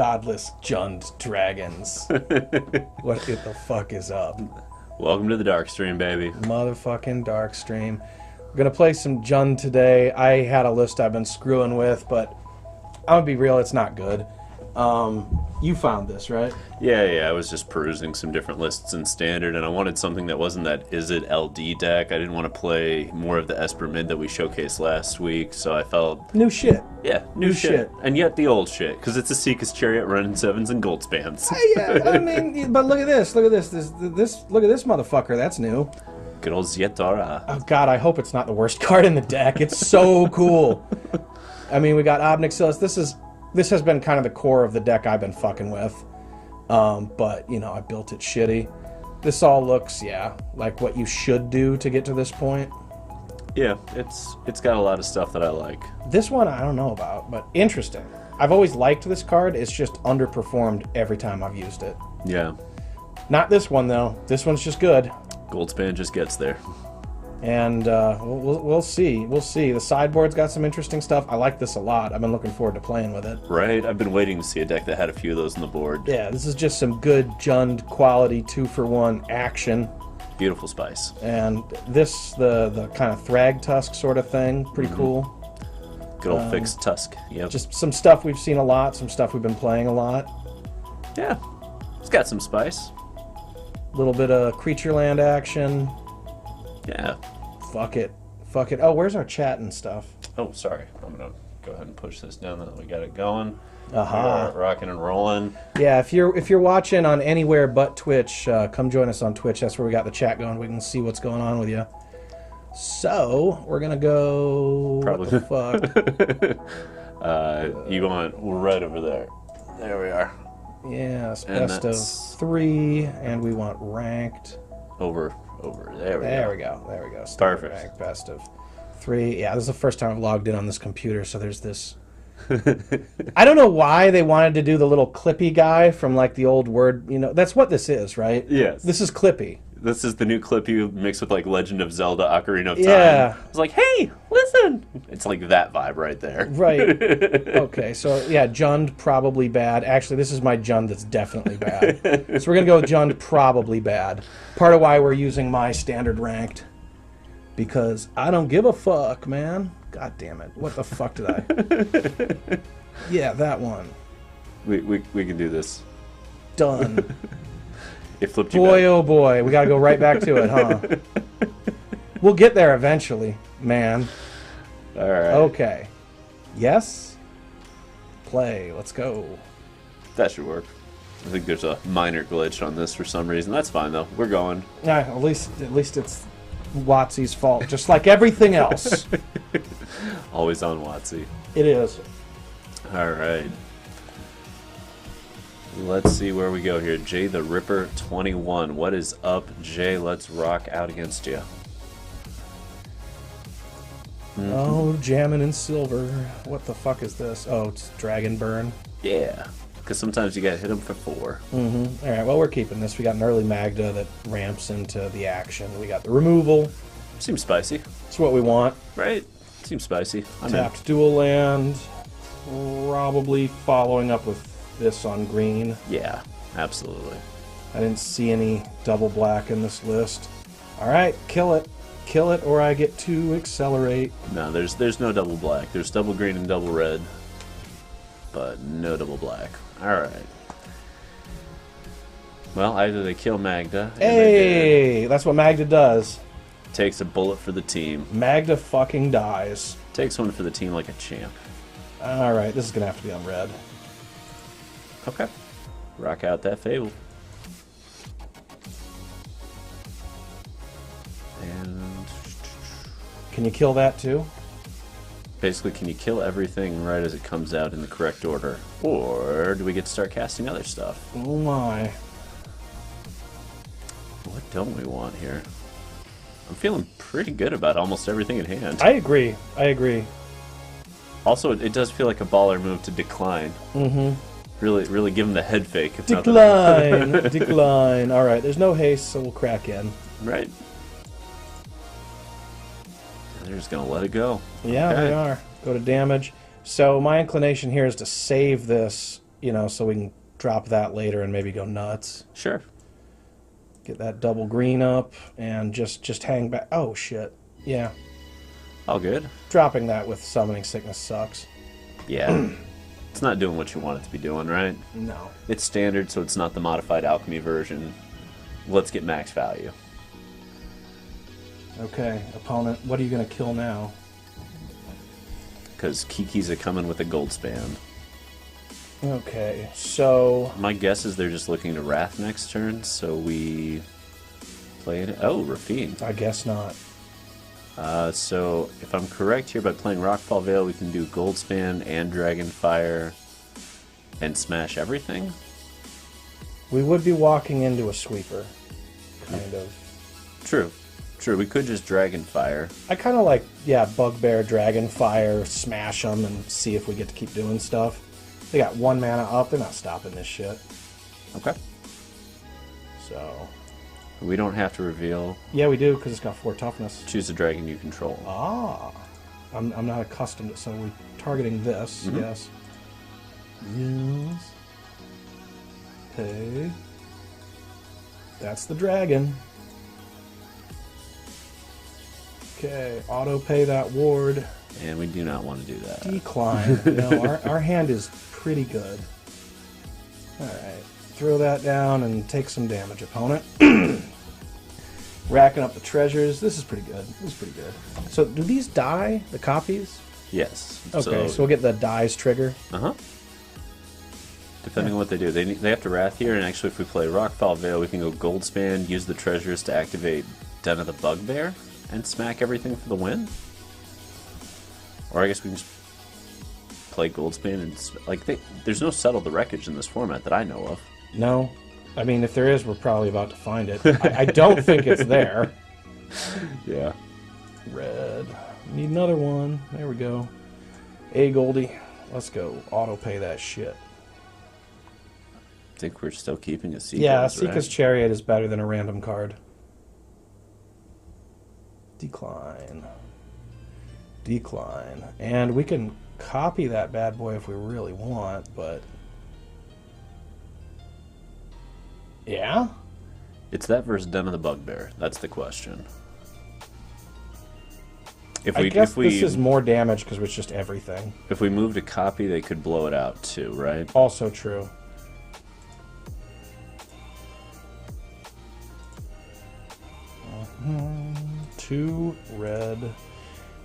godless Jund dragons. What the fuck is up? Welcome to the dark stream, baby. Motherfucking dark stream. We're gonna play some Jund today. I had a list I've been screwing with, but I'm gonna be real, it's not good. You found this, right? Yeah, I was just perusing some different lists in Standard, and I wanted something that wasn't that Is It LD deck. I didn't want to play more of the Esper Mid that we showcased last week, so I felt... New shit. Yeah, new shit. And yet the old shit, because it's Esika's Chariot, Wrenn and Sevens, and Goldspans. Yeah, I mean, but look at this, look at this, look at this motherfucker, that's new. Good old Ziatora. Oh god, I hope it's not the worst card in the deck. It's so cool. I mean, we got Ob Nixilis. This has been kind of the core of the deck I've been fucking with. But, you know, I built it shitty. This all looks, yeah, like what you should do to get to this point. Yeah, it's got a lot of stuff that I like. This one I don't know about, but interesting. I've always liked this card. It's just underperformed every time I've used it. Yeah. Not this one, though. This one's just good. Goldspan just gets there. And we'll see. We'll see. The sideboard's got some interesting stuff. I like this a lot. I've been looking forward to playing with it. Right? I've been waiting to see a deck that had a few of those on the board. Yeah, this is just some good Jund quality 2-for-1 action. Beautiful spice. And this, the kind of Thrag Tusk sort of thing, pretty cool. Good old fixed Tusk. Yep. Just some stuff we've seen a lot, some stuff we've been playing a lot. Yeah. It's got some spice. A little bit of creature land action. Yeah. Fuck it. Fuck it. Oh, where's our chat and stuff? Oh, sorry. I'm going to go ahead and push this down now that we got it going. Uh-huh. Rocking and rolling. Yeah, if you're watching on anywhere but Twitch, come join us on Twitch. That's where we got the chat going. We can see what's going on with you. So, we're going to go... Probably. What the fuck? You want right over there. There we are. Yes, best of 3, and we want ranked. Over. There we go. There we go. Perfect. Ranked best of 3. Yeah, this is the first time I've logged in on this computer, so there's this... I don't know why they wanted to do the little Clippy guy from like the old Word, you know, that's what this is, right? Yes. This is Clippy. This is the new Clippy mixed with like Legend of Zelda Ocarina of Time. Yeah. It's like, hey, listen! It's like that vibe right there. Right. Okay, so yeah, Jund probably bad. Actually, this is my Jund that's definitely bad. So we're going to go with Jund probably bad. Part of why we're using my standard ranked. Because I don't give a fuck, man. God damn it. What the fuck did I... Yeah, that one. We can do this. Done. It flipped you Boy, back. oh boy. We got to go right back to it, huh? We'll get there eventually, man. All right. Okay. Yes? Play. Let's go. That should work. I think there's a minor glitch on this for some reason. That's fine, though. We're going. At least it's Watsy's fault, just like everything else. Always on Watsy. It is. All right. Let's see where we go here. Jay the Ripper 21. What is up, Jay? Let's rock out against you. Oh, jamming in silver. What the fuck is this? Oh, it's Dragon Burn. Yeah. Because sometimes you gotta hit them for 4. Mm-hmm. All right, well, we're keeping this. We got an early Magda that ramps into the action. We got the removal. Seems spicy. It's what we want. Right? Seems spicy. I'm Tapped dual land. Probably following up with this on green. Yeah, absolutely. I didn't see any double black in this list. All right, kill it. Kill it, or I get to accelerate. No, there's no double black. There's double green and double red. But no double black. Alright. Well, either they kill Magda. Hey! That's what Magda does. Takes a bullet for the team. Magda fucking dies. Takes one for the team like a champ. Alright, this is going to have to be on red. Okay. Rock out that Fable. And... Can you kill that too? Basically, can you kill everything right as it comes out in the correct order? Or do we get to start casting other stuff? Oh my. What don't we want here? I'm feeling pretty good about almost everything in hand. I agree. I agree. Also, it does feel like a baller move to decline. Mm-hmm. Really give him the head fake. If Decline! Decline. Alright, there's no haste, so we'll crack in. Right. They're just going to let it go. Yeah, Okay. they are. Go to damage. So my inclination here is to save this you know, so we can drop that later and maybe go nuts. Sure. Get that double green up and just hang back. Oh, shit. Yeah. All good. Dropping that with Summoning Sickness sucks. Yeah. It's not doing what you want it to be doing, right? No. It's standard, so it's not the modified alchemy version. Let's get max value. Okay, opponent, what are you going to kill now? Because Kiki's a coming with a Goldspan. Okay, so... My guess is they're just looking to Wrath next turn, so we play it. Oh, Rafine. I guess not. So, if I'm correct here, by playing Rockfall Vale, we can do Goldspan and Dragonfire and smash everything? We would be walking into a sweeper, kind of. True. True, we could just Dragonfire. I kind of like, yeah, Bugbear, Dragonfire, smash them and see if we get to keep doing stuff. They got 1 mana up, they're not stopping this shit. Okay. So... We don't have to reveal. Yeah, we do, because it's got 4 toughness. Choose a dragon you control. Ah. I'm not accustomed to it, so we're targeting this, yes. Yes. Okay. That's the dragon. Okay, auto pay that ward. And we do not want to do that. Decline. No, our hand is pretty good. Alright. Throw that down and take some damage, opponent. Racking up the treasures. This is pretty good. This is pretty good. So, do these die, the copies? Yes. Okay, so we'll get the dies trigger. Uh-huh. Depending on what they do. They have to Wrath here, and actually if we play Rockfall Vale, we can go Goldspan, use the treasures to activate Den of the Bugbear, and smack everything for the win. Or I guess we can just play Goldspan and... Like, there's no Settle the Wreckage in this format that I know of. No. I mean, if there is, we're probably about to find it. I don't think it's there. Yeah. Red. Need another one. There we go. Hey, Goldie. Let's go. Auto pay that shit. I think we're still keeping a Seeker. Yeah, Sika's Chariot is better than a random card. Decline. Decline. And we can copy that bad boy if we really want, but... Yeah? It's that versus Den of the Bugbear. That's the question. I guess this is more damage because it's just everything. If we move to copy, they could blow it out too, right? Also true. Two red.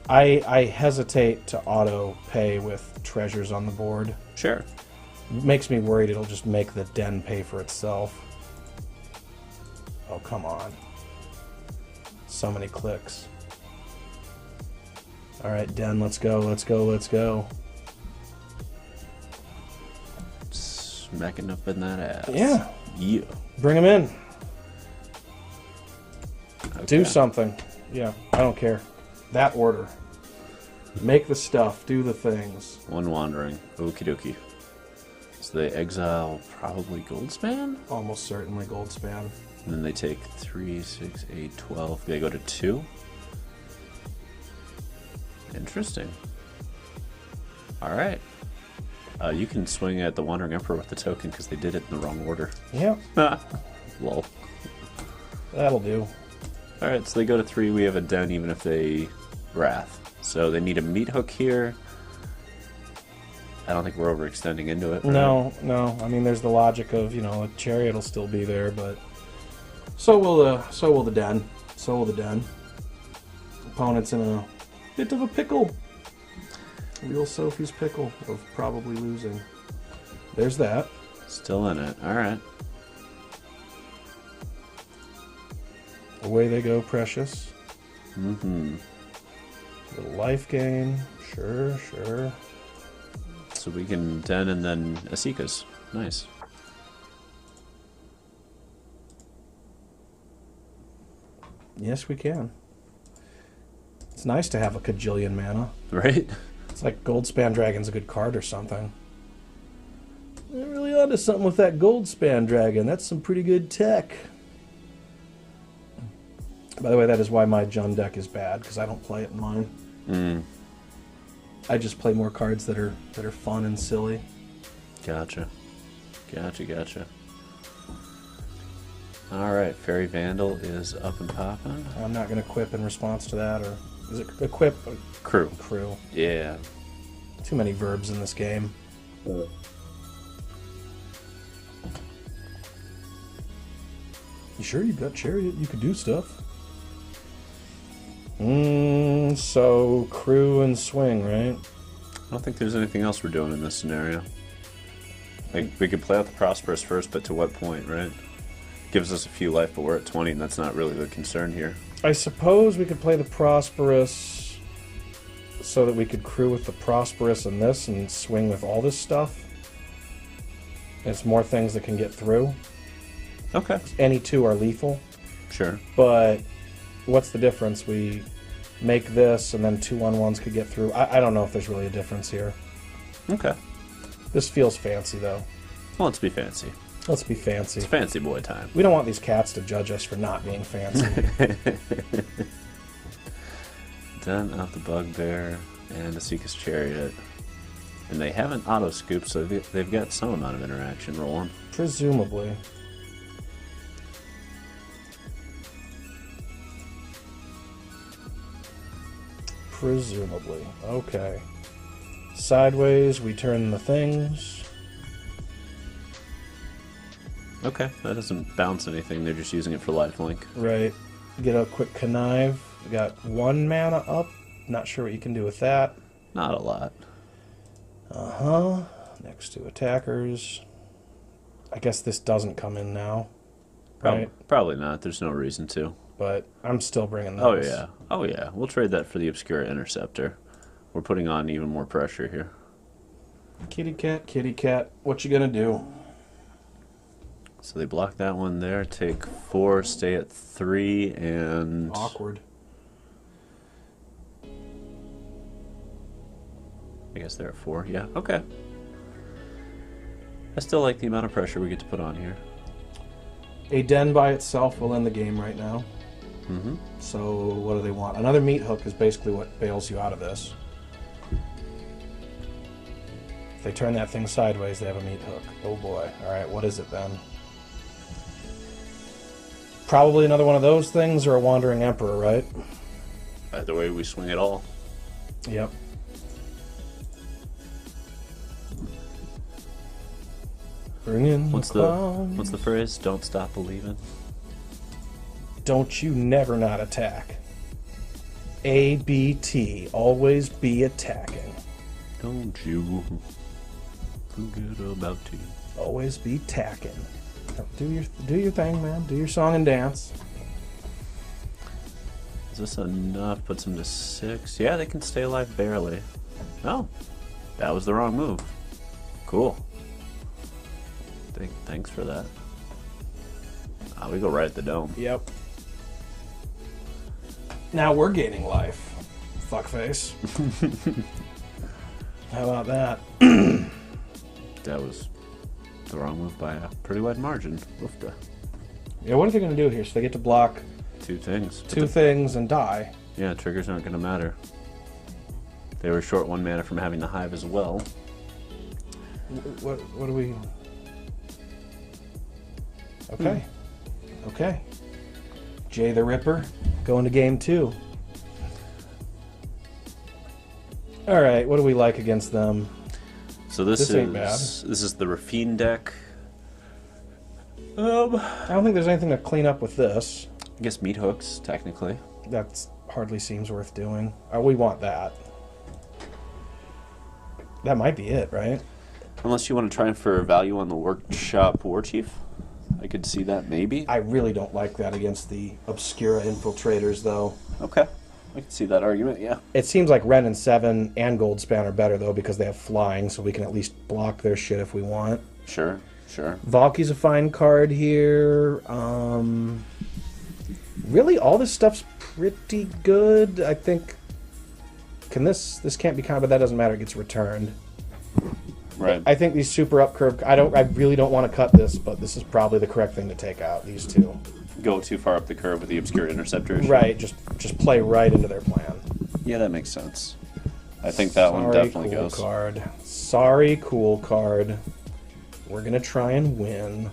I hesitate to auto pay with treasures on the board. Sure. It makes me worried it'll just make the den pay for itself. Oh, come on. So many clicks. Alright, den, let's go, let's go, let's go. Smacking up in that ass. Yeah. Yeah. Bring him in. Okay. Do something. Yeah, I don't care. That order. Make the stuff. Do the things. One wandering. Okie dokie. So they exile probably Goldspan? Almost certainly Goldspan. And then they take 3, 6, 8, 12. They go to 2. Interesting. Alright. You can swing at the Wandering Emperor with the token because they did it in the wrong order. Yep. Lol. That'll do. Alright, so they go to 3. We have a den even if they Wrath. So they need a meat hook here. I don't think we're overextending into it. Right? No, no. I mean, there's the logic of, you know, a Chariot will still be there, but so will the den. So will the den. Opponent's in a bit of a pickle. Real Sophie's pickle of probably losing. There's that. Still in it. Alright. Away they go, Precious. Mm-hmm. Little life gain. Sure, sure. So we can den and then Esika's. Nice. Yes, we can. It's nice to have a cajillion mana. Right? It's like Goldspan Dragon's a good card or something. They're really onto something with that Goldspan Dragon. That's some pretty good tech. By the way, that is why my Jund deck is bad, because I don't play it in mine. I just play more cards that are fun and silly. Gotcha. Gotcha, gotcha. Alright, Fairy Vandal is up and popping. I'm not going to equip in response to that, or is it equip? Crew. Crew. Yeah. Too many verbs in this game. You sure you've got Chariot? You could do stuff. So crew and swing, right? I don't think there's anything else we're doing in this scenario. Like, we could play out the Prosperous first, but to what point, right? Gives us a few life, but we're at 20, and that's not really the concern here. I suppose we could play the Prosperous so that we could crew with the Prosperous and this and swing with all this stuff. It's more things that can get through. Okay. Any two are lethal. Sure. But what's the difference? We make this and then 2/1/1s could get through. I don't know if there's really a difference here. Okay. This feels fancy, though. Well, let's be fancy. Let's be fancy. It's fancy boy time. We don't want these cats to judge us for not being fancy. Done out the Bugbear and Esika's Chariot. And they haven't auto-scooped, so they've got some amount of interaction rolling. Presumably. Presumably. Okay. Sideways, we turn the things. Okay, that doesn't bounce anything, they're just using it for lifelink. Right. Get a quick connive. We got 1 mana up. Not sure what you can do with that. Not a lot. Uh-huh. Next to attackers. I guess this doesn't come in now. Right? Probably not, there's no reason to. But I'm still bringing those. Oh yeah, oh yeah. We'll trade that for the Obscura Interceptor. We're putting on even more pressure here. Kitty cat, what you gonna do? So they block that one there, take 4, stay at 3, and... Awkward. I guess they're at 4, yeah, okay. I still like the amount of pressure we get to put on here. A den by itself will end the game right now. Mm-hmm. So what do they want? Another meat hook is basically what bails you out of this. If they turn that thing sideways, they have a meat hook. Oh boy. Alright, what is it then? Probably another one of those things or a Wandering Emperor, right? Either way, we swing it all. Yep. Bring in what's the phrase? Don't stop believing. Don't you never not attack. ABT. Always be attacking. Don't you forget about you. Always be tacking. Do your thing, man. Do your song and dance. Is this enough? Puts them to 6. Yeah, they can stay alive barely. Oh, that was the wrong move. Cool. Thanks for that. We go right at the dome. Yep. Now we're gaining life. Fuckface. How about that? That was the wrong move by a pretty wide margin. Oofda. Yeah, what are they going to do here? So they get to block 2 things. two things and die. Yeah, triggers aren't going to matter. They were short 1 mana from having the hive as well. What do we... Okay. Okay. Jay the Ripper, going to game 2. Alright, what do we like against them? So this ain't bad. This is the Rafine deck. I don't think there's anything to clean up with this. I guess meat hooks, technically. That hardly seems worth doing. We want that. That might be it, right? Unless you want to try for value on the Workshop War Chief. I could see that, maybe. I really don't like that against the Obscura Infiltrators, though. Okay. I can see that argument, yeah. It seems like Wrenn and Seven and Goldspan are better, though, because they have flying, so we can at least block their shit if we want. Sure, sure. Valki's a fine card here. Really, all this stuff's pretty good. I think... This can't be combat, that doesn't matter, it gets returned. Right. I think these super up curve... I really don't want to cut this, but this is probably the correct thing to take out, these two. Go too far up the curve with the Obscure Interceptors. Right, just play right into their plan. Yeah, that makes sense. I think that one definitely cool goes. Card. Sorry, cool card. We're going to try and win.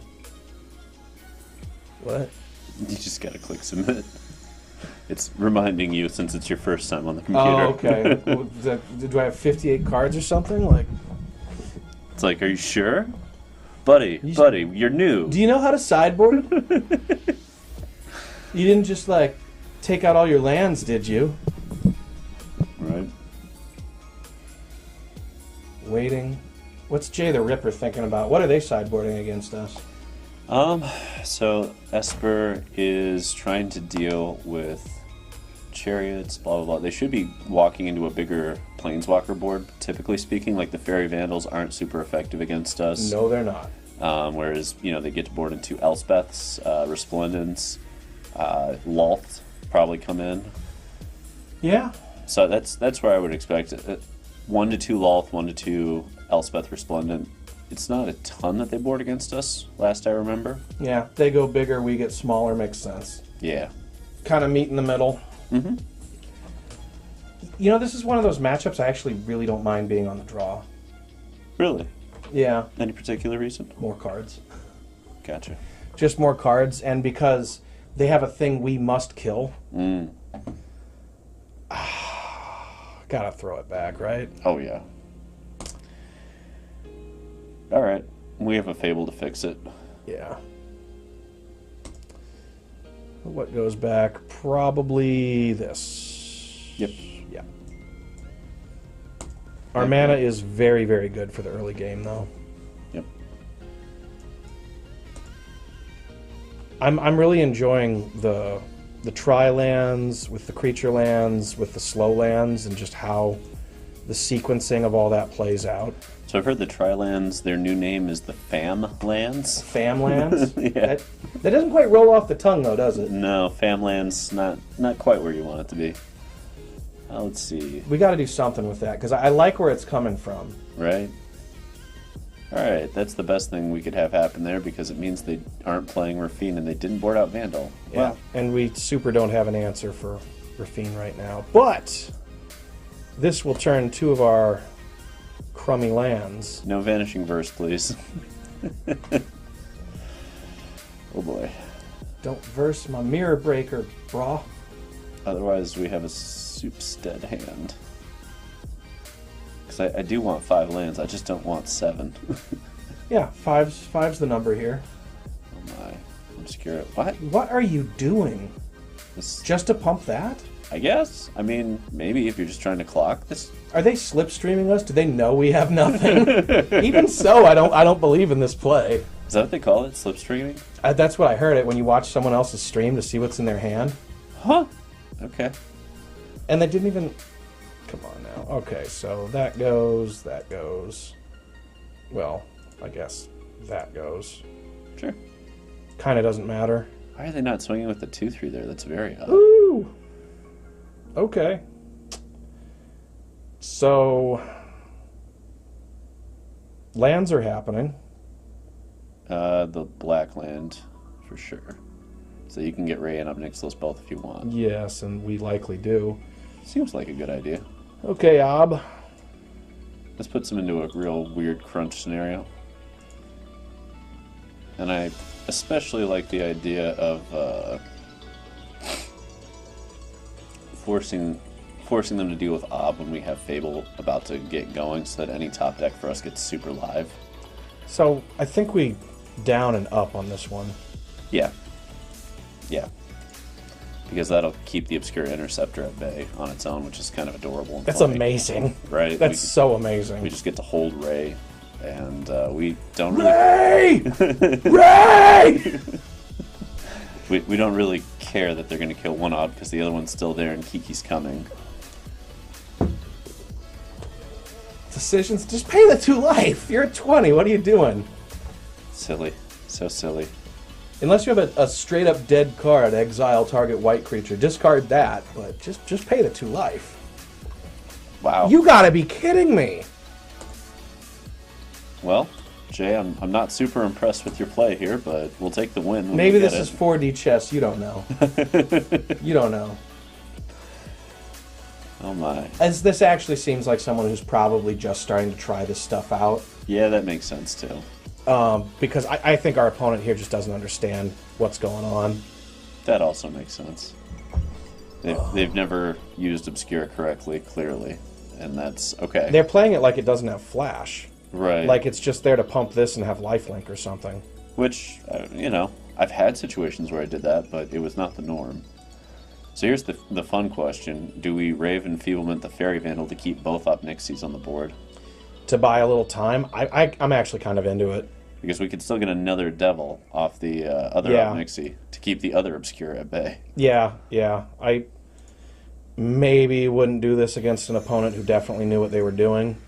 What? You just gotta click submit. It's reminding you since it's your first time on the computer. Oh, okay. Well, do I have 58 cards or something? Like, it's like, are you sure? Buddy, you're new. do you know how to sideboard? You didn't just, like, take out all your lands, did you? Right. Waiting. What's Jay the Ripper thinking about? What are they sideboarding against us? So Esper is trying to deal with chariots, blah, blah, blah. They should be walking into a bigger Planeswalker board, typically speaking. Like, the Fairy Vandals aren't super effective against us. No, they're not. Whereas, you know, they get to board into Elspeths, Resplendence, Lolth probably come in. Yeah. So that's where I would expect it. 1 to 2 Lolth, 1 to 2 Elspeth Resplendent. It's not a ton that they board against us, last I remember. Yeah, they go bigger, we get smaller, makes sense. Yeah. Kind of meet in the middle. Mm-hmm. You know, this is one of those matchups I actually really don't mind being on the draw. Really? Yeah. Any particular reason? More cards. Gotcha. Just more cards, and because they have a thing we must kill. Gotta throw it back, right? Oh, yeah. All right. We have a Fable to fix it. Yeah. What goes back? Probably this. Yep. Yeah. Our mana is very, very good for the early game, though. Yep. I'm really enjoying the tri-lands with the creature lands, with the slow lands, and just how the sequencing of all that plays out. So I've heard the Tri-lands, their new name is the Fam Lands. Fam lands? Yeah. That doesn't quite roll off the tongue, though, does it? No, Fam Lands, not quite where you want it to be. Let's see. We got to do something with that, because I like where it's coming from. Right. All right, that's the best thing we could have happen there, because it means they aren't playing Rafine and they didn't board out Vandal. Yeah, Well, and we super don't have an answer for Rafine right now. But this will turn 2 of our crummy lands. no Vanishing Verse, please. Oh boy. Don't verse my mirror breaker, brah. Otherwise, we have a Soupstead hand. Because I do want 5 lands, I just don't want 7. Yeah, five's the number here. Oh my. Obscure. What? What are you doing? This, Just to pump that? I guess. I mean, maybe if you're just trying to clock this. Are they slipstreaming us? Do they know we have nothing? Even so, I don't believe in this play. Is that what they call it? Slipstreaming? That's what I heard it when you watch someone else's stream to see what's in their hand. Huh? Okay. And they didn't even... Come on now. Okay, so that goes, that goes. Well, I guess that goes. Sure. Kind of doesn't matter. Why are they not swinging with the 2/3 there? That's very odd. Ooh! Okay. So... lands are happening. The black land, for sure. So you can get Ray and Ob Nixilis both if you want. Yes, and we likely do. Seems like a good idea. Okay, Ob. This puts them into a real weird crunch scenario. And I especially like the idea of forcing them to deal with Ob when we have Fable about to get going, so that any top deck for us gets super live. So, I think we down and up on this one. Yeah. Yeah. Because that'll keep the Obscure Interceptor at bay on its own, which is kind of adorable. And That's funny, amazing. right? That's so amazing. We just get to hold Ray, and we don't really... Ray! Ray! we don't really care that they're going to kill one Ob because the other one's still there and Kiki's coming. Decisions. Just pay the 2 life. You're at 20. What are you doing? Silly. So silly. Unless you have a straight up dead card, exile target white creature. Discard that, but just pay the 2 life. Wow. You gotta be kidding me. Well, Jay, I'm not super impressed with your play here, but we'll take the win. Maybe this is 4D chess. You don't know. You don't know. Oh my. As this actually seems like someone who's probably just starting to try this stuff out. Yeah, that makes sense too. Because I think our opponent here just doesn't understand what's going on. That also makes sense. They've never used Obscura correctly, clearly, and that's okay. They're playing it like it doesn't have flash. Right. Like it's just there to pump this and have lifelink or something. Which, you know, I've had situations where I did that, but it was not the norm. So here's the fun question. Do we Rave Enfeeblement the Fairy Vandal to keep both Ob Nixilis on the board? To buy a little time? I'm actually kind of into it. Because we could still get another Devil off the other Ob Nixie to keep the other Obscura at bay. Yeah. I maybe wouldn't do this against an opponent who definitely knew what they were doing,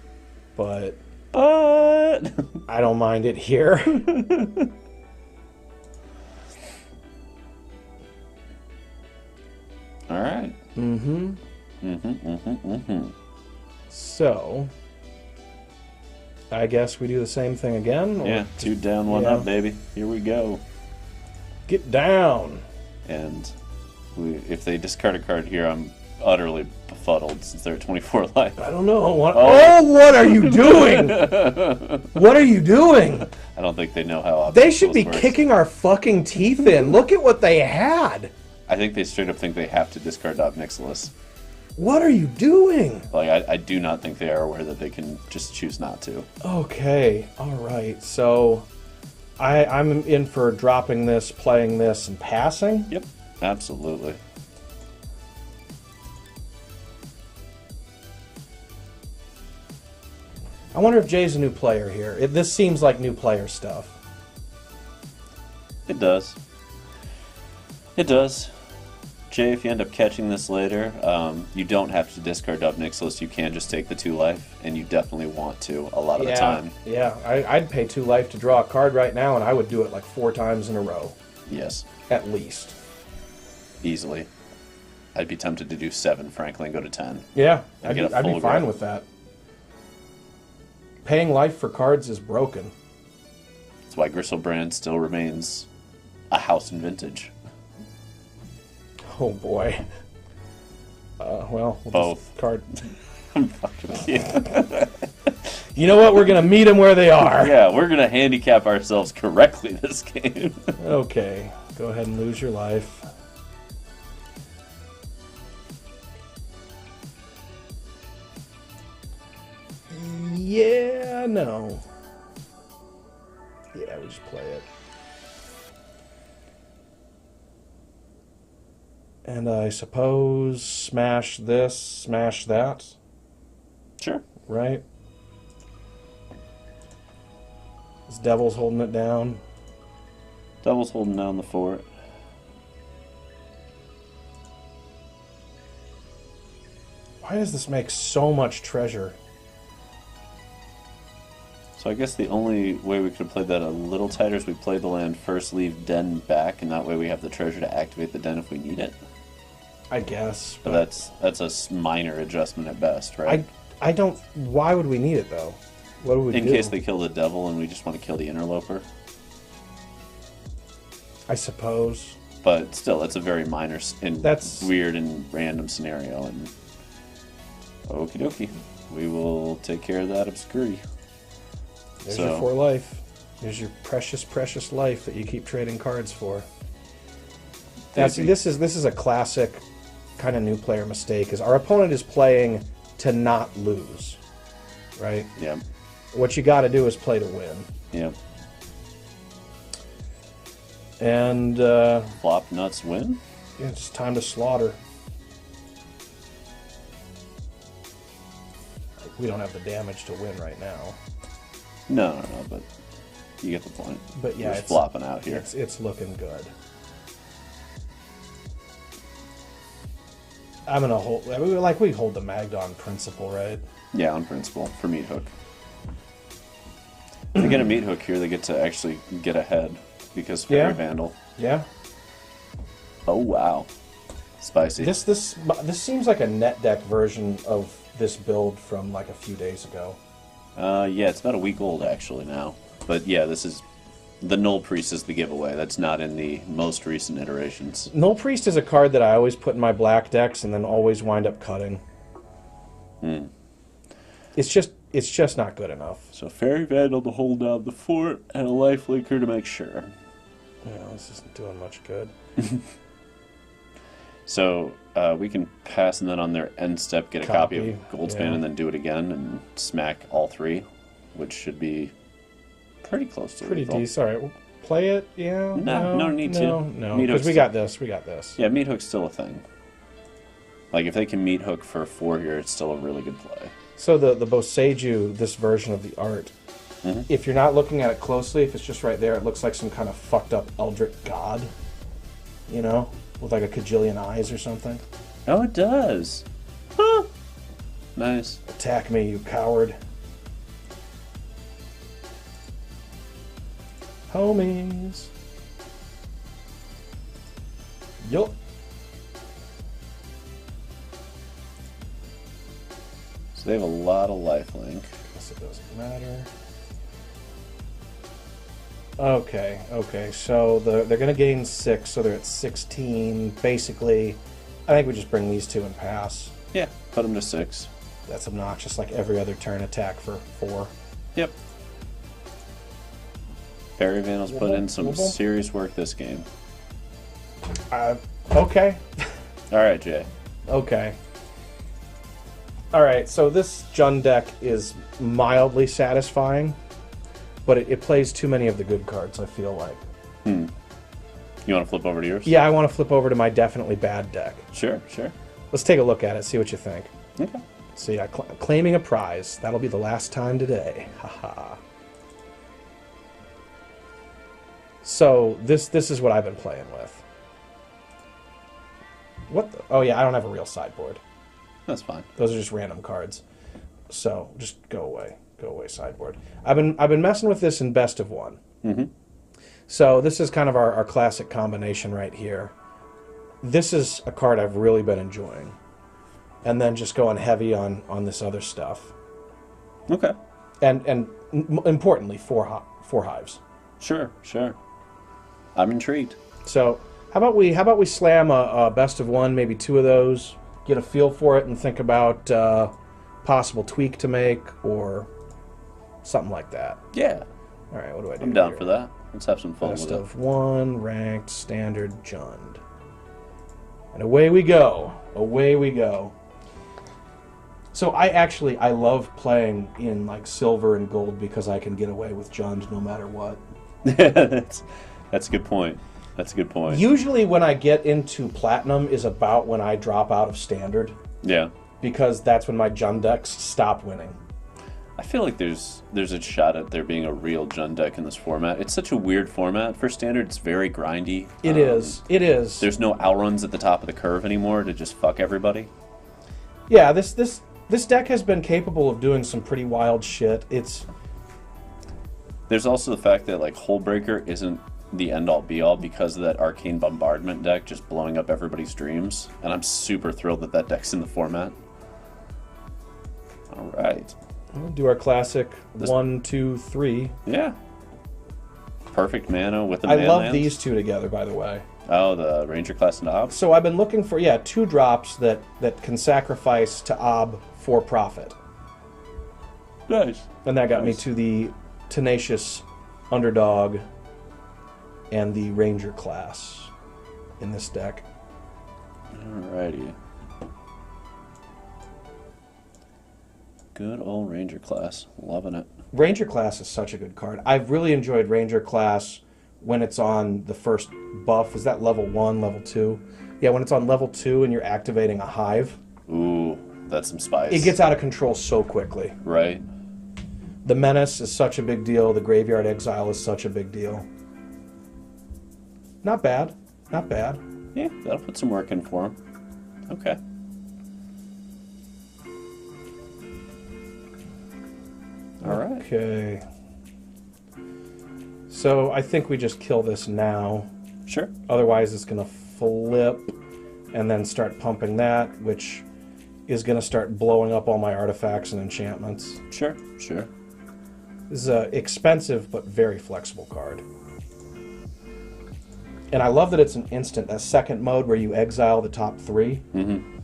but I don't mind it here. All right. So, I guess we do the same thing again? Or Yeah, 2 down, 1 up, baby. Here we go. Get down! And if they discard a card here, I'm utterly befuddled since they're at 24 life. I don't know. What are you doing? What are you doing? I don't think they know how They should be kicking our fucking teeth in. Look at what they had. I think they straight up think they have to discard Ob Nixilis. What are you doing? Like, I do not think they are aware that they can just choose not to. Okay, alright. So, I'm in for dropping this, playing this, and passing? Yep, absolutely. I wonder if Jay's a new player here. This seems like new player stuff. It does. It does. Jay, if you end up catching this later, you don't have to discard Ob Nixilis. You can just take the 2 life, and you definitely want to a lot of the time. Yeah, I'd pay 2 life to draw a card right now, and I would do it like 4 times in a row. Yes. At least. Easily. I'd be tempted to do 7, frankly, and go to 10. Yeah, I'd be fine with that. Paying life for cards is broken. That's why Gristlebrand still remains a house in Vintage. Oh boy. Well, both. Card. I'm fucking with you. You know what? We're gonna meet them where they are. Yeah, we're gonna handicap ourselves correctly this game. Okay, go ahead and lose your life. Yeah, no. Yeah, we just play it. And I suppose smash this, smash that. Sure. Right? This Devil's holding it down. Devil's holding down the fort. Why does this make so much treasure? So I guess the only way we could play that a little tighter is we play the land first, leave Den back, and that way we have the treasure to activate the Den if we need it. I guess. But that's a minor adjustment at best, right? I don't... Why would we need it, though? What would we do? In case they kill the Devil and we just want to kill the Interloper. I suppose. But still, it's a very minor and That's weird and random scenario. And okie dokie. We will take care of that obscurity. There's your 4 life. There's your precious, precious life that you keep trading cards for. Now, see, this is a classic kind of new player mistake. Is our opponent is playing to not lose, right? Yeah. What you got to do is play to win. Yeah. And flop nuts win. Yeah, it's time to slaughter. We don't have the damage to win right now. No, but you get the point. But yeah, it's flopping out here. It's looking good. I'm gonna hold. We hold the Magda on principle, right? Yeah, on principle for Meat Hook. If they get a Meat Hook here, they get to actually get ahead because Fairy Vandal. Yeah. Oh wow, spicy. This seems like a net deck version of this build from like a few days ago. Yeah, it's about a week old actually now. But yeah, this is the Null Priest is the giveaway. That's not in the most recent iterations. Null Priest is a card that I always put in my black decks and then always wind up cutting. It's just it's just not good enough. So Fairy Vandal to hold down the fort and a Lifelinker to make sure. Yeah, this isn't doing much good. So we can pass and then on their end step get a copy of Goldspan and then do it again and smack all 3, which should be pretty close to pretty lethal. decent. All right, we'll play it. Yeah. No need to. No, because we got this. We got this. Yeah, Meat Hook's still a thing. Like if they can Meat Hook for 4 here, it's still a really good play. So the Boseiju, this version of the art, if you're not looking at it closely, if it's just right there, it looks like some kind of fucked up Eldritch god. You know? With like a kajillion eyes or something. Oh, it does. Huh. Nice. Attack me, you coward. Homies. Yup. So they have a lot of lifelink. Guess it doesn't matter. Okay, so they're going to gain 6, so they're at 16. Basically, I think we just bring these 2 and pass. Yeah, put them to 6. That's obnoxious, like every other turn attack for 4. Yep. Fairy Vandal's put in some serious work this game. Okay. Alright, Jay. Okay. Alright, so this Jund deck is mildly satisfying. But it plays too many of the good cards, I feel like. You want to flip over to yours? Yeah, I want to flip over to my definitely bad deck. Sure. Let's take a look at it, see what you think. Okay. So yeah, claiming a prize. That'll be the last time today. Haha. So this is what I've been playing with. What the? Oh yeah, I don't have a real sideboard. That's fine. Those are just random cards. So just go away. Go away, sideboard. I've been messing with this in best of 1. So this is kind of our classic combination right here. This is a card I've really been enjoying, and then just going heavy on this other stuff. Okay. And importantly, four hives. Sure. I'm intrigued. So how about we slam a best of 1, maybe 2 of those, get a feel for it, and think about possible tweak to make or something like that. Yeah. All right, what do I do? I'm down here? for that. Let's have some fun Best with it. of 1, ranked, standard, Jund. And away we go. Away we go. So I love playing in like silver and gold because I can get away with Jund no matter what. That's a good point. Usually when I get into platinum is about when I drop out of standard. Yeah. Because that's when my Jund decks stop winning. I feel like there's a shot at there being a real Jund deck in this format. It's such a weird format. For standard, it's very grindy. It is. There's no outruns at the top of the curve anymore to just fuck everybody. Yeah, this deck has been capable of doing some pretty wild shit. There's also the fact that like Hullbreaker isn't the end-all be-all because of that Arcane Bombardment deck just blowing up everybody's dreams. And I'm super thrilled that deck's in the format. All right. We'll do our classic 1, 2, 3. Yeah. Perfect mana with the I man love lands. these 2 together, by the way. Oh, the Ranger class and Ob? So I've been looking for, 2 drops that can sacrifice to Ob for profit. Nice. And that got me to the Tenacious Underdog and the Ranger class in this deck. Alrighty. Good old Ranger class. Loving it. Ranger class is such a good card. I've really enjoyed Ranger class when it's on the first buff. Is that level 1, level 2? Yeah, when it's on level 2 and you're activating a hive. Ooh, that's some spice. It gets out of control so quickly. Right. The Menace is such a big deal. The Graveyard Exile is such a big deal. Not bad. Not bad. Yeah, that'll put some work in for him. Okay. All right. Okay. So I think we just kill this now. Sure. Otherwise it's going to flip and then start pumping that, which is going to start blowing up all my artifacts and enchantments. Sure. This is an expensive but very flexible card. And I love that it's an instant, a second mode where you exile the top 3. Mm-hmm.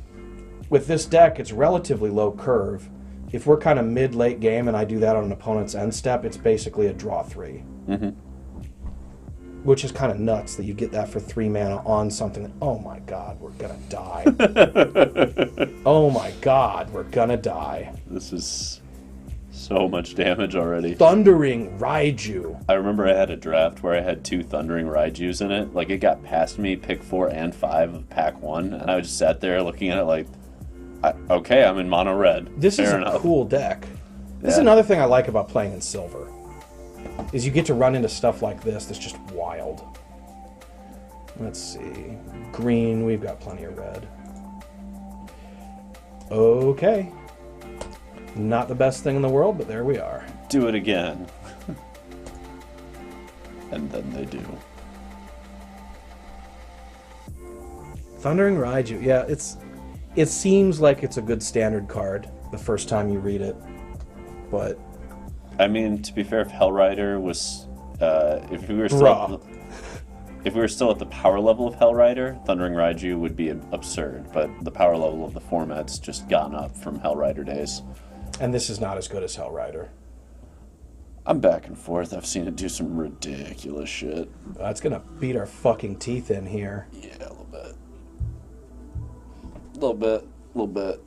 With this deck, it's relatively low curve, if we're kind of mid-late game and I do that on an opponent's end step, it's basically a draw 3. Mm-hmm. Which is kind of nuts that you get that for 3 mana on something that, oh my god, we're gonna die. Oh my god, we're gonna die. This is so much damage already. Thundering Raiju. I remember I had a draft where I had 2 Thundering Raijus in it. Like, it got past me, pick 4 and 5 of pack 1, and I just sat there looking at it like, okay, I'm in mono red. This is Fair a enough. cool deck. This is Yeah. another thing I like about playing in silver. Is you get to run into stuff like this that's just wild. Let's see. Green, we've got plenty of red. Okay. Not the best thing in the world, but there we are. Do it again. And then they do. Thundering Raiju. Yeah, it seems like it's a good standard card the first time you read it. But I mean, to be fair, if Hellrider was, if we were still at the power level of Hellrider, Thundering Raiju would be absurd. But the power level of the format's just gone up from Hellrider days. and this is not as good as Hellrider. I'm back and forth. I've seen it do some ridiculous shit. It's gonna beat our fucking teeth in here. Yeah, a little bit. A little bit.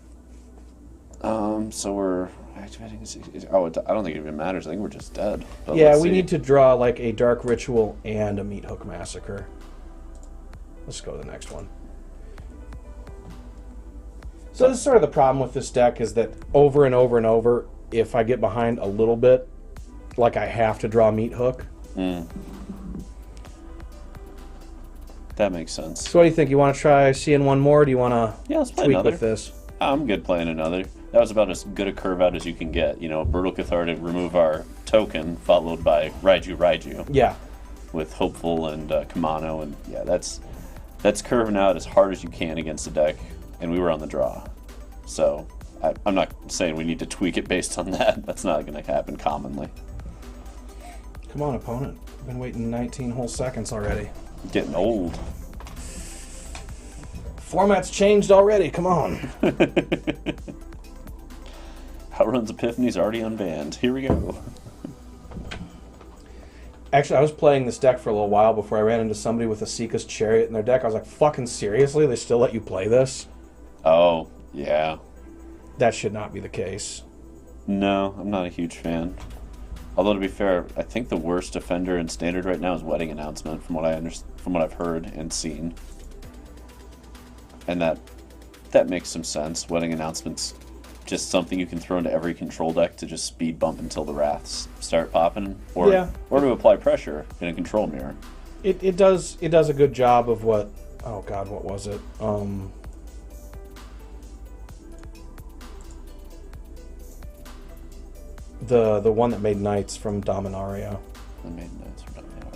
So we're activating. Oh, I don't think it even matters. I think we're just dead. But Yeah, let's we see. need to draw like a Dark Ritual and a Meat Hook Massacre. Let's go to the next one. So this is sort of the problem with this deck is that over and over and over, if I get behind a little bit, like I have to draw Meat Hook. That makes sense. So what do you think? You want to try seeing one more? Or do you want to Yeah, let's play tweak another. with this? I'm good playing another. That was about as good a curve out as you can get. You know, Brutal Cathartic, remove our token, followed by Raiju, Yeah. with Hopeful and Kamano, and yeah, that's curving out as hard as you can against the deck, and we were on the draw. So I'm not saying we need to tweak it based on that. That's not going to happen commonly. Come on, opponent. I've been waiting 19 whole seconds already. Getting old. Format's changed already. Come on. Outruns Epiphany's already unbanned. Here we go. Actually, I was playing this deck for a little while before I ran into somebody with Esika's Chariot in their deck. I was like, fucking seriously? They still let you play this? Oh, yeah. That should not be the case. No, I'm not a huge fan. Although to be fair, I think the worst offender in Standard right now is Wedding Announcement, from what I've heard and seen, and that makes some sense. Wedding Announcement's just something you can throw into every control deck to just speed bump until the wraths start popping, or to apply pressure in a control mirror. It does a good job of what? Oh God, what was it? The one that made Knights from Dominaria.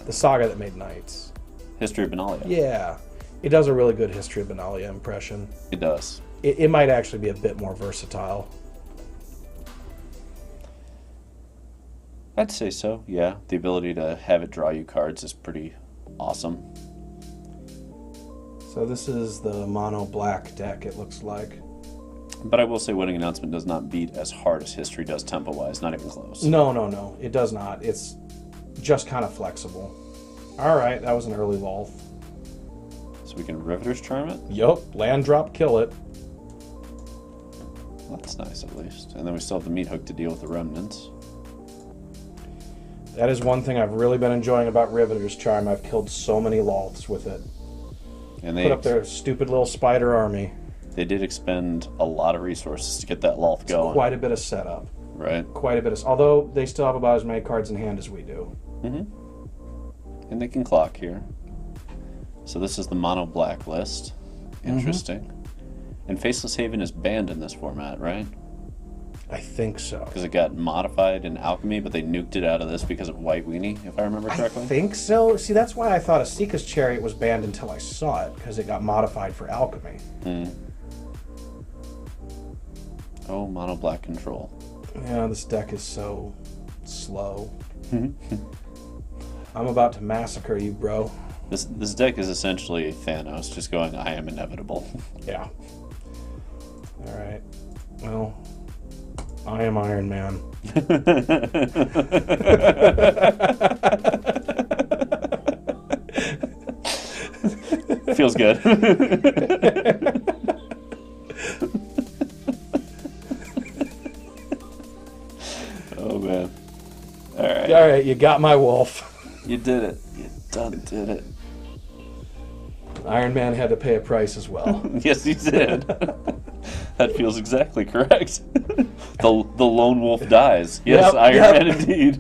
The saga that made Knights. History of Benalia. Yeah. It does a really good History of Benalia impression. It does. It might actually be a bit more versatile. I'd say so, yeah. The ability to have it draw you cards is pretty awesome. So this is the mono black deck, it looks like. But I will say Wedding Announcement does not beat as hard as History does tempo-wise, not even close. No. It does not. It's just kind of flexible. Alright, that was an early lull. So we can Riveter's Charm it? Yup, land drop, kill it. That's nice, at least. And then we still have the Meat Hook to deal with the Remnants. That is one thing I've really been enjoying about Riveter's Charm. I've killed so many Lolths with it. And Put up their stupid little spider army. They did expend a lot of resources to get that Lolth going. Quite a bit of setup. Right. Quite a bit of... Although they still have about as many cards in hand as we do. Mm-hmm. And they can clock here. So this is the mono black list. Interesting. And Faceless Haven is banned in this format, right? I think so. Because it got modified in Alchemy, but they nuked it out of this because of White Weenie, if I remember correctly. I think so. See, that's why I thought Esika's Chariot was banned until I saw it, because it got modified for Alchemy. Oh, mono black control. Yeah, this deck is so slow. I'm about to massacre you, bro. This deck is essentially Thanos, just going, I am inevitable. Yeah. Alright. Well, I am Iron Man. Feels good. Oh, man. All right. All right, you got my wolf. You did it. You done did it. Iron Man had to pay a price as well. Yes, he did. That feels exactly correct. The lone wolf dies. Yes, Yep, Iron yep. Man indeed.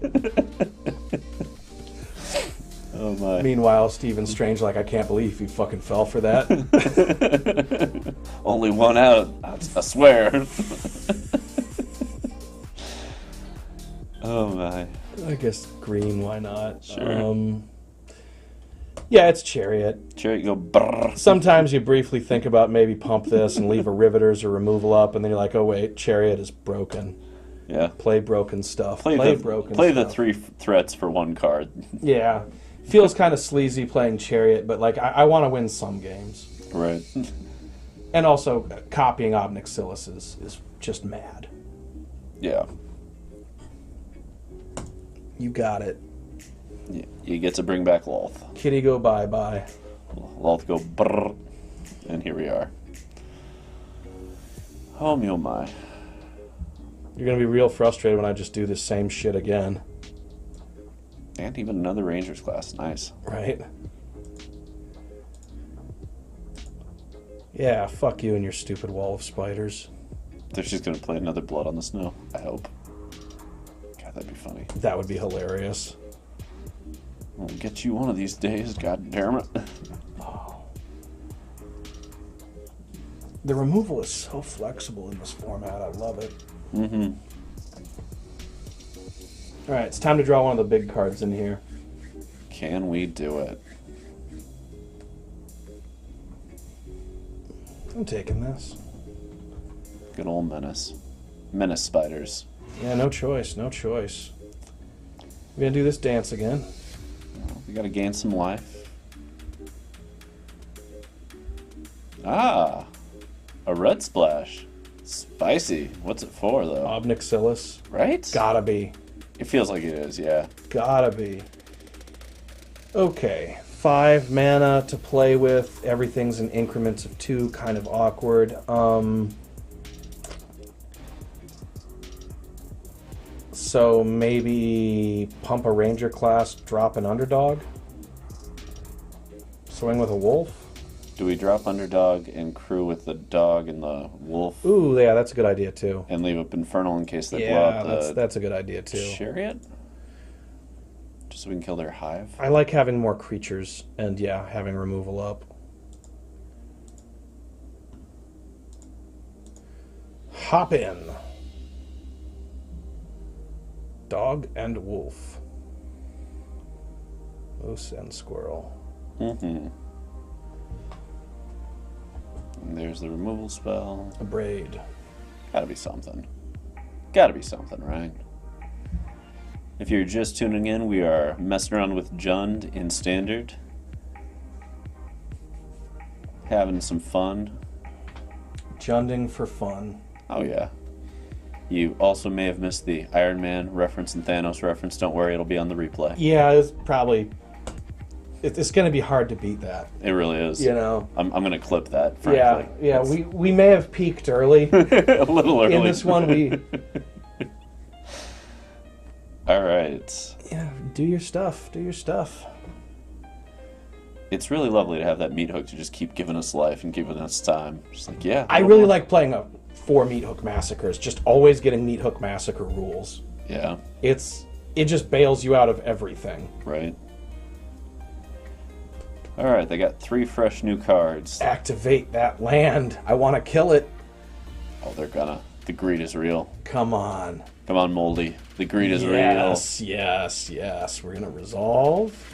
Oh my. Meanwhile, Stephen Strange, like, I can't believe you fucking fell for that. Only one out, I swear. Oh my. I guess green, why not? Sure. Yeah, it's Chariot. Chariot go brrr. Sometimes you briefly think about maybe pump this and leave a Riveters or removal up, and then you're like, oh wait, Chariot is broken. Yeah. Play broken stuff. Play the 3 threats for 1 card. Yeah. Feels kind of sleazy playing Chariot, but like I want to win some games. Right. And also, copying Ob Nixilis is just mad. Yeah. You got it. You get to bring back Loth. Kitty go bye-bye. Loth go brrr. And here we are. Oh my. You're going to be real frustrated when I just do the same shit again. And even another Rangers class. Nice. Right? Yeah, fuck you and your stupid wall of spiders. They're just going to play another Blood on the Snow. I hope. God, that'd be funny. That would be hilarious. We'll get you one of these days, god damn it. Oh. The removal is so flexible in this format. I love it. Mm-hmm. All right, it's time to draw one of the big cards in here. Can we do it? I'm taking this. Good old Menace. Menace spiders. Yeah, no choice, no choice. We're going to do this dance again. Well, we gotta gain some life. Ah! A red splash. Spicy. What's it for, though? Ob Nixilis. Right? Gotta be. It feels like it is, yeah. Gotta be. Okay, 5 mana to play with. Everything's in increments of 2, kind of awkward. So maybe pump a Ranger class, drop an Underdog? Swing with a Wolf? Do we drop Underdog and crew with the dog and the wolf? Ooh, yeah, that's a good idea too. And leave up Infernal in case they blow Yeah, up the that's a good idea too. Chariot? Just so we can kill their hive? I like having more creatures, and yeah, having removal up. Hop in. Dog and wolf. Moose and squirrel. Mm-hmm. And there's the removal spell. A braid. Gotta be something. Gotta be something, right? If you're just tuning in, we are messing around with Jund in Standard. Having some fun. Junding for fun. Oh yeah. You also may have missed the Iron Man reference and Thanos reference. Don't worry, it'll be on the replay. Yeah, it's probably... It's going to be hard to beat that. It really is. You know? I'm going to clip that, frankly. Yeah, we may have peaked early. A little early. In this one, we... All right. Yeah, do your stuff. Do your stuff. It's really lovely to have that meat hook to just keep giving us life and giving us time. Just like, yeah. I really like playing 4 Meat Hook Massacres. Just always getting Meat Hook Massacre rules. Yeah. It just bails you out of everything. Right. All right, they got 3 fresh new cards. Activate that land. I want to kill it. Oh, they're gonna. The greed is real. Come on. Come on, Moldy. The greed is real. Yes. We're going to resolve.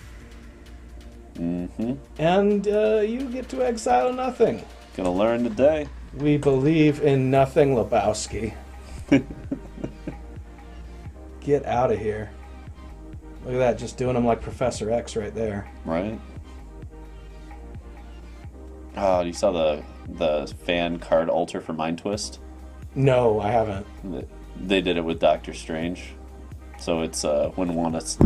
Mm-hmm. And you get to exile nothing. Gonna learn today. We believe in nothing, Lebowski. Get out of here. Look at that, just doing them like Professor X right there. Right. Oh, you saw the fan card altar for Mind Twist? No, I haven't. They did it with Doctor Strange. So it's when one is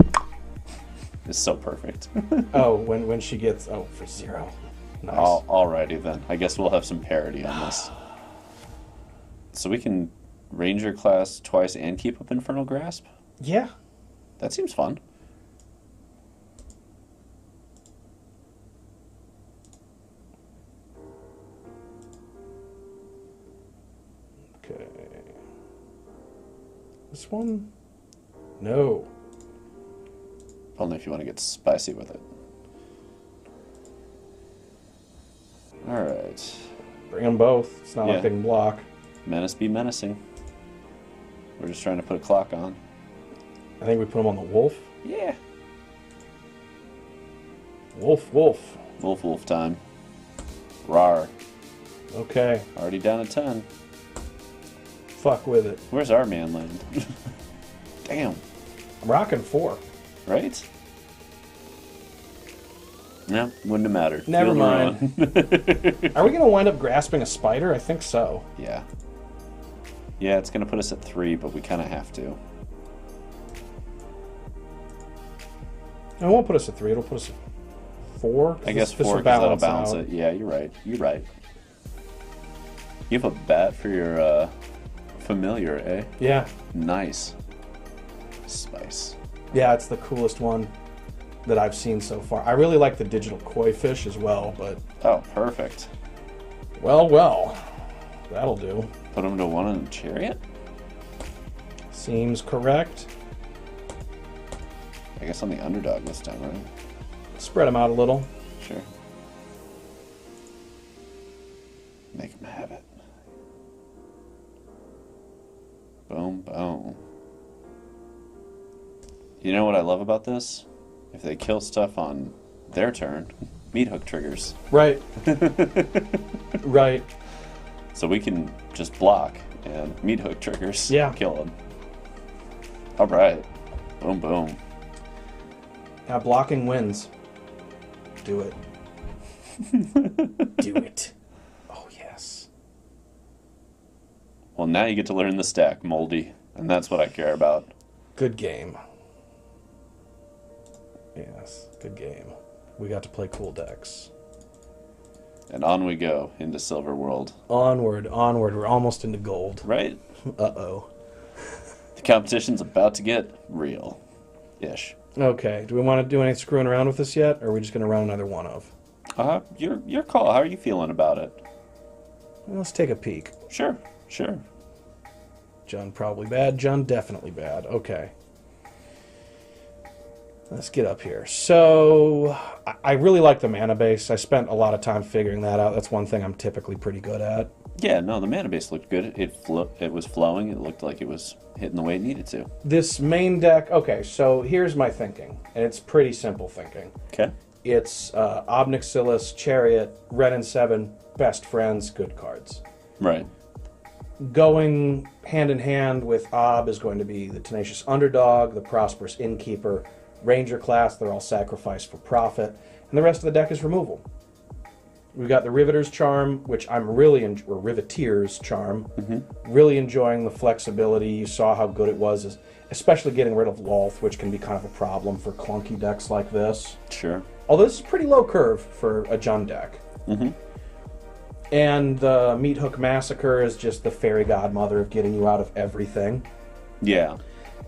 so perfect. Oh, when she gets for 0. Nice. Alrighty then. I guess we'll have some parity on this. So we can Ranger class twice and keep up Infernal Grasp? Yeah. That seems fun. Okay. This one? No. Only if you want to get spicy with it. Alright. Bring them both. It's not Yeah. like they can block. Menace be menacing. We're just trying to put a clock on. I think we put them on the wolf. Yeah. Wolf, wolf. Wolf time. Rawr. Okay. Already down to 10. Fuck with it. Where's our man land? Damn. I'm rocking 4. Right? No, wouldn't have mattered. Never Feel mind. Are we going to wind up grasping a spider? I think so. Yeah. Yeah, it's going to put us at 3, but we kind of have to. It won't put us at 3. It'll put us at 4. I guess 4, will because that'll balance balance out. it. Yeah, you're right. You're right. You have a bat for your familiar, eh? Yeah. Nice. Spice. Yeah, it's the coolest one that I've seen so far. I really like the digital koi fish as well, but... Oh, perfect. Well. That'll do. Put him to 1 in Chariot? Seems correct. I guess I'm the underdog this time, right? Spread them out a little. Sure. Make him have it. Boom, boom. You know what I love about this? If they kill stuff on their turn, meat hook triggers. Right. Right. So we can just block and meat hook triggers. Yeah. Kill them. Alright. Boom, boom. Now blocking wins. Do it. Do it. Oh, yes. Well, now you get to learn the stack, Moldy. And that's what I care about. Good game. Yes, good game. We got to play cool decks. And on we go into Silver World. Onward. We're almost into gold. Right? Uh-oh. The competition's about to get real. Ish. Okay, do we want to do any screwing around with this yet, or are we just going to run another one of? Your call. How are you feeling about it? Let's take a peek. Sure. John probably bad. John definitely bad. Okay. Let's get up here. So, I really like the mana base. I spent a lot of time figuring that out. That's one thing I'm typically pretty good at. Yeah, no, the mana base looked good. It was flowing. It looked like it was hitting the way it needed to. This main deck... Okay, so here's my thinking. And it's pretty simple thinking. Okay. It's Ob Nixilis, Chariot, Wrenn and Seven, Best Friends, good cards. Right. Going hand in hand with Ob is going to be the Tenacious Underdog, the Prosperous Innkeeper, Ranger class, they're all sacrificed for profit, and the rest of the deck is removal. We've got the Riveter's Charm, which I'm really or Riveteer's Charm. Really enjoying the flexibility. You saw how good it was, especially getting rid of Lolth, which can be kind of a problem for clunky decks like this. Sure. Although this is pretty low curve for a Jund deck. And the Meat Hook Massacre is just the fairy godmother of getting you out of everything. Yeah.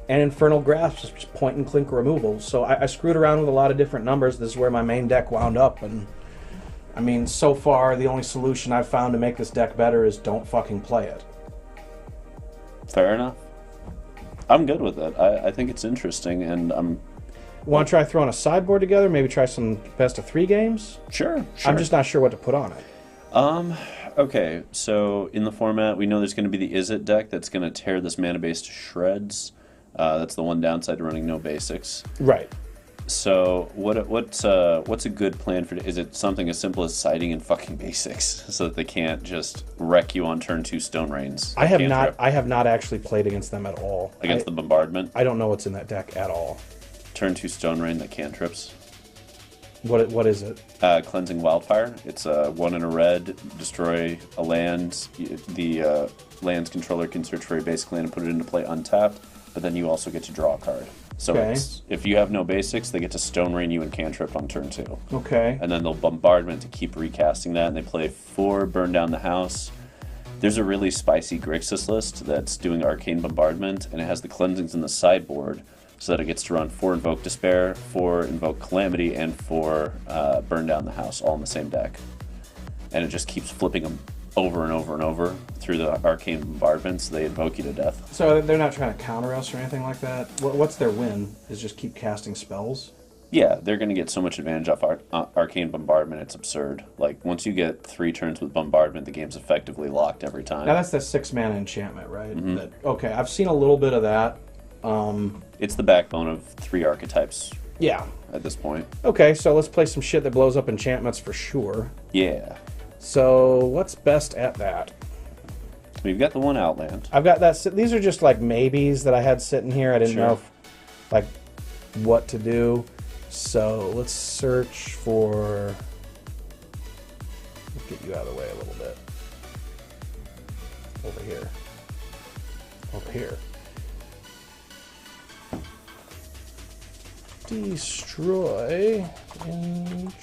And Infernal Grasp is just point and click removal. So I screwed around with a lot of different numbers. This is where my main deck wound up. And I mean, so far, the only solution I've found to make this deck better is don't fucking play it. Fair enough. I'm good with it. I think it's interesting, and I'm... Want to try throwing a sideboard together? Maybe try some best of 3 games? Sure. I'm just not sure what to put on it. Okay, so in the format, we know there's going to be the Is It deck that's going to tear this mana base to shreds. That's the one downside to running no basics. Right. So what's a good plan for? Is it something as simple as siding and fucking basics so that they can't just wreck you on turn 2 Stone Rains? I have not actually played against them at all. Against the bombardment? I don't know what's in that deck at all. Turn 2 Stone Rain that cantrips. What is it? Cleansing Wildfire. It's 1 and a red. Destroy a land. The land's controller can search for a basic land and put it into play untapped, but then you also get to draw a card. So it's, if you have no basics, they get to Stone Rain you and Cantrip on turn 2. Okay. And then they'll Bombardment to keep recasting that, and they play 4 Burn Down the House. There's a really spicy Grixis list that's doing Arcane Bombardment, and it has the cleansings in the sideboard, so that it gets to run 4 Invoke Despair, 4 Invoke Calamity, and 4 Burn Down the House, all in the same deck. And it just keeps flipping them over and over and over through the Arcane Bombardments. They invoke you to death. So they're not trying to counter us or anything like that? What's their win? Is just keep casting spells? Yeah, they're going to get so much advantage off Arcane Bombardment, it's absurd. Like, once you get 3 turns with Bombardment, the game's effectively locked every time. Now that's the 6-mana enchantment, right? Okay, I've seen a little bit of that. It's the backbone of 3 archetypes. Yeah. At this point. Okay, so let's play some shit that blows up enchantments for sure. Yeah. So what's best at that? We've got the 1 Outland. I've got that. These are just like maybes that I had sitting here. I didn't know if, like what to do. So let's search for. Let's get you out of the way a little bit. Over here. Over here. Destroy enchantment.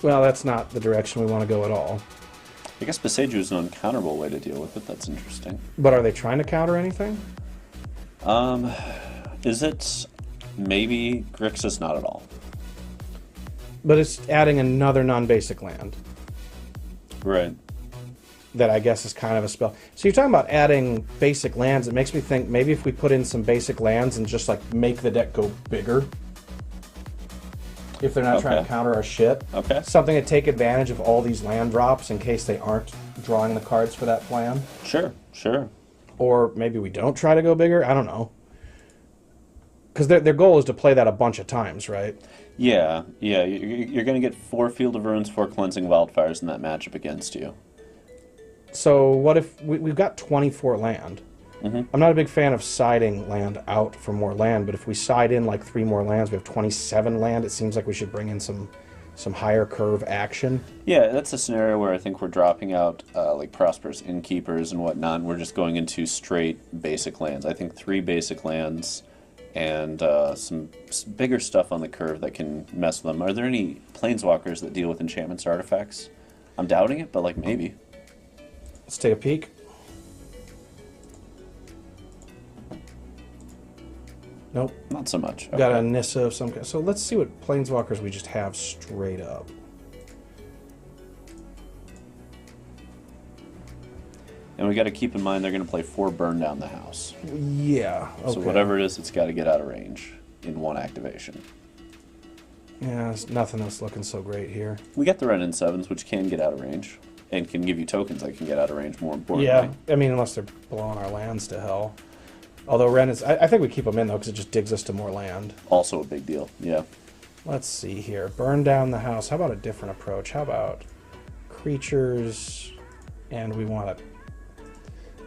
Well, that's not the direction we want to go at all. I guess Boseiju is an uncounterable way to deal with it. That's interesting. But are they trying to counter anything? Is it maybe Grixis? Not at all. But it's adding another non-basic land. Right. That I guess is kind of a spell. So you're talking about adding basic lands. It makes me think maybe if we put in some basic lands and just like make the deck go bigger. If they're not trying to counter our shit. Okay. Something to take advantage of all these land drops in case they aren't drawing the cards for that plan. Sure, sure. Or maybe we don't try to go bigger. I don't know. Because their goal is to play that a bunch of times, right? Yeah, yeah. You're going to get 4 Field of Ruins, 4 Cleansing Wildfires in that matchup against you. So what if we've got 24 land? I'm not a big fan of siding land out for more land, but if we side in like 3 more lands, we have 27 land. It seems like we should bring in some higher curve action. Yeah, that's a scenario where I think we're dropping out like Prosperous Innkeepers and whatnot, and we're just going into straight basic lands. I think 3 basic lands and some bigger stuff on the curve that can mess with them. Are there any planeswalkers that deal with enchantments or artifacts? I'm doubting it, but like maybe. Let's take a peek. Nope. Not so much. Okay. Got a Nissa of some kind. So let's see what planeswalkers we just have straight up. And we got to keep in mind they're going to play 4 Burn Down the House. Yeah. Okay. So whatever it is, it's got to get out of range in 1 activation. Yeah, there's nothing that's looking so great here. We got the Wrenn and Sevens, which can get out of range. And can give you tokens that can get out of range, more importantly. Yeah, I mean, unless they're blowing our lands to hell. Although Wrenn is... I think we keep them in, though, because it just digs us to more land. Also a big deal, yeah. Let's see here. Burn down the house. How about a different approach? How about creatures... And we want to...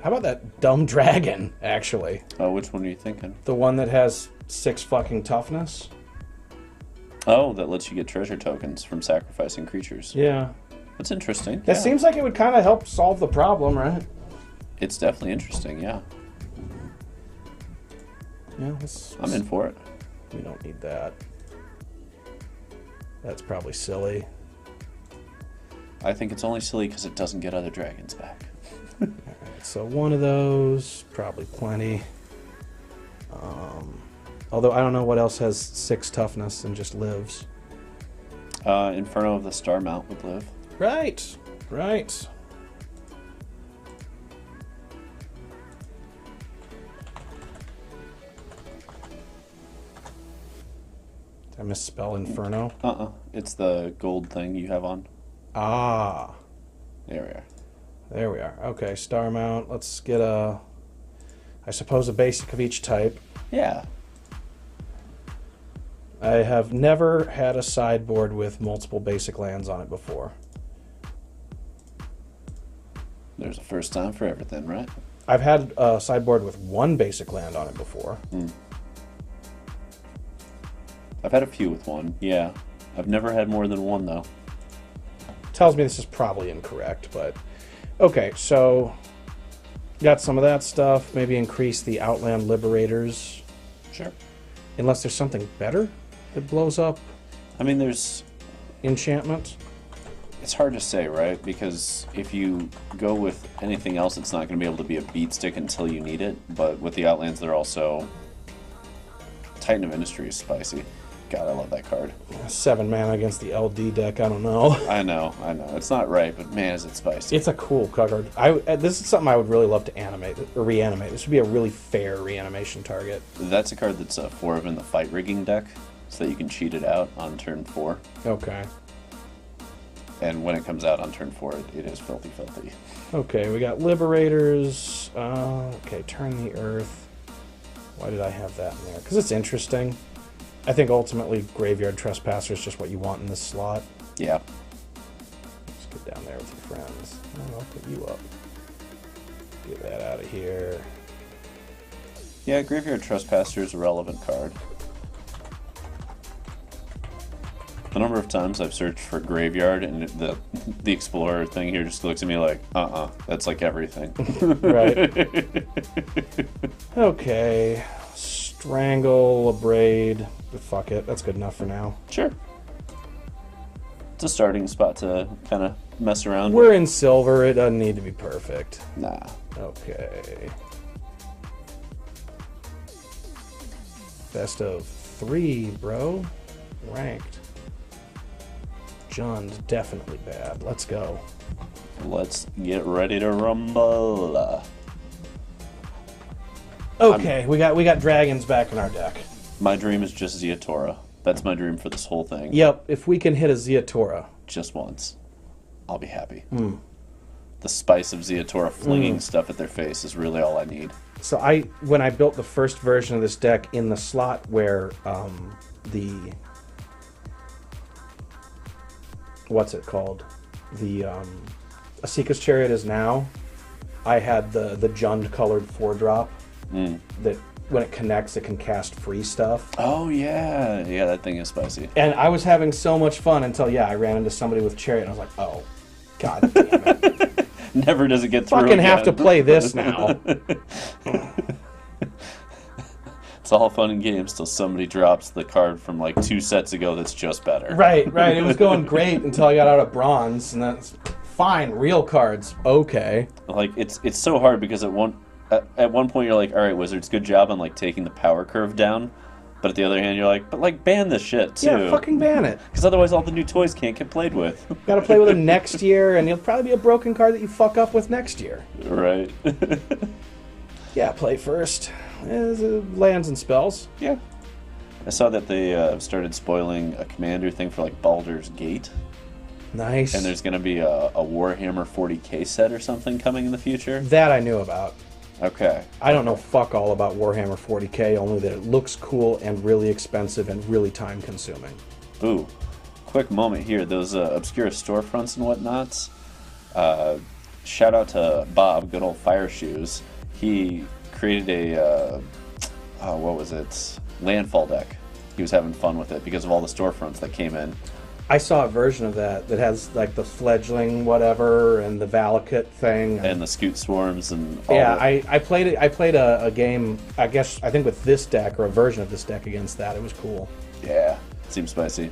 How about that dumb dragon, actually? Which one are you thinking? The one that has 6 fucking toughness? Oh, that lets you get treasure tokens from sacrificing creatures. Yeah. That's interesting. That seems like it would kind of help solve the problem, right? It's definitely interesting, yeah. Yeah, I'm in for it. We don't need that. That's probably silly. I think it's only silly because it doesn't get other dragons back. Alright, so one of those, probably plenty. Although I don't know what else has 6 toughness and just lives. Inferno of the Star Mount would live. Right, right. Did I misspell Inferno? It's the gold thing you have on. Ah. There we are. There we are. Okay, Star Mount. Let's get a... I suppose a basic of each type. Yeah. I have never had a sideboard with multiple basic lands on it before. There's a first time for everything, right? I've had a sideboard with one basic land on it before. I've had a few with one, yeah. I've never had more than one, though. Tells me this is probably incorrect, but... Okay, so... Got some of that stuff. Maybe increase the Outland Liberators. Sure. Unless there's something better that blows up. I mean, there's... Enchantment. It's hard to say, right? Because if you go with anything else, it's not going to be able to be a beat stick until you need it. But with the Outlands, they're also... Titan of Industry is spicy. God, I love that card. 7 mana against the LD deck, I don't know. I know. It's not right, but man, is it spicy. It's a cool card. This is something I would really love to animate, or reanimate. This would be a really fair reanimation target. That's a card that's 4 of in the fight rigging deck, so that you can cheat it out on turn 4. Okay. And when it comes out on turn 4, it is filthy, filthy. Okay, we got Liberators. Okay, turn the Earth. Why did I have that in there? Because it's interesting. I think ultimately Graveyard Trespasser is just what you want in this slot. Yeah. Let's get down there with your friends. Oh, I'll put you up. Get that out of here. Yeah, Graveyard Trespasser is a relevant card. The number of times I've searched for Graveyard and the Explorer thing here just looks at me like, that's like everything. Right. Okay. Strangle, Abrade. Fuck it. That's good enough for now. Sure. It's a starting spot to kind of mess around We're with. in silver. It doesn't need to be perfect. Nah. Okay. Best of 3, bro. Ranked. John's definitely bad. Let's go. Let's get ready to rumble. Okay, we got dragons back in our deck. My dream is just Ziatora. That's my dream for this whole thing. Yep, if we can hit a Ziatora. Just once. I'll be happy. The spice of Ziatora flinging stuff at their face is really all I need. So when I built the first version of this deck in the slot where the... What's it called? The Esika's Chariot is now. I had the Jund colored 4-drop that when it connects it can cast free stuff. Oh yeah. Yeah, that thing is spicy. And I was having so much fun until I ran into somebody with Chariot and I was like, oh, god damn it. Never does it get through Fucking again. have to play this now. It's all fun and games till somebody drops the card from like 2 sets ago that's just better. Right. It was going great until I got out of bronze, and that's fine. Real cards, okay. Like it's so hard because at one point you're like, all right, Wizards, good job on like taking the power curve down, but at the other hand you're like, but like ban this shit too. Yeah, fucking ban it. Because otherwise all the new toys can't get played with. Got to play with them next year, and it'll probably be a broken card that you fuck up with next year. Right. Yeah, play first. Lands and spells. Yeah. I saw that they started spoiling a commander thing for like Baldur's Gate. Nice. And there's going to be a Warhammer 40k set or something coming in the future. That I knew about. Okay. I don't know fuck all about Warhammer 40k, only that it looks cool and really expensive and really time consuming. Ooh. Quick moment here. Those obscure storefronts and whatnots. Shout out to Bob, good old Fire Shoes. He created a, what was it? Landfall deck. He was having fun with it because of all the storefronts that came in. I saw a version of that has like the fledgling whatever and the Valakut thing. And the Scoot Swarms and all yeah, I played it. I played a game, I think with this deck or a version of this deck against that. It was cool. Yeah, seems spicy.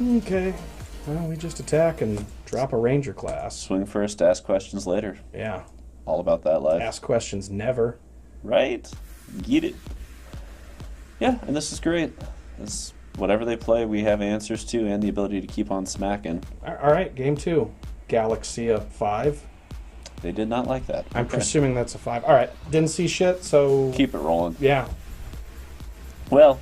Okay. Well, we just attack and drop a ranger class. Swing first, ask questions later. Yeah. All about that life. Ask questions never. Right? Get it. Yeah, and this is great. This, whatever they play, we have answers to and the ability to keep on smacking. All right, game 2. Galaxia 5. They did not like that. I'm presuming that's a 5. All right, didn't see shit, so... Keep it rolling. Yeah. Well,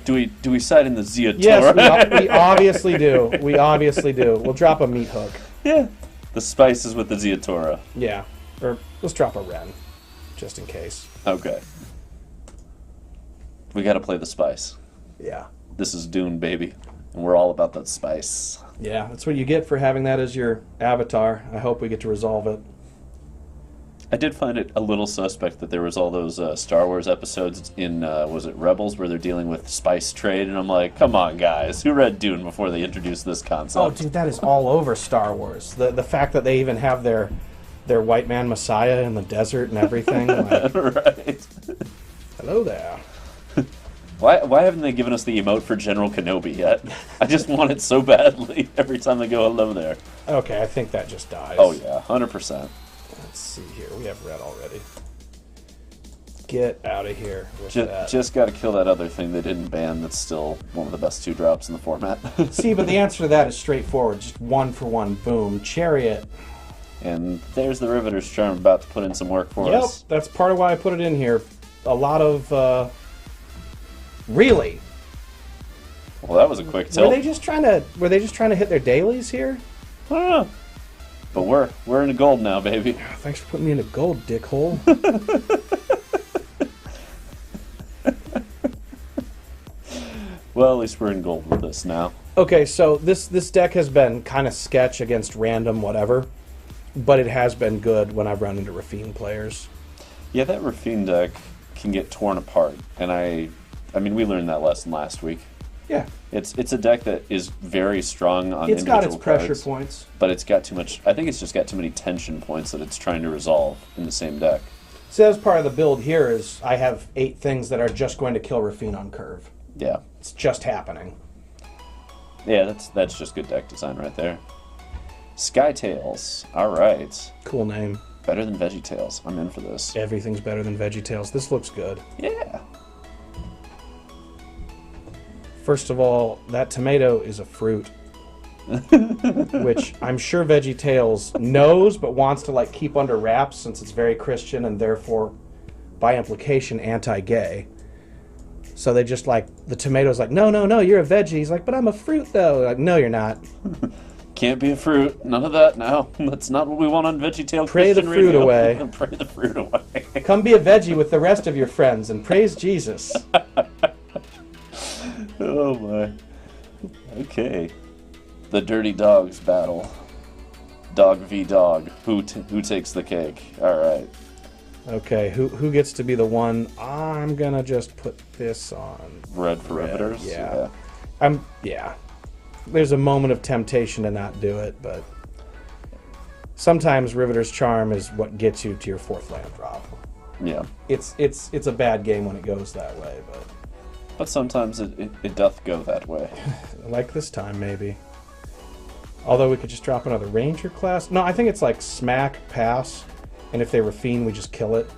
do we side in the Ziatora? Yes, we obviously do. We obviously do. We'll drop a meat hook. Yeah. The spices with the Ziatora. Yeah. Or let's drop a Wrenn, just in case. Okay. We got to play the spice. Yeah. This is Dune, baby. And we're all about that spice. Yeah, that's what you get for having that as your avatar. I hope we get to resolve it. I did find it a little suspect that there was all those Star Wars episodes in, was it Rebels, where they're dealing with spice trade, and I'm like, come on, guys, who read Dune before they introduced this concept? Oh, dude, that is all over Star Wars. The fact that they even have their white man messiah in the desert and everything. Like, right. Hello there. Why haven't they given us the emote for General Kenobi yet? I just want it so badly every time they go hello there. Okay, I think that just dies. Oh, yeah, 100%. Let's see here. We have red already. Get out of here with that. Just got to kill that other thing they didn't ban that's still one of the best 2-drops in the format. See, but the answer to that is straightforward. Just 1-for-1, boom. Chariot. And there's the Riveter's Charm about to put in some work for us. Yep, that's part of why I put it in here. A lot of, really? Well, that was a quick tilt. Were they just trying to hit their dailies here? I don't know. But we're in the gold now, baby. Thanks for putting me in a gold, dickhole. Well, at least we're in gold with this now. Okay, so this deck has been kind of sketch against random whatever, but it has been good when I've run into Rafine players. Yeah, that Rafine deck can get torn apart, and I mean, we learned that lesson last week. Yeah. It's a deck that is very strong on It's got its individual pressure cards, points. but it's got too much. I think it's just got too many tension points that it's trying to resolve in the same deck. So that's part of the build here is I have 8 things that are just going to kill Rafine on curve. Yeah. It's just happening. Yeah, that's just good deck design right there. Skytails. All right. Cool name. Better than VeggieTales. I'm in for this. Everything's better than VeggieTales. This looks good. Yeah. First of all, that tomato is a fruit. Which I'm sure VeggieTales knows but wants to like keep under wraps since it's very Christian and therefore, by implication, anti-gay. So they just like, the tomato's like, no, you're a veggie. He's like, but I'm a fruit though. Like, no, you're not. Can't be a fruit. None of that. No, that's not what we want on VeggieTale. Pray the fruit away. Pray the fruit away. Come be a veggie with the rest of your friends and praise Jesus. Oh my. Okay. The Dirty Dogs battle. Dog v dog. Who takes the cake? All right. Okay, who gets to be the one? I'm gonna just put this on. Red for Riveters? Yeah. Yeah. There's a moment of temptation to not do it, but sometimes Riveter's Charm is what gets you to your 4th land drop. Yeah. It's a bad game when it goes that way, But sometimes it doth go that way. like this time maybe. Although we could just drop another Ranger class. No, I think it's like smack, pass, and if they Rafine, we just kill it.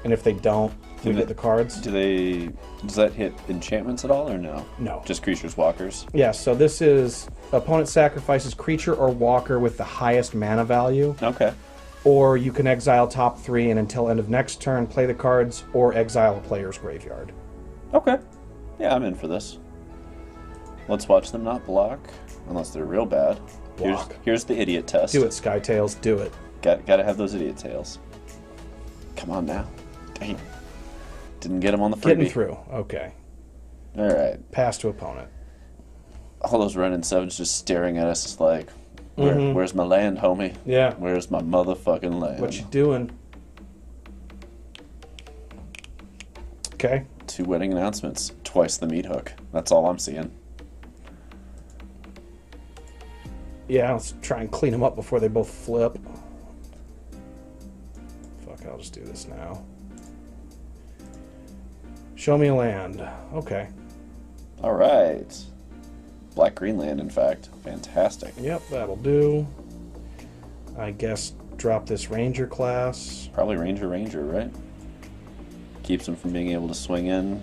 And if they don't, we get the cards. Does that hit enchantments at all or no? No. Just creatures, walkers? Yeah, so this is opponent sacrifices creature or walker with the highest mana value. Okay. Or you can exile top 3 and until end of next turn play the cards or exile a player's graveyard. Okay. Yeah, I'm in for this. Let's watch them not block, unless they're real bad. Block. Here's the idiot test. Do it, Skytails, do it. Gotta have those idiot tails. Come on now. Dang. Didn't get him on the freebie. Getting through, okay. Alright. Pass to opponent. All those Wrenn and Sevens just staring at us like, where's my land, homie? Yeah. Where's my motherfucking land? What you doing? Okay. 2 wedding announcements. Twice the meat hook. That's all I'm seeing. Yeah, let's try and clean them up before they both flip. Fuck, I'll just do this now. Show me a land. Okay. Alright. Black-green land, in fact. Fantastic. Yep, that'll do. I guess drop this Ranger class. Probably Ranger, right? Keeps him from being able to swing in.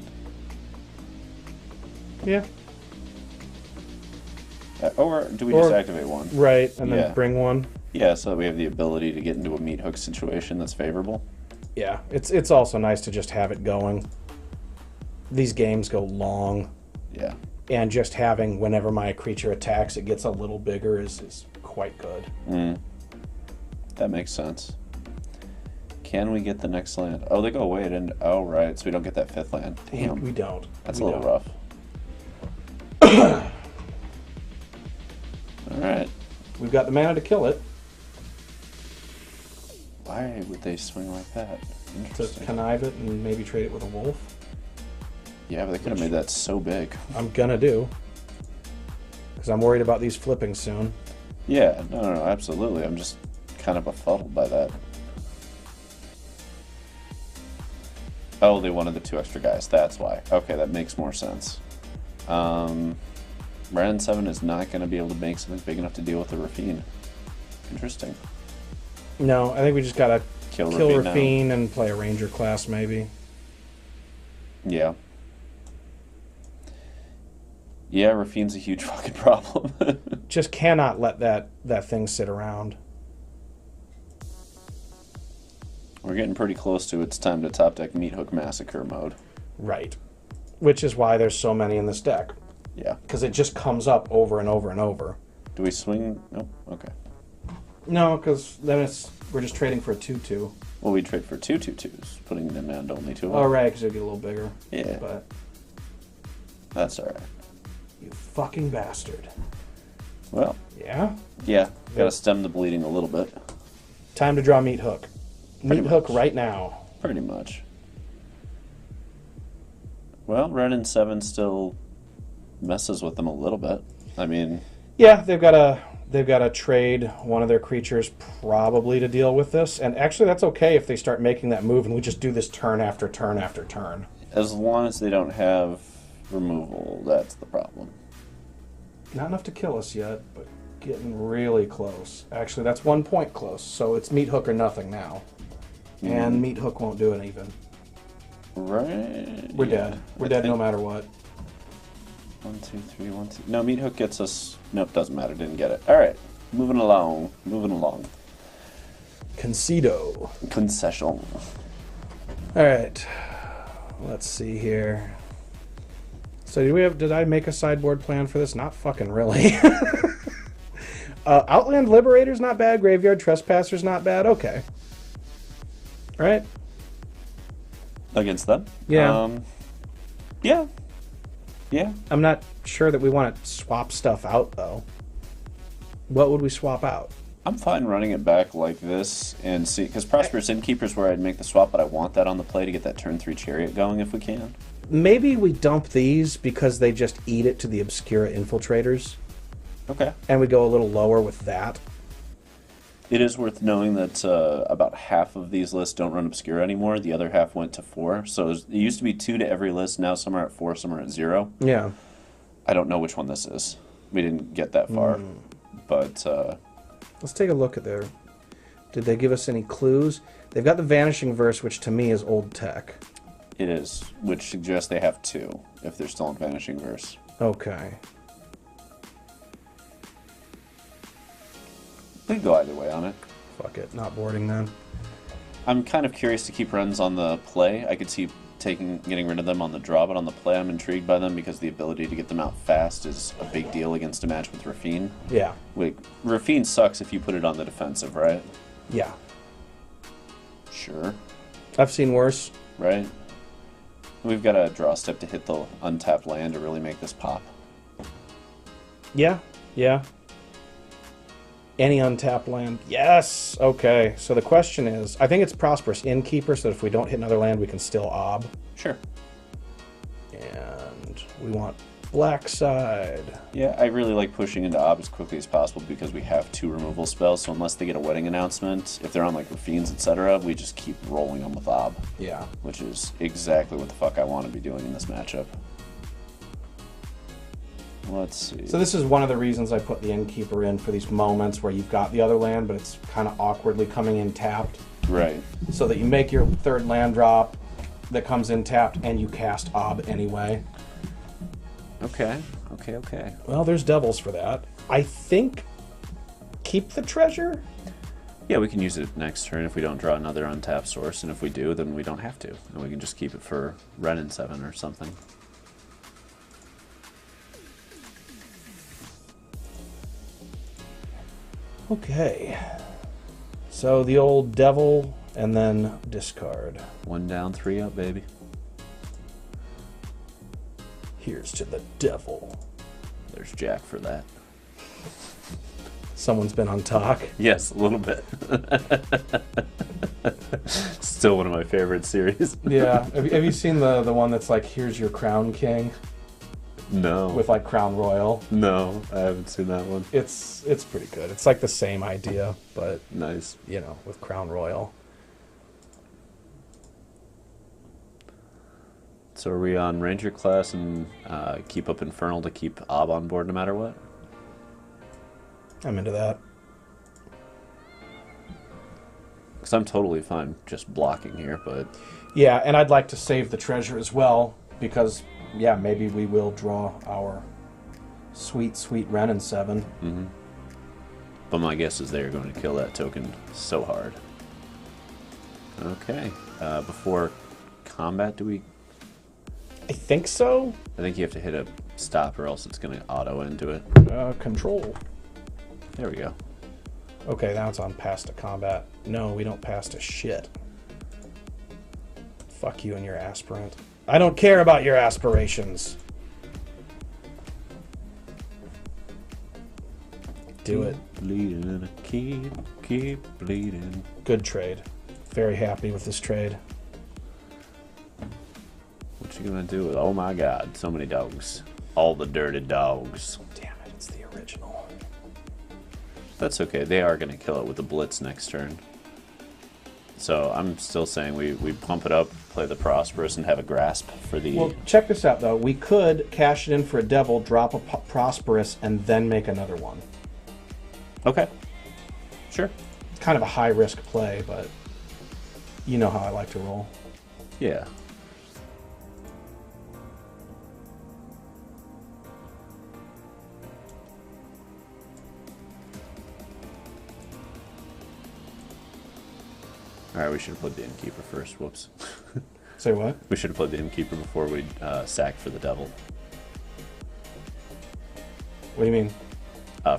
Yeah. Or do we just activate one? Right, and then bring one. Yeah, so that we have the ability to get into a meat hook situation that's favorable. Yeah, it's also nice to just have it going. These games go long. Yeah. And just having, whenever my creature attacks, it gets a little bigger is quite good. That makes sense. Can we get the next land? Oh, they go away and oh, right, so we don't get that 5th land. Damn. We don't. That's a little rough. Alright. We've got the mana to kill it. Why would they swing like that? To Interesting. connive it and maybe trade it with a wolf. Yeah, but they could have made that so big. I'm gonna do. Because I'm worried about these flipping soon. Yeah, no, absolutely. I'm just kind of befuddled by that. Oh, they wanted the 2 extra guys. That's why. Okay, that makes more sense. Wrenn and Seven is not going to be able to make something big enough to deal with the Rafine. Interesting. No, I think we just gotta Kill Rafine and play a ranger class maybe. Yeah. Yeah, Rafine's a huge fucking problem. Just cannot let that thing sit around. We're getting pretty close to it's time to top deck Meat Hook Massacre mode. Right. Which is why there's so many in this deck. Yeah. Because it just comes up over and over and over. Do we swing? Nope. Okay. No, because then we're just trading for a 2/2. Well, we trade for 2 2/2s, putting them and only 2. Oh, right, because it'll get a little bigger. Yeah. But That's alright. you fucking bastard. Well, Yeah? yeah. Gotta stem the bleeding a little bit. Time to draw Meat Hook. Pretty Meat Hook much. right now. Pretty much. Well, Wrenn and Seven still messes with them a little bit. I mean... Yeah, they've got to trade one of their creatures probably to deal with this. And actually, that's okay if they start making that move and we just do this turn after turn after turn. As long as they don't have removal, that's the problem. Not enough to kill us yet, but getting really close. Actually, that's 1 point close, so it's Meat Hook or nothing now. And Meat Hook won't do it even. Right? We're dead. We're dead no matter what. 1, 2, 3, 1, 2. No, Meat Hook gets us... Nope, doesn't matter. Didn't get it. Alright. Moving along. Moving along. Concedo. Concession. Alright. Let's see here. So did I make a sideboard plan for this? Not fucking really. Outland Liberator's not bad. Graveyard Trespasser's not bad. Okay. Right? Against them? Yeah. Yeah. Yeah. I'm not sure that we want to swap stuff out, though. What would we swap out? I'm fine running it back like this and see... Because Prosperous Innkeeper is where I'd make the swap, but I want that on the play to get that turn 3 Chariot going if we can. Maybe we dump these because they just eat it to the Obscura Infiltrators. Okay. And we go a little lower with that. It is worth knowing that about half of these lists don't run Obscura anymore. The other half went to 4. So it used to be 2 to every list. Now some are at 4, some are at 0. Yeah. I don't know which one this is. We didn't get that far. But... Let's take a look at their... Did they give us any clues? They've got the Vanishing Verse, which to me is old tech. It is, which suggests they have 2, if they're still in Vanishing Verse. Okay. We can go either way on it. Fuck it. Not boarding then. I'm kind of curious to keep Wrenns on the play. I could see getting rid of them on the draw, but on the play I'm intrigued by them because the ability to get them out fast is a big deal against a match with Rafine. Yeah. Wait, Rafine sucks if you put it on the defensive, right? Yeah. Sure. I've seen worse. Right? We've got a draw step to hit the untapped land to really make this pop. Yeah. Yeah. Any untapped land? Yes! Okay, so the question is, I think it's Prosperous Innkeeper, so that if we don't hit another land, we can still Ob. Sure. And we want black side. Yeah, I really like pushing into Ob as quickly as possible because we have 2 removal spells, so unless they get a wedding announcement, if they're on like Rafines, etc., we just keep rolling them with Ob. Yeah. Which is exactly what the fuck I want to be doing in this matchup. Let's see. So this is one of the reasons I put the Innkeeper in for these moments where you've got the other land, but it's kind of awkwardly coming in tapped. Right. So that you make your 3rd land drop that comes in tapped and you cast Ob anyway. Okay. Okay. Well, there's devils for that. I think keep the treasure? Yeah, we can use it next turn if we don't draw another untapped source, and if we do, then we don't have to. And we can just keep it for Wrenn and Seven or something. Okay. So the old devil and then discard. 1 down, 3 up, baby. Here's to the devil. There's Jack for that. Someone's been on talk. Yes, a little bit. Still one of my favorite series. Yeah. Have you seen the one that's like, here's your Crown King? No. With like Crown Royal? No, I haven't seen that one. It's pretty good. It's like the same idea, but Nice. you know, with Crown Royal. So are we on Ranger class and keep up Infernal to keep Ob on board no matter what? I'm into that. Because I'm totally fine just blocking here, but... Yeah, and I'd like to save the treasure as well, because, yeah, maybe we will draw our sweet, sweet Wrenn and Seven. Mm-hmm. But my guess is they're going to kill that token so hard. Okay. Before combat, do we... I think so. I think you have to hit a stop or else it's going to auto into it. Control. There we go. Okay, now it's on pass to combat. No, we don't pass to shit. Fuck you and your aspirant. I don't care about your aspirations. Do it. Bleeding, keep bleeding. Good trade. Very happy with this trade. What you gonna do with? Oh my God, so many dogs. All the dirty dogs. Damn it, it's the original. That's okay. They are gonna kill it with the blitz next turn. So I'm still saying we pump it up, play the Prosperous, and have a grasp for the... Well, check this out, though. We could cash it in for a Devil, drop a Prosperous, and then make another one. Okay. Sure. It's kind of a high-risk play, but you know how I like to roll. Yeah. Alright, we should have played the Innkeeper first. Whoops. Say what? We should have played the Innkeeper before we sacked for the Devil. What do you mean?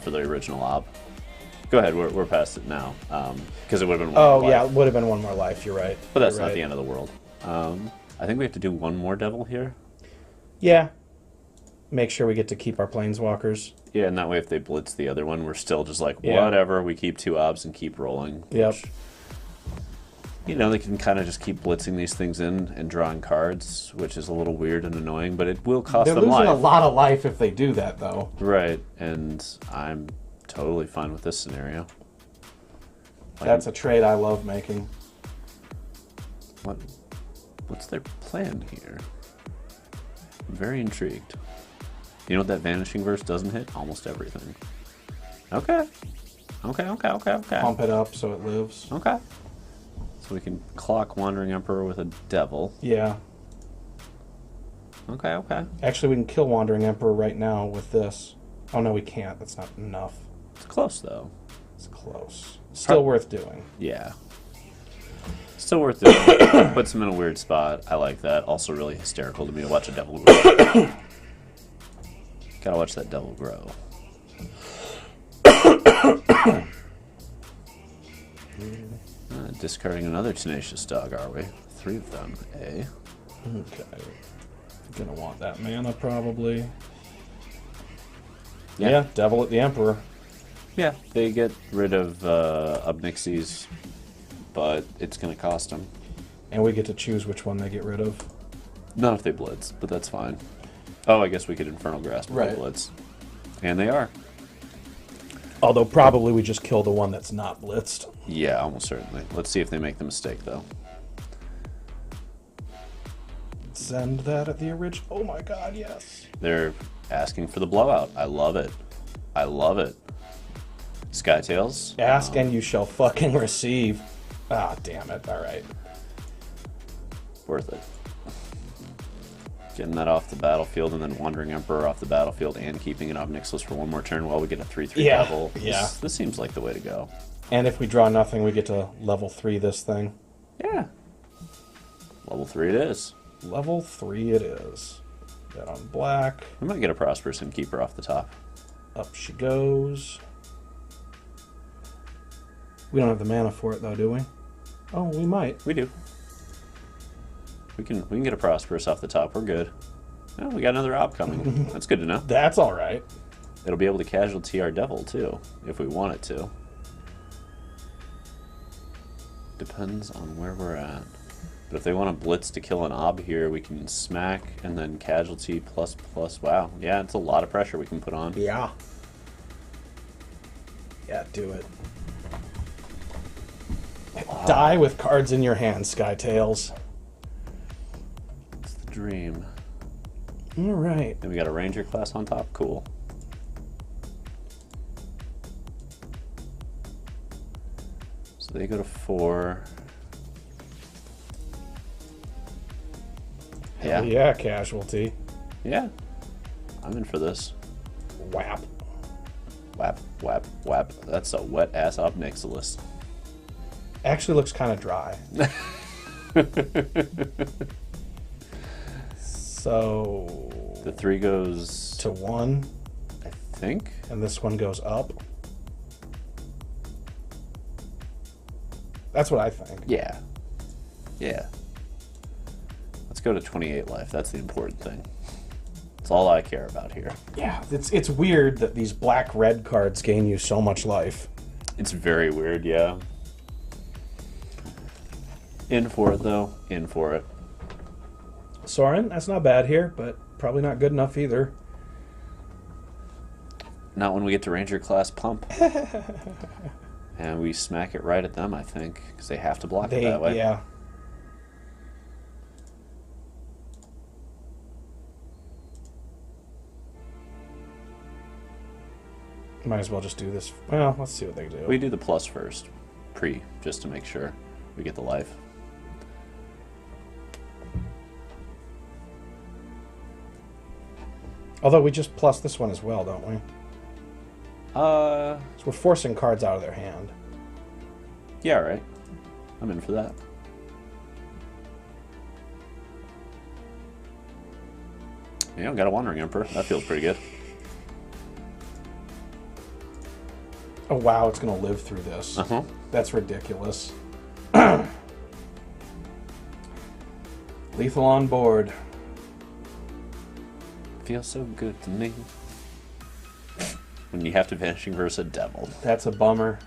For the original Ob. Go ahead, we're past it now. Because it would have been one Oh, more yeah, life. it would have been one more life. You're right. But that's You're not right. the end of the world. I think we have to do one more Devil here. Yeah. Make sure we get to keep our Planeswalkers. Yeah, and that way if they blitz the other one, we're still just like, Yeah. whatever, we keep 2 Obs and keep rolling. Yep. Which, you know, they can kind of just keep blitzing these things in and drawing cards, which is a little weird and annoying, but it will cost They're them losing life. a lot of life if they do that, though. Right, and I'm totally fine with this scenario. Like, That's a trade I love making. what's their plan here? I'm very intrigued. You know what that Vanishing Verse doesn't hit? Almost everything. Okay. Okay. Pump it up so it lives. Okay. So we can clock Wandering Emperor with a Devil. Yeah. Okay. Actually, we can kill Wandering Emperor right now with this. Oh, no, we can't. That's not enough. It's close, though. It's close. Still worth doing. Yeah. Still worth doing. Puts him in a weird spot. I like that. Also really hysterical to me to watch a Devil grow. Gotta watch that Devil grow. Discarding another Tenacious Dog, are we? 3 of them, eh? Okay. Gonna want that mana, probably. Yeah. Yeah, Devil at the Emperor. Yeah, they get rid of Ob Nixilis, but it's gonna cost them. And we get to choose which one they get rid of. Not if they blitz, but that's fine. Oh, I guess we could Infernal Grasp if they Right. blitz. And they are. Although probably we just kill the one that's not blitzed. Yeah, almost certainly. Let's see if they make the mistake, though. Send that at the original. Oh my god, yes. They're asking for the blowout. I love it. I love it. Skytails. Ask and you shall fucking receive. Ah, damn it. Alright. Worth it. Getting that off the battlefield and then Wandering Emperor off the battlefield and keeping an Ob Nixilis for one more turn while we get a 3/3 Yeah, Devil. yeah. This seems like the way to go. And if we draw nothing, we get to level 3 this thing. Yeah. Level 3 it is. Level 3 it is. That on black. We might get a Prosperous Innkeeper off the top. Up she goes. We don't have the mana for it though, do we? Oh, we might. We do. We can get a Prosperous off the top. We're good. Oh, we got another Ob coming. That's good to know. That's alright. It'll be able to casualty our devil too, if we want it to. Depends on where we're at. But if they want to blitz to kill an Ob here, we can smack and then casualty plus plus. Wow, yeah, it's a lot of pressure we can put on. Yeah. Yeah, do it. Wow. Die with cards in your hand, Skytails. It's the dream. All right. Then we got a Ranger class on top. Cool. So they go to 4. Yeah. Yeah, casualty. Yeah. I'm in for this. Whap. Whap, whap, whap. That's a wet ass Ob Nixilis. Actually looks kind of dry. So... The 3 goes... to 1. I think. And this one goes up. That's what I think. Yeah. Yeah. Let's go to 28 life. That's the important thing. That's all I care about here. Yeah, it's weird that these black-red cards gain you so much life. It's very weird, yeah. In for it, though. In for it. Soren, that's not bad here, but probably not good enough either. Not when we get to Ranger class pump. And we smack it right at them, I think, because they have to block it that way. Yeah. Might as well just do this. Well, let's see what they do. We do the plus first. Just to make sure we get the life. Although we just plus this one as well, don't we? So we're forcing cards out of their hand. Yeah, right. I'm in for that. Yeah, got a Wandering Emperor. That feels pretty good. Oh wow, it's gonna live through this. Uh-huh. That's ridiculous. Lethal on board. Feels so good to me. When you have to Vanishing versus a devil. That's a bummer.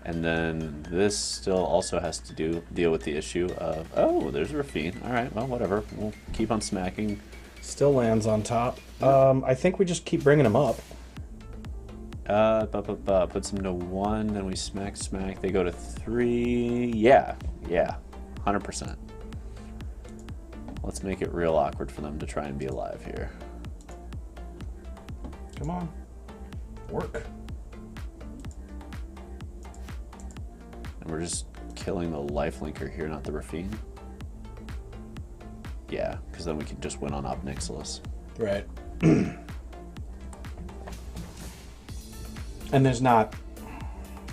And then this still also has to deal with the issue of, oh, there's Rafine. Alright, well, whatever. We'll keep on smacking. Still lands on top. I think we just keep bringing them up. Puts them to 1, then we smack. They go to 3. Yeah, 100%. Let's make it real awkward for them to try and be alive here. Come on. Work. And we're just killing the lifelinker here, not the Rafine. Yeah, because then we can just win on Ob Nixilis. Right. And there's not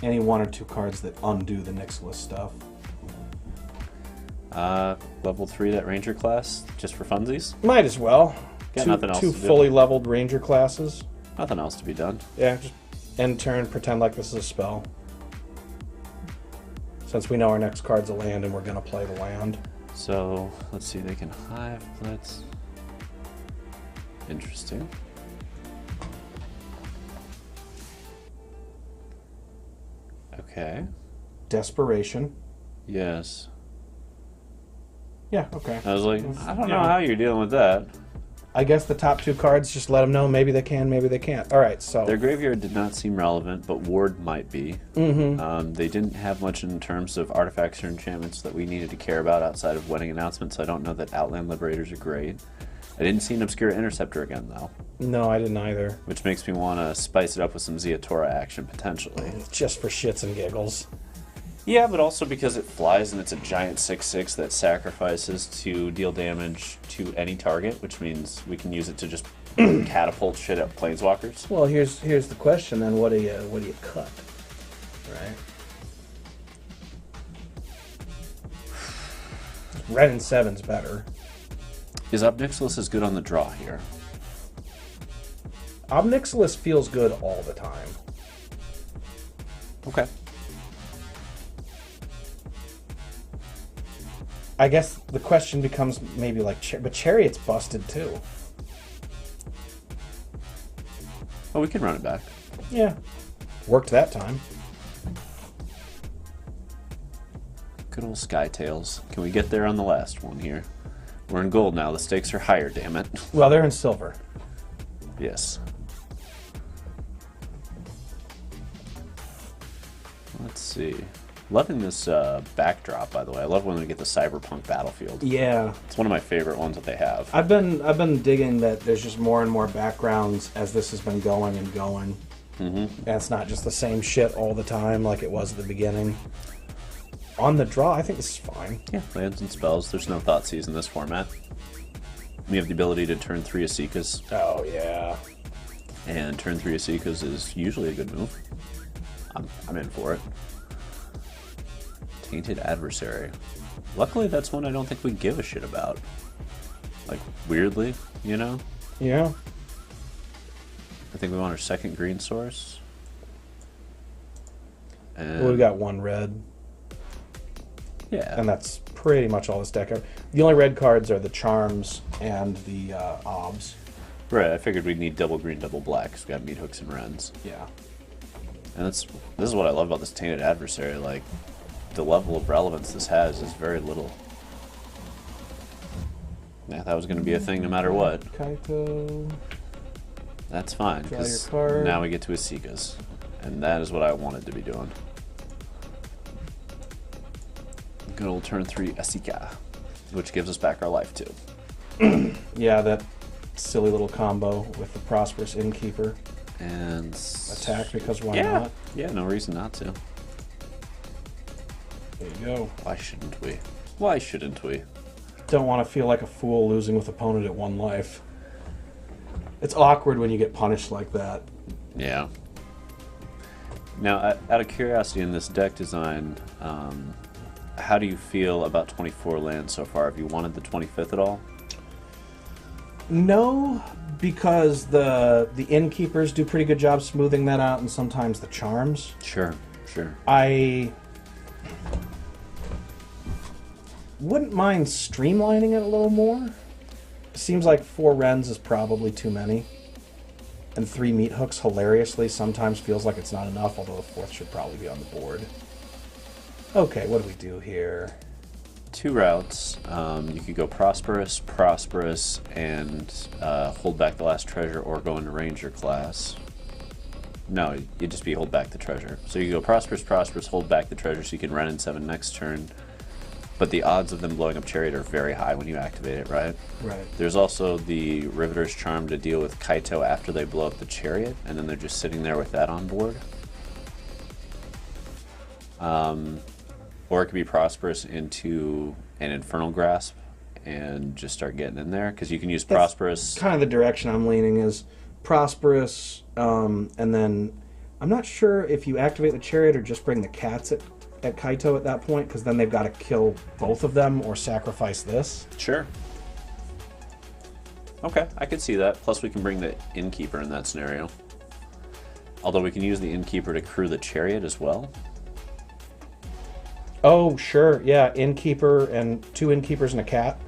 any 1 or 2 cards that undo the Nixilis stuff. Level 3 that Ranger class, just for funsies? Might as well. Got nothing else two to do. fully leveled Ranger classes. Nothing else to be done. Yeah, just end turn, pretend like this is a spell. Since we know our next card's a land and we're going to play the land. So, let's see, they can Hive, Blitz. Interesting. Okay. Desperation. Yes. Yeah, okay. I was like, I don't know how you're dealing with that. I guess the top 2 cards, just let them know. Maybe they can, maybe they can't. All right, so... Their graveyard did not seem relevant, but Ward might be. Mm-hmm. They didn't have much in terms of artifacts or enchantments that we needed to care about outside of wedding announcements, so I don't know that Outland Liberators are great. I didn't see an Obscure Interceptor again, though. No, I didn't either. Which makes me want to spice it up with some Ziatora action, potentially. Just for shits and giggles. Yeah, but also because it flies and it's a giant 6/6 that sacrifices to deal damage to any target, which means we can use it to just catapult shit at planeswalkers. Well, here's the question then: what do you cut? Right. Wrenn and Seven's better. Is Ob Nixilis as good on the draw here? Ob Nixilis feels good all the time. Okay. I guess the question becomes maybe like, but Chariot's busted too. Oh, we can run it back. Yeah. Worked that time. Good old Skytails. Can we get there on the last one here? We're in gold now. The stakes are higher, damn it. Well, they're in silver. Yes. Let's see. Loving this backdrop, by the way. I love when we get the cyberpunk battlefield. Yeah. It's one of my favorite ones that they have. I've been digging that there's just more and more backgrounds as this has been going and going. Mm-hmm. And it's not just the same shit all the time like it was at the beginning. On the draw, I think this is fine. Yeah, lands and spells. There's no Thoughtseize in this format. We have the ability to turn 3 Esikas. Oh, yeah. And turn 3 Esikas is usually a good move. I'm in for it. Tainted Adversary. Luckily, that's one I don't think we give a shit about. Like, weirdly, you know? Yeah. I think we want our second green source. And Well, we've got one red, yeah. and that's pretty much all this deck. The only red cards are the Charms and the Obs. Right, I figured we'd need double green, double black, because we got meat hooks and wrens. Yeah. And this is what I love about this Tainted Adversary. Like, the level of relevance this has is very little. Yeah, that was going to be a thing no matter what. Kaito. That's fine, Draw your because card. now we get to Esikas. And that is what I wanted to be doing. Good old turn 3 Esika, which gives us back our life too. Yeah, that silly little combo with the Prosperous Innkeeper. And Attack because why yeah. not? Yeah, no reason not to. There you go. Why shouldn't we? Why shouldn't we? Don't want to feel like a fool losing with opponent at 1 life. It's awkward when you get punished like that. Yeah. Now, out of curiosity, in this deck design, how do you feel about 24 lands so far? Have you wanted the 25th at all? No, because the Innkeepers do a pretty good job smoothing that out, and sometimes the Charms. Sure, sure. I wouldn't mind streamlining it a little more. Seems like 4 Wrens is probably too many. And 3 meat hooks, hilariously, sometimes feels like it's not enough, although the 4th should probably be on the board. Okay, what do we do here? 2 routes. You could go Prosperous, and hold back the last treasure, or go into Ranger class. No, you'd just be hold back the treasure. So you go Prosperous, hold back the treasure so you can Wrenn and Seven next turn. But the odds of them blowing up Chariot are very high when you activate it, right? Right. There's also the Riveter's Charm to deal with Kaito after they blow up the Chariot, and then they're just sitting there with that on board. Or it could be Prosperous into an Infernal Grasp and just start getting in there, because you can use Prosperous. Kind of the direction I'm leaning is Prosperous, and then I'm not sure if you activate the Chariot or just bring the cats at Kaito at that point, because then they've got to kill both of them or sacrifice this. Sure. Okay, I could see that. Plus we can bring the Innkeeper in that scenario. Although we can use the Innkeeper to crew the Chariot as well. Oh, sure, yeah, Innkeeper and 2 Innkeepers and a cat.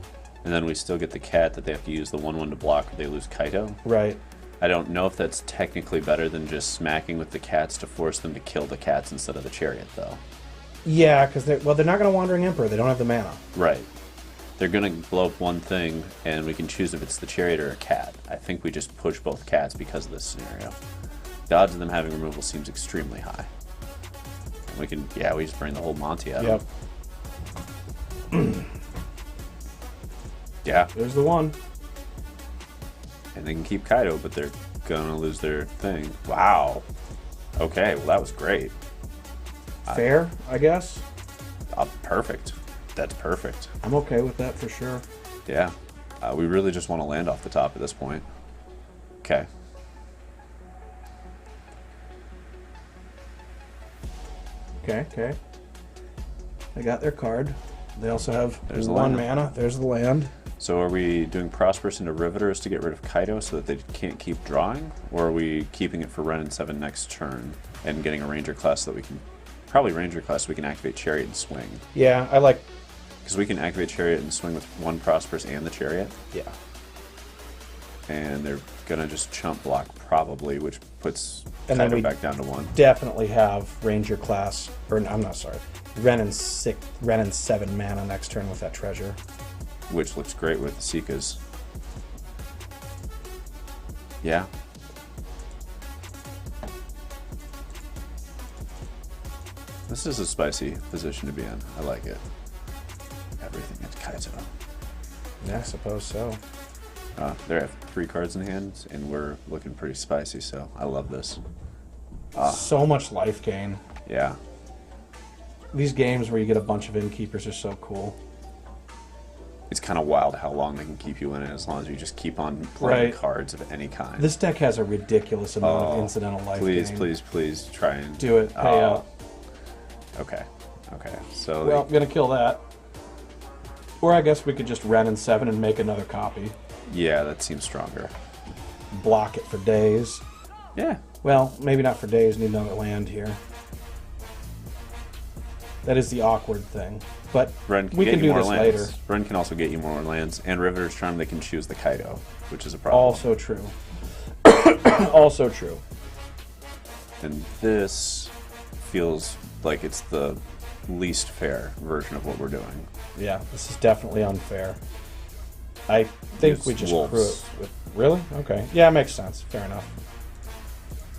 And then we still get the cat that they have to use the 1/1 to block or they lose Kaito. Right. I don't know if that's technically better than just smacking with the cats to force them to kill the cats instead of the Chariot, though. Yeah, because they're not going to Wandering Emperor. They don't have the mana. Right. They're going to blow up one thing, and we can choose if it's the Chariot or a cat. I think we just push both cats because of this scenario. The odds of them having removal seems extremely high. We can, yeah, we just bring the whole Monty out. Yep. Yeah. There's the one. And they can keep Kaito, but they're going to lose their thing. Wow. Okay, well, that was great. Fair, I guess. Perfect. That's perfect. I'm okay with that for sure. Yeah. We really just want to land off the top at this point. Okay. Okay. They got their card. They also have There's the 1 land. mana. There's the land. So are we doing Prosperous into Riveters to get rid of Kaito so that they can't keep drawing? Or are we keeping it for Wrenn and Seven next turn and getting a Ranger class so that we can... Probably Ranger class so we can activate Chariot and swing. Yeah, I like... Because we can activate Chariot and swing with 1 Prosperous and the Chariot. Yeah. And they're gonna just chump block probably, which puts And then Kaido we back down to 1. definitely have Ranger class, or I'm not sorry, Wrenn and 7 mana next turn with that treasure. Which looks great with the Esikas. Yeah. This is a spicy position to be in. I like it. Everything is Kaizo. Yeah, I suppose so. They have 3 cards in hand, and we're looking pretty spicy, so I love this. So much life gain. Yeah. These games where you get a bunch of innkeepers are so cool. It's kind of wild how long they can keep you in it as long as you just keep on playing Right. cards of any kind. This deck has a ridiculous amount of incidental life Please, gain. please, please try and... Do it. Pay out. Okay. Okay. So Well, I'm going to kill that. Or I guess we could just Wrenn and 7 and make another copy. yeah, that seems stronger. Block it for days. Yeah. Well, maybe not for days. Need another land here. That is the awkward thing. But Wrenn can we get can you do more this lands. later. Wrenn can also get you more lands. And Riveter's Charm, they can choose the Kaido, which is a problem. Also true. Also true. And this feels like it's the least fair version of what we're doing. Yeah, this is definitely unfair. I think Use we just wolves. crew it with... Really? Okay. Yeah, it makes sense. Fair enough.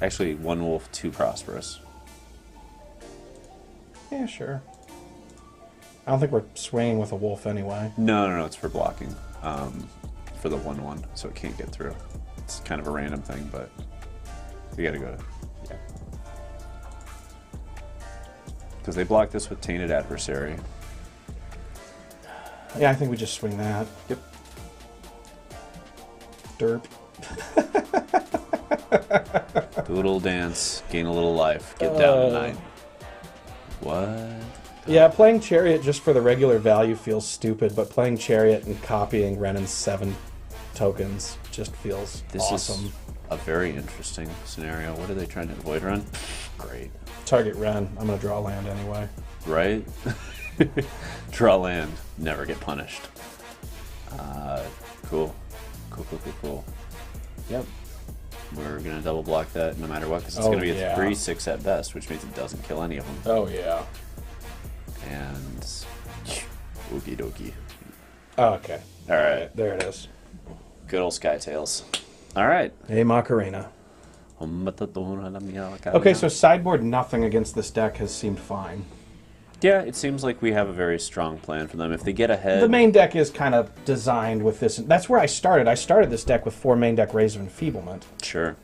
Actually, 1 wolf, 2 prosperous. Yeah, sure. I don't think we're swinging with a wolf anyway. No, it's for blocking. For the 1/1, so it can't get through. It's kind of a random thing, but you gotta go to... Yeah. Because they block this with Tainted Adversary. Yeah, I think we just swing that. Yep. Derp. Do a little dance, gain a little life, get down tonight. What? Yeah, playing Chariot just for the regular value feels stupid, but playing Chariot and copying Wrenn and 7 tokens just feels awesome. Is a very interesting scenario. What are they trying to avoid run? Great. Target Wrenn. I'm going to draw land anyway. Right? Draw land, never get punished. Cool. Cool. Yep. We're going to double block that no matter what, because it's Oh, going to be a yeah. 3/6 at best, which means it doesn't kill any of them. Oh, yeah. And... Okie dokie. Oh, okay. Alright. There it is. Good old Skytails. Alright. Hey, Macarena. Okay, Okay, so sideboard nothing against this deck has seemed fine. yeah, it seems like we have a very strong plan for them. If they get ahead... The main deck is kind of designed with this. That's where I started. I started this deck with 4 main deck Rays of Enfeeblement. Sure.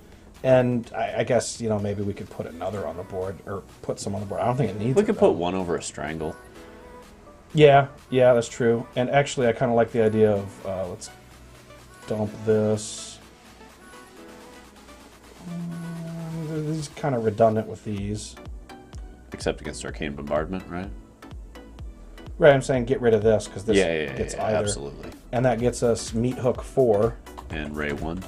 And I guess, you know, maybe we could put another on the board, or put some on the board. I don't think it needs We it, could though. put 1 over a Strangle. Yeah, that's true. And actually, I kind of like the idea of, let's dump this. This is kind of redundant with these. Except against Arcane Bombardment, right? Right, I'm saying get rid of this, because this gets yeah, either. absolutely. And that gets us Meat Hook 4. And Ray 1.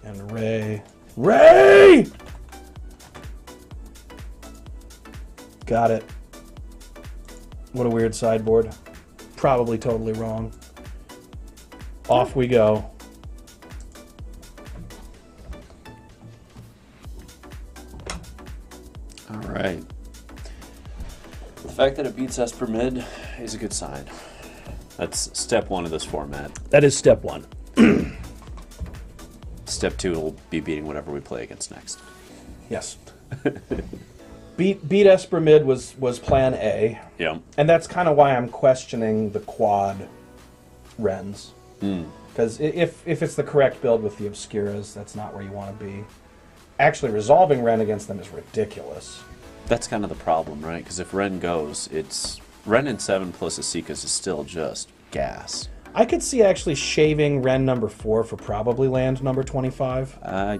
And Ray! Got it. What a weird sideboard. Probably totally wrong. Off we go. Alright. The fact that it beats Esper Mid is a good sign. That's step 1 of this format. That is step 1. Step 2 will be beating whatever we play against next. Yes. Beat Esper Mid was plan A. Yeah. And that's kind of why I'm questioning the quad Wrens. Because if it's the correct build with the Obscuras, that's not where you want to be. Actually, resolving Wrenn against them is ridiculous. That's kind of the problem, right? Because if Wrenn goes, it's... Wrenn and 7 plus Esikas is still just gas. I could see actually shaving Wrenn number 4 for probably land number 25.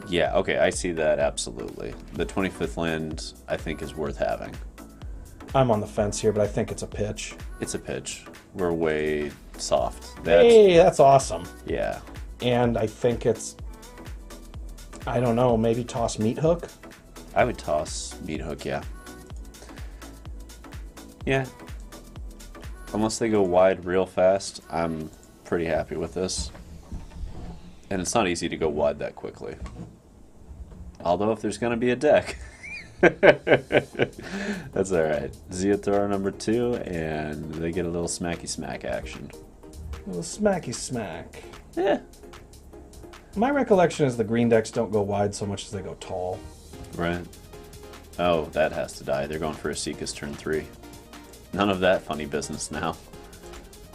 Yeah, okay, I see that, absolutely. The 25th land, I think, is worth having. I'm on the fence here, but I think it's a pitch. It's a pitch. We're way soft. Hey, that's awesome. Yeah. And I think it's... I don't know, maybe toss Meat Hook? I would toss Meat Hook, yeah. Yeah. Unless they go wide real fast, I'm pretty happy with this. And it's not easy to go wide that quickly. Although if there's going to be a deck, that's alright. Ziatora number 2, and they get a little smacky smack action. A little smacky smack. Yeah. My recollection is the green decks don't go wide so much as they go tall. Right. Oh, that has to die. They're going for Esika's turn 3. None of that funny business now.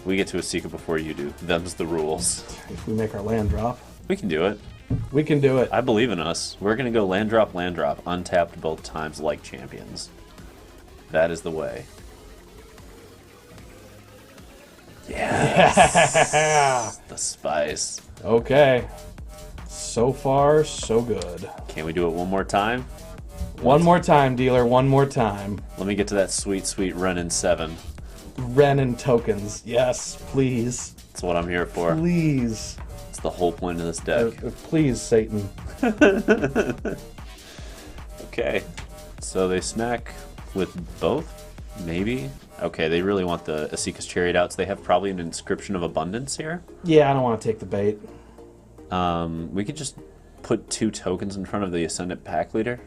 We get to Esika before you do. Them's the rules. If we make our land drop. We can do it. We can do it. I believe in us. We're going to go land drop, untapped both times like champions. That is the way. Yes! Yeah. The spice. Okay. So far, so good. Can we do it one more time? One more time, dealer. One more time. Let me get to that sweet, sweet Wrenn and Seven. Wrenn and tokens. Yes, please. That's what I'm here for. Please. It's the whole point of this deck. Please, Satan. Okay. So they smack with both? Maybe? Okay, they really want the Esika's Chariot out, so they have probably an Inscription of Abundance here. Yeah, I don't want to take the bait. We could just put 2 tokens in front of the Ascendant Pack Leader,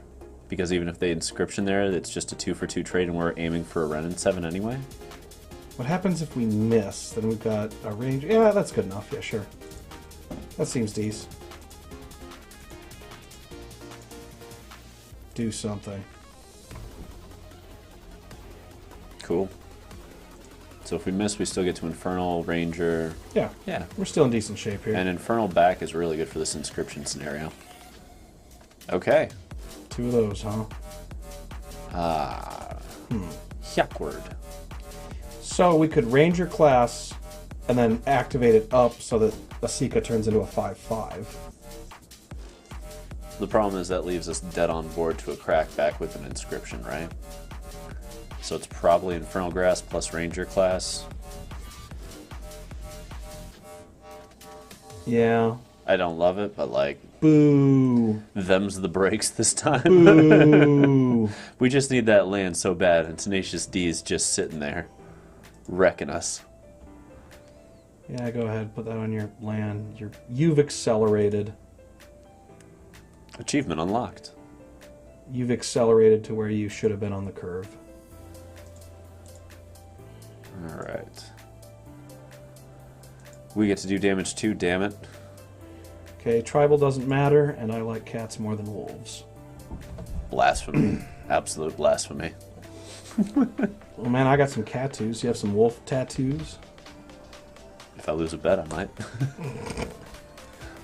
because even if they Inscription there, it's just a 2-for-2 trade, and we're aiming for a Wrenn and 7 anyway. What happens if we miss? Then we've got a range. Yeah, that's good enough. Yeah, sure. That seems decent. Do something. Cool. So if we miss, we still get to Infernal, Ranger. Yeah. Yeah. We're still in decent shape here. And Infernal back is really good for this Inscription scenario. Okay. 2 of those, huh? Awkward. So we could Ranger class and then activate it up so that Esika turns into a 5/5. The problem is that leaves us dead on board to a crackback with an Inscription, right? So it's probably Infernal Grass plus Ranger class. Yeah. I don't love it, but like, Boo. them's the breaks this time. Boo. We just need that land so bad, and Tenacious D is just sitting there, wrecking us. Yeah, go ahead. Put that on your land. You've accelerated. Achievement unlocked. You've accelerated to where you should have been on the curve. Alright. We get to do damage too, damn it. Okay, tribal doesn't matter, and I like cats more than wolves. Blasphemy. Absolute blasphemy. Oh man, I got some tattoos. You have some wolf tattoos? If I lose a bet, I might.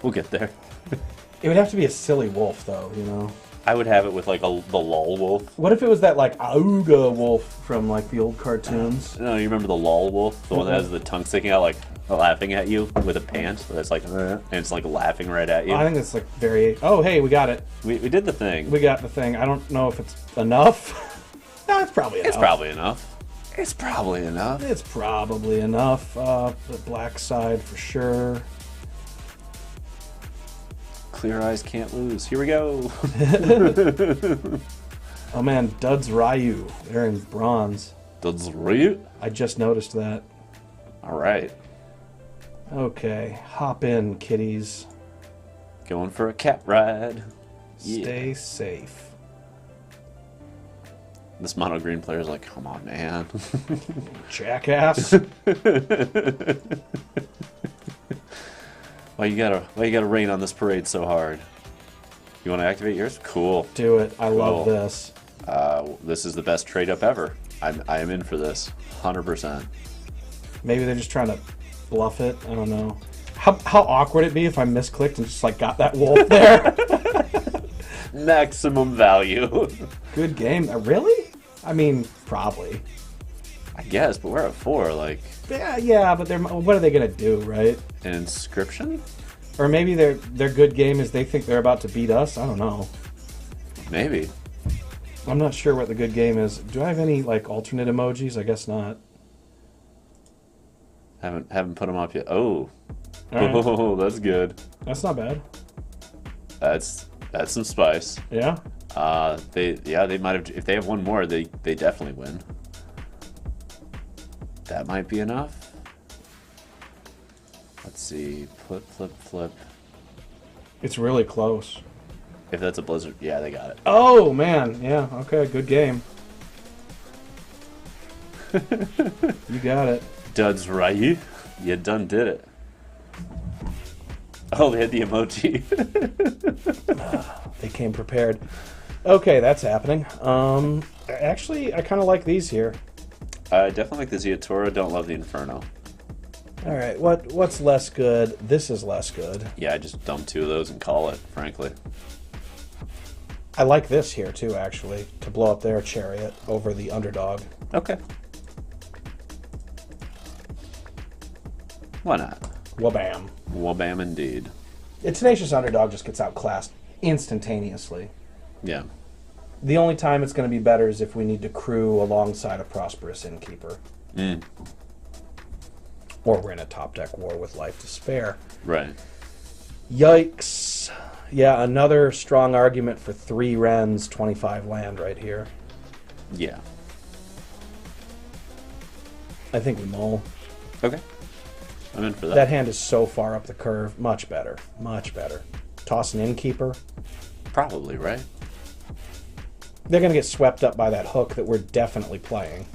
We'll get there. It would have to be a silly wolf, though, you know? I would have it with like the lol wolf. What if it was that, like, Auga wolf from, like, the old cartoons? No, you remember the lol wolf? The one that has the tongue sticking out, like, laughing at you with a pant that's like, and it's like laughing right at you. I think that's, like, very... Oh, hey, we got it. We did the thing. We got the thing. I don't know if it's enough. No, it's probably enough. It's probably enough. It's probably enough. It's probably enough. The black side for sure. Clear eyes can't lose. Here we go. Oh man, Duds Ryu. They're in bronze. Duds Ryu? I just noticed that. Alright. Okay, hop in, kitties. Going for a cat ride. Stay safe. This mono green player's like, come on, man. Jackass. Why you gotta rain on this parade so hard? You want to activate yours? Cool. Do it. I love Cool. this. This is the best trade up ever. I am in for this, 100%. Maybe they're just trying to bluff it. I don't know. How awkward it'd be if I misclicked and just like got that wolf there. Maximum value. Good game. Really? I mean, probably. I guess, but we're at 4. Like Yeah, but what are they gonna do, right? an inscription? Or maybe their good game is they think they're about to beat us. I don't know. Maybe. I'm not sure what the good game is. Do I have any like alternate emojis? I guess not. Haven't put them up yet. Oh. All right. Oh, that's good. That's not bad. That's some spice. Yeah. They might have, if they have one more, they definitely win. That might be enough. Let's see. Flip, flip, flip. It's really close. If that's a blizzard, yeah, they got it. Oh, man. Yeah, okay, good game. You got it. Duds right. You done did it. Oh, they had the emoji. They came prepared. Okay, that's happening. Actually, I kind of like these here. I definitely like the Ziatora. Don't love the Inferno. All right, what's less good? This is less good. Yeah, I just dump 2 of those and call it, frankly. I like this here, too, actually, to blow up their Chariot over the Underdog. Okay. Why not? Wabam. Wabam indeed. A Tenacious Underdog just gets outclassed instantaneously. Yeah. The only time it's going to be better is if we need to crew alongside a Prosperous Innkeeper. Mm. Or we're in a top deck war with life to spare. Right. Yikes. Yeah, another strong argument for 3 Wrens, 25 land right here. Yeah. I think we mull. Okay. I'm in for that. That hand is so far up the curve. Much better. Much better. Toss an Innkeeper. Probably, right? They're going to get swept up by that hook that we're definitely playing.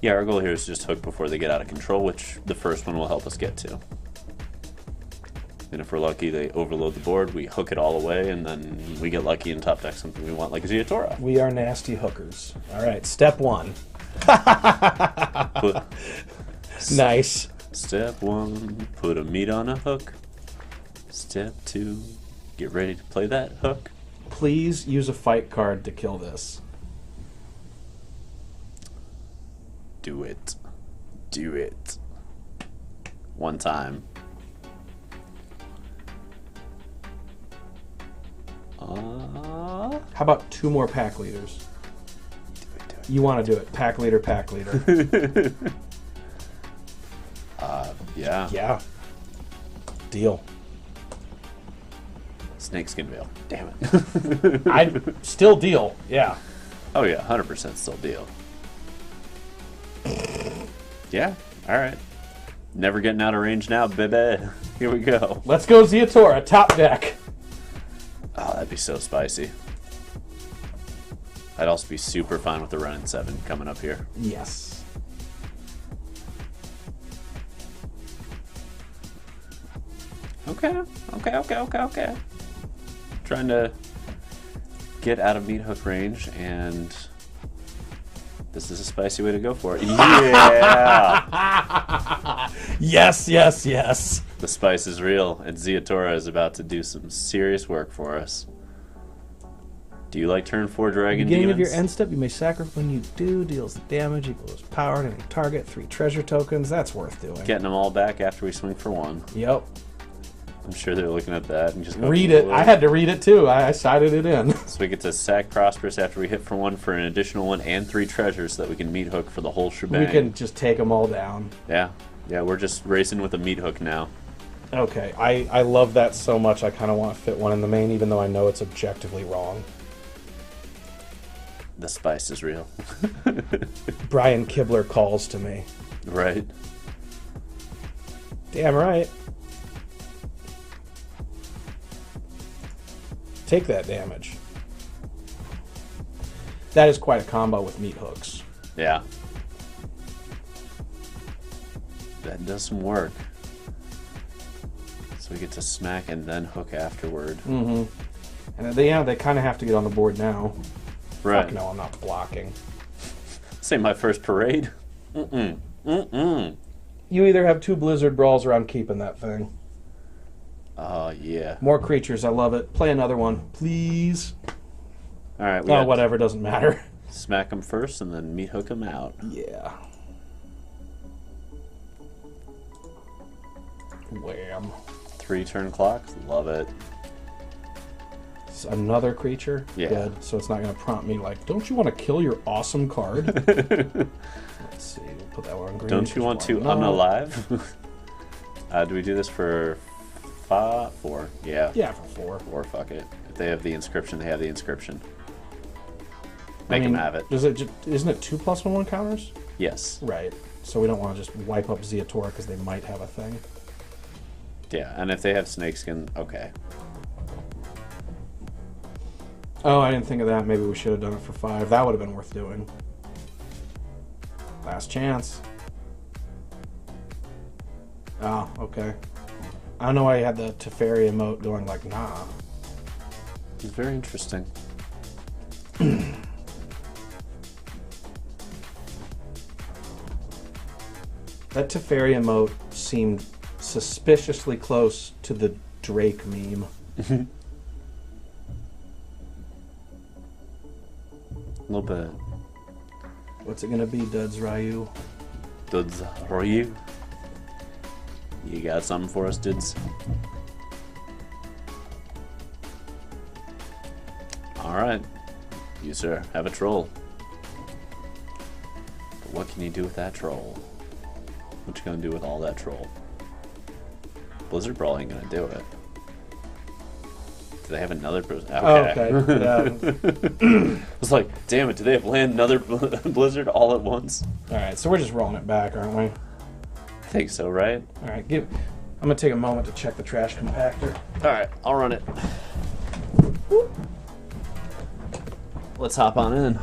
Yeah, our goal here is just hook before they get out of control, which the first one will help us get to. And if we're lucky, they overload the board, we hook it all away, and then we get lucky and top deck something we want, like a Ziatora. We are nasty hookers. All right, step 1. Nice. Step 1, put a meat on a hook. Step 2, get ready to play that hook. Please use a fight card to kill this. Do it. Do it. One time. How about 2 more pack leaders? Do it. You want to do it. Pack leader, pack leader. Yeah. Yeah. Deal. Snakeskin Veil. Damn it. I still deal. Yeah. Oh yeah, 100% still deal. Yeah, alright. Never getting out of range now, bebe. Here we go. Let's go Ziatora, top deck. Oh, that'd be so spicy. I'd also be super fine with the Wrenn and Seven coming up here. Yes. Okay. Trying to get out of meat hook range, and this is a spicy way to go for it. Yeah! Yes. The spice is real, and Ziatora is about to do some serious work for us. Do you like turn 4 dragon Beginning demons? of your end step, you may sacrifice. When you do, deals the damage equals power to any target. 3 treasure tokens. That's worth doing. Getting them all back after we swing for 1. Yep. I'm sure they're looking at that and just go, Read it. I had to read it too. I cited it in. So we get to sack Prosperous after we hit for 1 for an additional 1 and 3 treasures so that we can meat hook for the whole shebang. We can just take them all down. Yeah, we're just racing with a meat hook now. Okay, I love that so much. I kind of want to fit one in the main, even though I know it's objectively wrong. The spice is real. Brian Kibler calls to me. Right. Damn right. Take that damage. That is quite a combo with meat hooks. Yeah. That does some work. So we get to smack and then hook afterward. Mm-hmm. And they kind of have to get on the board now. Right. Fuck no, I'm not blocking. This ain't my first parade. You either have 2 Blizzard Brawls or I'm keeping that thing. Oh, yeah. More creatures, I love it. Play another one, please. All right. Oh, whatever, doesn't matter. Smack them first and then meat hook them out. Yeah. Wham. 3 turn clock. Love it. It's another creature? Yeah. Good. So it's not going to prompt me like, don't you want to kill your awesome card? Let's see. We'll put that one on green. Don't you want to unalive? Do we do this for 4? Yeah. Yeah, for 4. 4, fuck it. If they have the inscription, they have the inscription. Make them have it. Isn't it 2+1/1 counters? Yes. Right. So we don't want to just wipe up Ziatora because they might have a thing. Yeah, and if they have snakeskin, okay. Oh, I didn't think of that. Maybe we should have done it for 5. That would have been worth doing. Last chance. Oh, okay. I don't know why you had the Teferi emote going like, nah. It's very interesting. That Teferi emote seemed suspiciously close to the Drake meme. A little bit. What's it gonna be, Duds Ryu? Duds, are you? You got something for us, dudes? Alright. You, sir, have a troll. But what can you do with that troll? What you gonna do with all that troll? Blizzard Brawl ain't gonna do it. Do they have another... Okay. Yeah. I was like, damn it, do they have land another Blizzard all at once? Alright, so we're just rolling it back, aren't we? I think so, right? Alright, I'm gonna take a moment to check the trash compactor. Alright, I'll run it. Let's hop on in.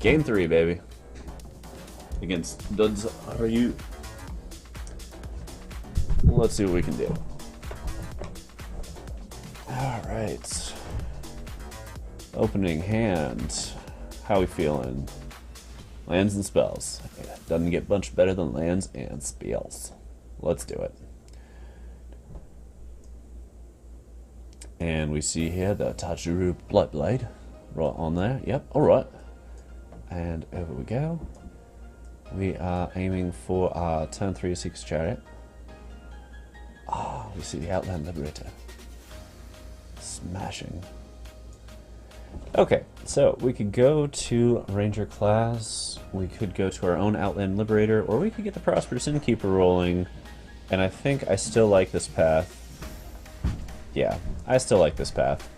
Game 3, baby. Against Duds Are You. Let's see what we can do. Alright. Opening hand. How we feeling? Lands and spells. Doesn't get much better than lands and spells. Let's do it. And we see here the Tajuru Bloodblade. Right on there. Yep, alright. And over we go. We are aiming for our turn 3 6 Chariot. We see the Outland Liberator. Smashing. Okay, so we could go to Ranger class, we could go to our own Outland Liberator, or we could get the Prosperous Innkeeper rolling, and I think I still like this path. Yeah, I still like this path.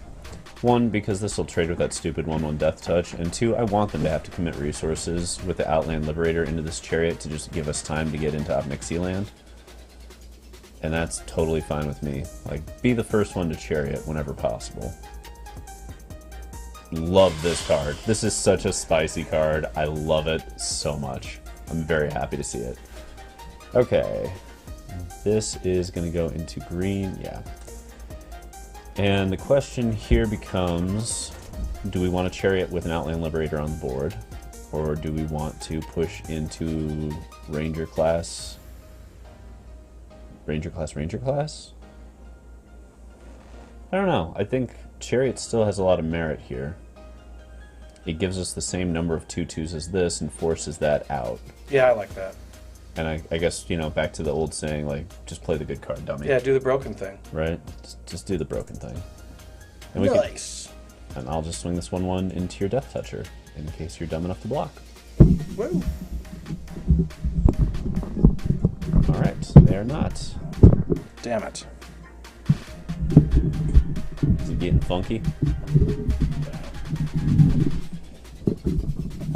1, because this will trade with that stupid 1/1 Death Touch, and 2, I want them to have to commit resources with the Outland Liberator into this Chariot to just give us time to get into Ob Nixilis. And that's totally fine with me. Like, be the first one to Chariot whenever possible. Love this card. This is such a spicy card. I love it so much. I'm very happy to see it. Okay. This is going to go into green. Yeah. And the question here becomes, do we want a Chariot with an Outland Liberator on the board? Or do we want to push into Ranger class? Ranger class? I don't know. I think Chariot still has a lot of merit here. It gives us the same number of 2/2s as this and forces that out. Yeah, I like that. And I guess, you know, back to the old saying, like, just play the good card, dummy. Yeah, do the broken thing. Right? Just do the broken thing. And Nice. And I'll just swing this 1/1 into your Death Toucher, in case you're dumb enough to block. Woo. Alright, they're not. Damn it. Is it getting funky?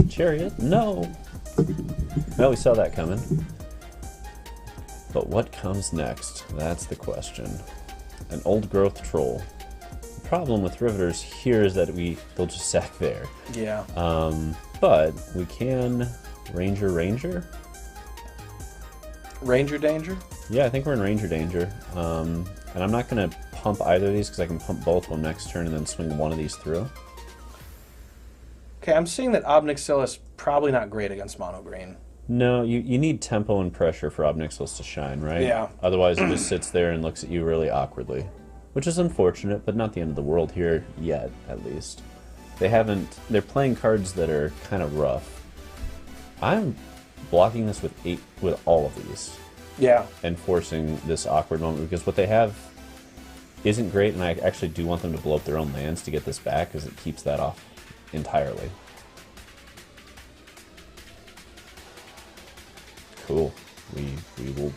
Chariot? No! Well, we saw that coming. But what comes next? That's the question. An old growth troll. The problem with Riveters here is that they'll just sack there. Yeah. But we can Ranger. Ranger danger? Yeah, I think we're in Ranger danger. And I'm not going to pump either of these because I can pump both of them next turn and then swing one of these through. Okay, I'm seeing that Ob Nixilis probably not great against mono green. No, you need tempo and pressure for Ob Nixilis to shine, right? Yeah. Otherwise it just sits there and looks at you really awkwardly. Which is unfortunate, but not the end of the world here yet, at least. They're playing cards that are kind of rough. I'm blocking this with all of these. Yeah. And forcing this awkward moment, because what they have isn't great, and I actually do want them to blow up their own lands to get this back, because it keeps that off entirely. Cool. We will,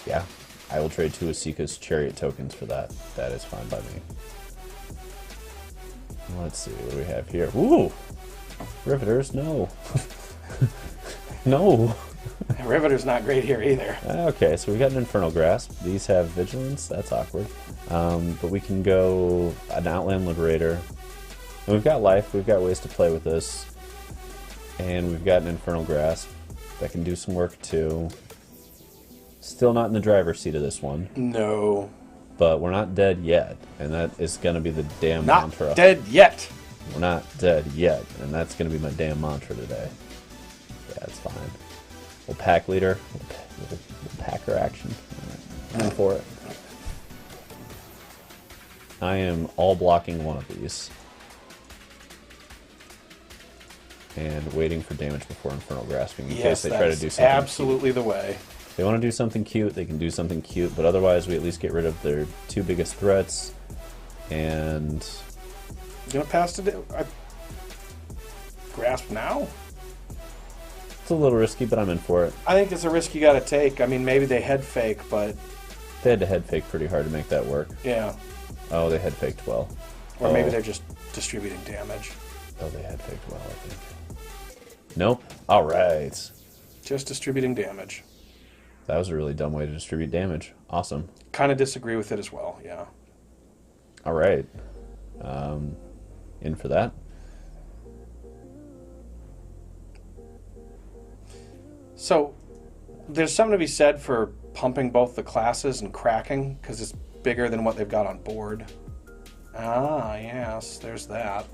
yeah. I will trade 2 Esika's Chariot tokens for that. That is fine by me. Let's see, what do we have here? Ooh! Riveters, no. No! Riveter's not great here either. Okay, so we got an Infernal Grasp. These have Vigilance. That's awkward. But we can go an Outland Liberator. And we've got life. We've got ways to play with this. And we've got an Infernal Grasp that can do some work too. Still not in the driver's seat of this one. No. But we're not dead yet. And that is going to be the damn mantra. Not dead yet. We're not dead yet. And that's going to be my damn mantra today. Yeah, it's fine. We'll pack leader. We'll packer action. Right. I'm for it. I am all blocking one of these. And waiting for damage before Infernal Grasping in case they try to do something absolutely cute. The way. If they want to do something cute, they can do something cute, but otherwise we at least get rid of their two biggest threats. And... You gonna pass to Grasp now? It's a little risky, but I'm in for it. I think it's a risk you gotta take. I mean, maybe they head fake, but... They had to head fake pretty hard to make that work. Yeah. Oh, they head faked well. Or maybe they're just distributing damage. Oh, they head faked well, I think. Nope. All right. Just distributing damage. That was a really dumb way to distribute damage. Awesome. Kind of disagree with it as well, yeah. All right. In for that. So, there's something to be said for pumping both the classes and cracking, because it's bigger than what they've got on board. Ah, yes, there's that.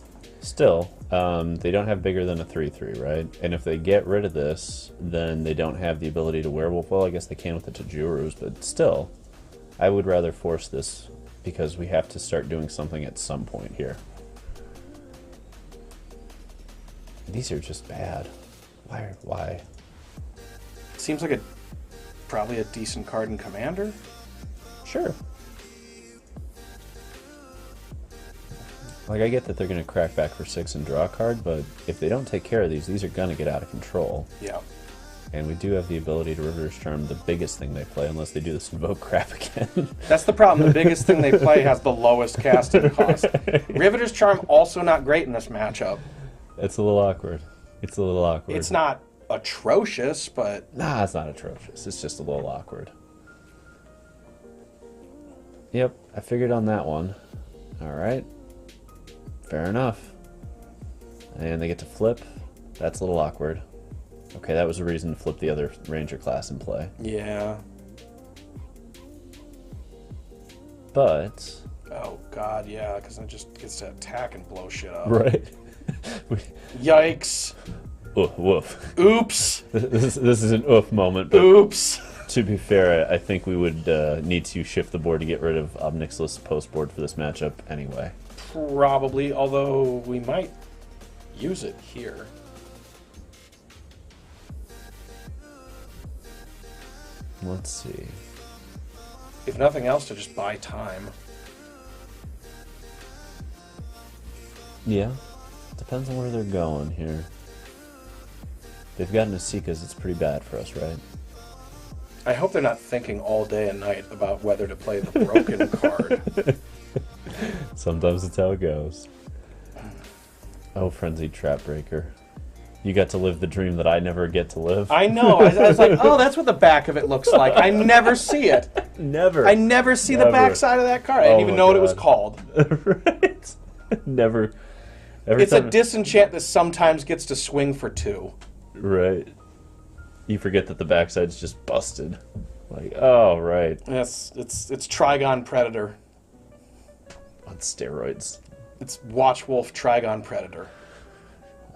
Still, they don't have bigger than a 3/3, right? And if they get rid of this, then they don't have the ability to werewolf. Well, I guess they can with the Tajurus, but still, I would rather force this because we have to start doing something at some point here. These are just bad. Why? Seems like probably a decent card in Commander. Sure. Like, I get that they're going to crack back for 6 and draw a card, but if they don't take care of these are going to get out of control. Yeah. And we do have the ability to Riveter's Charm, the biggest thing they play, unless they do this Invoke crap again. That's the problem. The biggest thing they play has the lowest casting cost. Riveter's Charm also not great in this matchup. It's a little awkward. It's a little awkward. It's not atrocious, but... Nah, it's not atrocious. It's just a little awkward. Yep, I figured on that one. Alright. Fair enough. And they get to flip. That's a little awkward. Okay, that was a reason to flip the other Ranger class in play. Yeah. But... Oh, God, yeah, because it just gets to attack and blow shit up. Right. Yikes. Woof. Oops. This is an oof moment. But oops. To be fair, I think we would need to shift the board to get rid of Ob Nixilis post board for this matchup anyway. Probably, although we might use it here. Let's see. If nothing else, to just buy time. Yeah. Depends on where they're going here. They've got an Esikas, it's pretty bad for us, right? I hope they're not thinking all day and night about whether to play the broken card. Sometimes that's how it goes. Oh, Frenzied Trapbreaker. You got to live the dream that I never get to live. I know. I was like, oh, that's what the back of it looks like. I never see it. Never. I never see the back side of that card. I didn't even know what it was called. Right. Never. It's a disenchant that sometimes gets to swing for 2. Right. You forget that the backside's just busted. Like, oh, right. Yes, it's Trigon Predator. On steroids. It's Watchwolf Trigon Predator.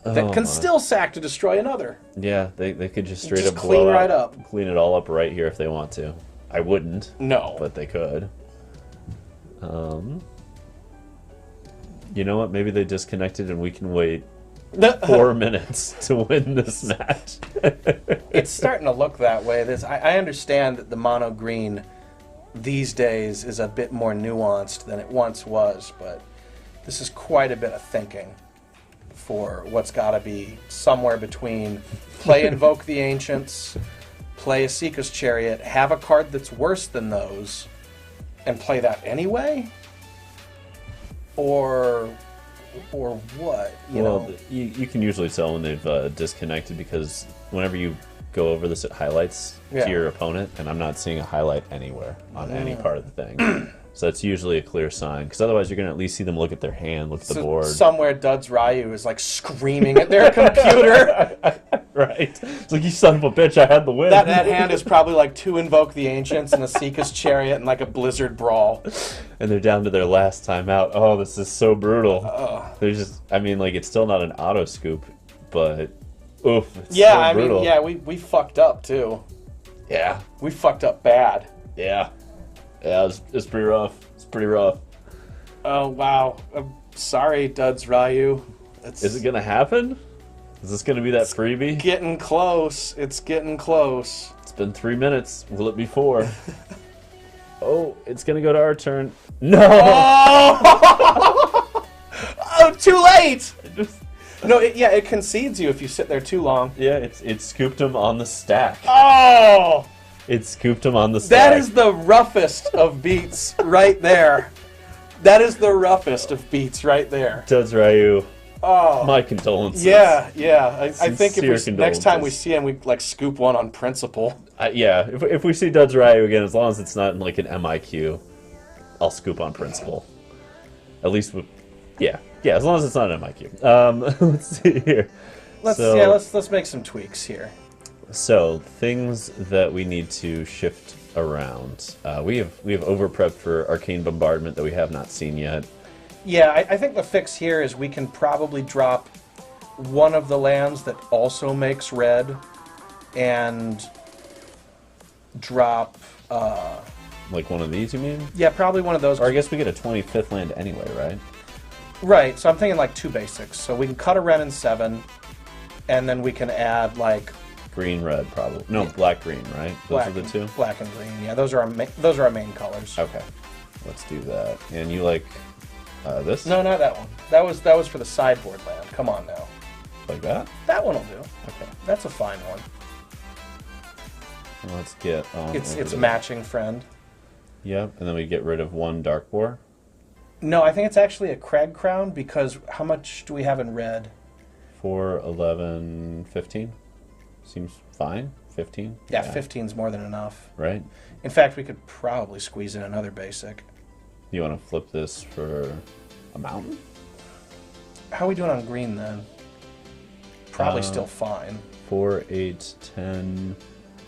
That can still sack to destroy another. Yeah, they could just straight just up clean blow right out, up. clean it all up right here if they want to. I wouldn't. No. But they could. You know what? Maybe they disconnected and we can wait 4 minutes to win this match. It's starting to look that way. I understand that the mono green these days is a bit more nuanced than it once was, but this is quite a bit of thinking for what's got to be somewhere between play Invoke the Ancients, play Esika's Chariot, have a card that's worse than those, and play that anyway? Or what? You know? You can usually tell when they've disconnected because whenever you go over this at highlights Yeah. to your opponent, and I'm not seeing a highlight anywhere on any part of the thing. So that's usually a clear sign, because otherwise you're going to at least see them look at their hand, look at the board. Somewhere Duds Ryu is like screaming at their computer. Right? It's like, you son of a bitch, I had the win. That hand is probably like to invoke the Ancients and Esika's Chariot and like a Blizzard Brawl. And they're down to their last timeout. Oh, this is so brutal. They're just, I mean, like, it's still not an auto scoop, but oof, it's so brutal. Yeah, we fucked up too. Yeah. We fucked up bad. Yeah. Yeah, it's pretty rough. It's pretty rough. Oh, wow. I'm sorry, Duds Ryu. Is it going to happen? Is this going to be that freebie? Getting close. It's getting close. It's been 3 minutes. Will it be 4? Oh, it's going to go to our turn. No! Oh, oh too late! No, it concedes you if you sit there too long. Yeah, it scooped him on the stack. Oh! It scooped him on the stack. That is the roughest of beats right there. That is the roughest of beats right there. Duds Ryu. Oh. My condolences. Yeah. I think Sincere next time we see him, we like scoop one on principle. Yeah, if we see Duds Ryu again, as long as it's not in like an MIQ, I'll scoop on principle. At least yeah, as long as it's not an MIQ. Let's see here. Let's make some tweaks here. So, things that we need to shift around. We have over-prepped for Arcane Bombardment that we have not seen yet. Yeah, I think the fix here is we can probably drop one of the lands that also makes red and drop... like one of these, you mean? Yeah, probably one of those. Or I guess we get a 25th land anyway, right? Right, so I'm thinking like 2 basics. So we can cut a Wrenn and Seven, and then we can add like... Green, red, probably. No, black, green, right? Those are the two? Black and green, yeah. Those are our main colors. Okay, let's do that. And you like this? No, not that one. That was for the sideboard land. Come on now. Like that? That one will do. Okay. That's a fine one. Let's get on. It's matching friend. Yep, and then we get rid of 1 Darkbore. No, I think it's actually a Cragcrown because how much do we have in red? 4, 11, 15. Seems fine. 15? Yeah, 15's more than enough. Right? In fact, we could probably squeeze in another basic. You want to flip this for a mountain? How are we doing on green then? Probably still fine. 4, 8, 10,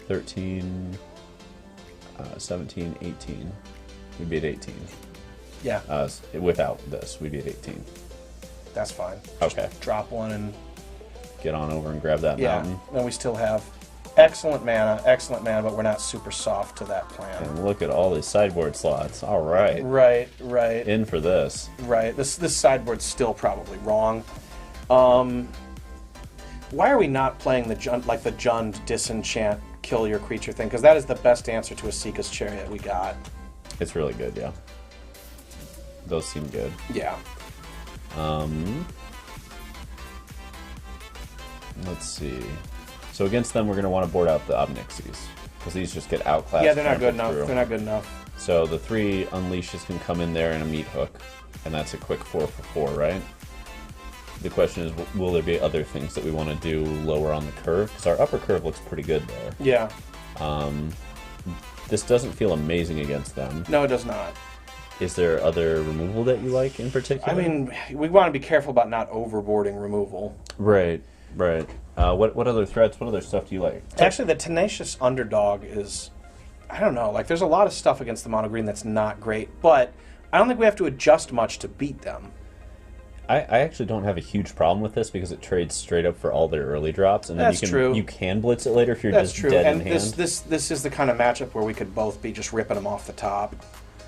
13, 17, 18. We'd be at 18. Yeah. Without this, we'd be at 18. That's fine. Okay. Just drop one and... Get on over and grab that mountain. And we still have excellent mana, but we're not super soft to that plan. And look at all these sideboard slots. All right. Right. In for this. Right. This sideboard's still probably wrong. Why are we not playing the Jund disenchant kill your creature thing? Because that is the best answer to Esika's Chariot we got. It's really good, yeah. Those seem good. Yeah. Let's see. So against them, we're going to want to board out the Ob Nixilis, because these just get outclassed. Yeah, they're not good trampled enough. through. They're not good enough. So the 3 Unleashes can come in there in a meat hook, and that's a quick 4 for 4, right? The question is, will there be other things that we want to do lower on the curve? Because our upper curve looks pretty good there. Yeah. This doesn't feel amazing against them. No, it does not. Is there other removal that you like in particular? I mean, we want to be careful about not overboarding removal. Right. What other threats, what other stuff do you like? Actually, the Tenacious Underdog is, I don't know, like there's a lot of stuff against the mono green that's not great, but I don't think we have to adjust much to beat them. I actually don't have a huge problem with this because it trades straight up for all their early drops, and then you can blitz it later if you're just dead in hand. This is the kind of matchup where we could both be just ripping them off the top.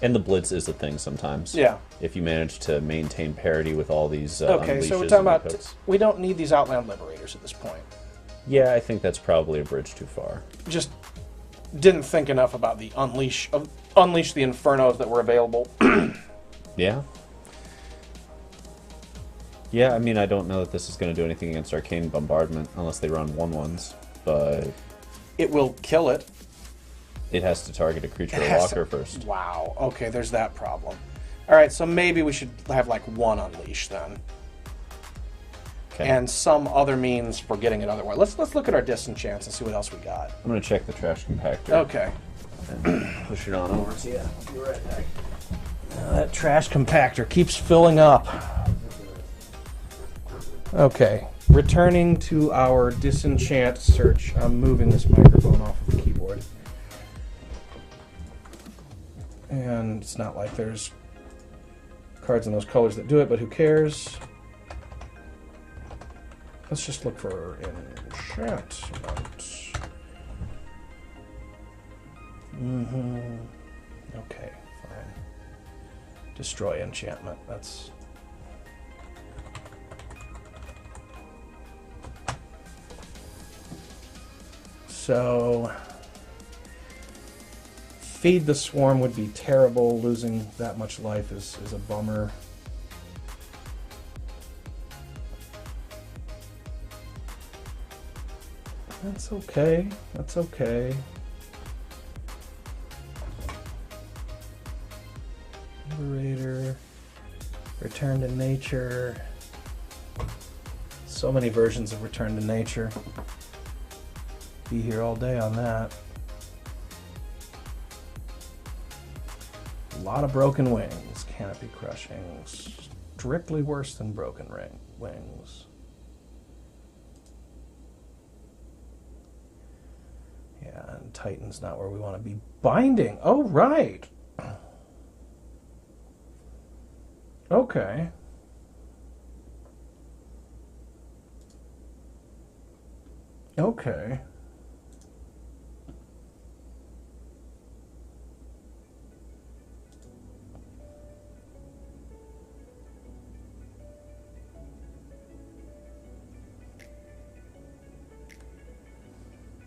And the blitz is a thing sometimes. Yeah. If you manage to maintain parity with all these okay, so we're talking about we don't need these Outland Liberators at this point. Yeah, I think that's probably a bridge too far. Just didn't think enough about the unleash the Infernos that were available. Yeah. Yeah, I mean, I don't know that this is going to do anything against Arcane Bombardment unless they run 1/1s, but it will kill it. It has to target a creature or walker first. Wow. Okay, there's that problem. All right, so maybe we should have like 1 Unleash then. and some other means for getting it otherwise. Let's look at our disenchants and see what else we got. I'm going to check the trash compactor. Okay. And push it on over to you. I'll be right back. That trash compactor keeps filling up. Okay. Returning to our disenchant search. I'm moving this microphone off of the keyboard. And it's not like there's cards in those colors that do it, but who cares? Let's just look for enchantment. Okay, fine. Destroy enchantment. That's... So... Feed the Swarm would be terrible. Losing that much life is a bummer. That's okay. That's okay. Liberator. Return to Nature. So many versions of Return to Nature. Be here all day on that. A lot of Broken Wings. Canopy Crushing. Strictly worse than Broken Wings. Yeah, and Titan's not where we want to be. Binding! Oh, right! Okay. Okay.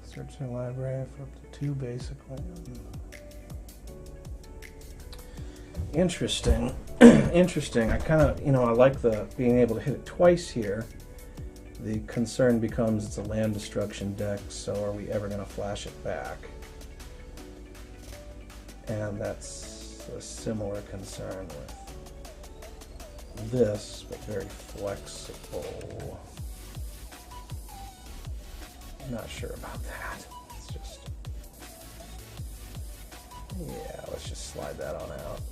Search the library for up to 2, basically. Interesting. Interesting. I kind of, I like the being able to hit it twice here. The concern becomes it's a land destruction deck, so are we ever going to flash it back? And that's a similar concern with this, but very flexible. Not sure about that. It's just... Yeah, let's just slide that on out.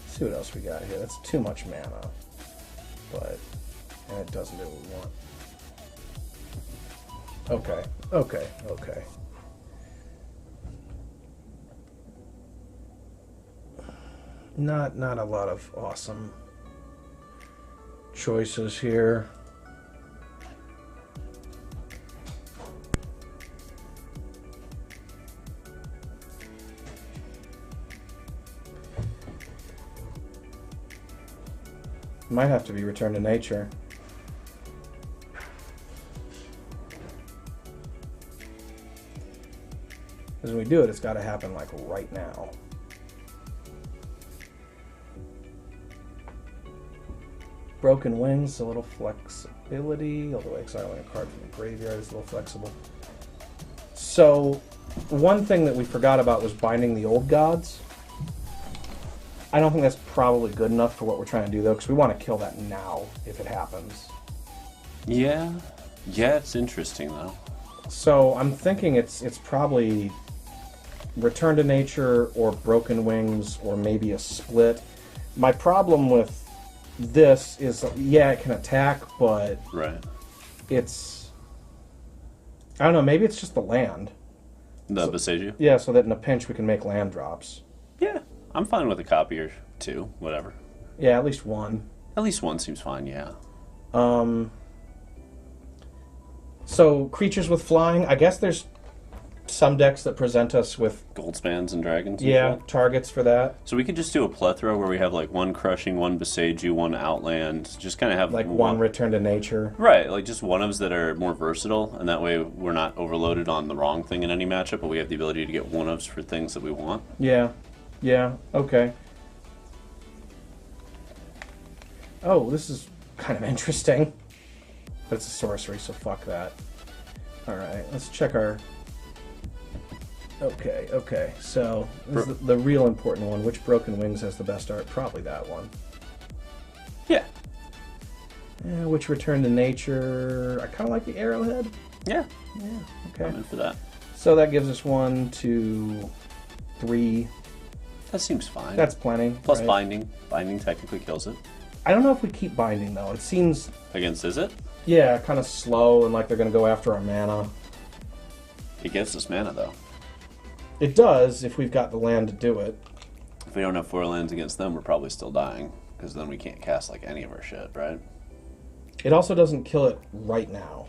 See what else we got here. That's too much mana. And it doesn't do what we want. Okay, okay, okay. Not a lot of awesome choices here. Might have to be Return to Nature. Because when we do it, it's got to happen like right now. Broken Wings, a little flexibility, although exiling a card from the graveyard is a little flexible. So, one thing that we forgot about was binding the old gods. I don't think that's probably good enough for what we're trying to do, though, because we want to kill that now, if it happens. Yeah. Yeah, it's interesting, though. So, I'm thinking it's probably Return to Nature or Broken Wings or maybe a split. My problem with this is, yeah, it can attack, but right. It's... I don't know, maybe it's just the land. The Boseiju? Yeah, so that in a pinch we can make land drops. Yeah, I'm fine with a copy or 2, whatever. Yeah, at least 1. At least 1 seems fine, yeah. So, creatures with flying, I guess there's some decks that present us with... Goldspans and dragons? Yeah, and targets for that. So we could just do a plethora where we have like 1 crushing, 1 Boseiju, 1 outland, just kind of have... Like 1 Return to Nature. Right, like just one-ofs that are more versatile, and that way we're not overloaded on the wrong thing in any matchup, but we have the ability to get one-ofs for things that we want. Yeah, yeah, okay. Oh, this is kind of interesting. But it's a sorcery, so fuck that. Alright, let's check our Okay. So this is the real important one. Which Broken Wings has the best art? Probably that one. Yeah. Which Return to Nature? I kind of like the Arrowhead. Yeah. Okay. I'm in for that. So that gives us 1, 2, 3. That seems fine. That's plenty. Plus right? binding. Binding technically kills it. I don't know if we keep binding though. It seems Against is it? kind of slow and like they're going to go after our mana. It gets us mana though. It does if we've got the land to do it. If we don't have 4 lands against them, we're probably still dying because then we can't cast like any of our shit, right? It also doesn't kill it right now.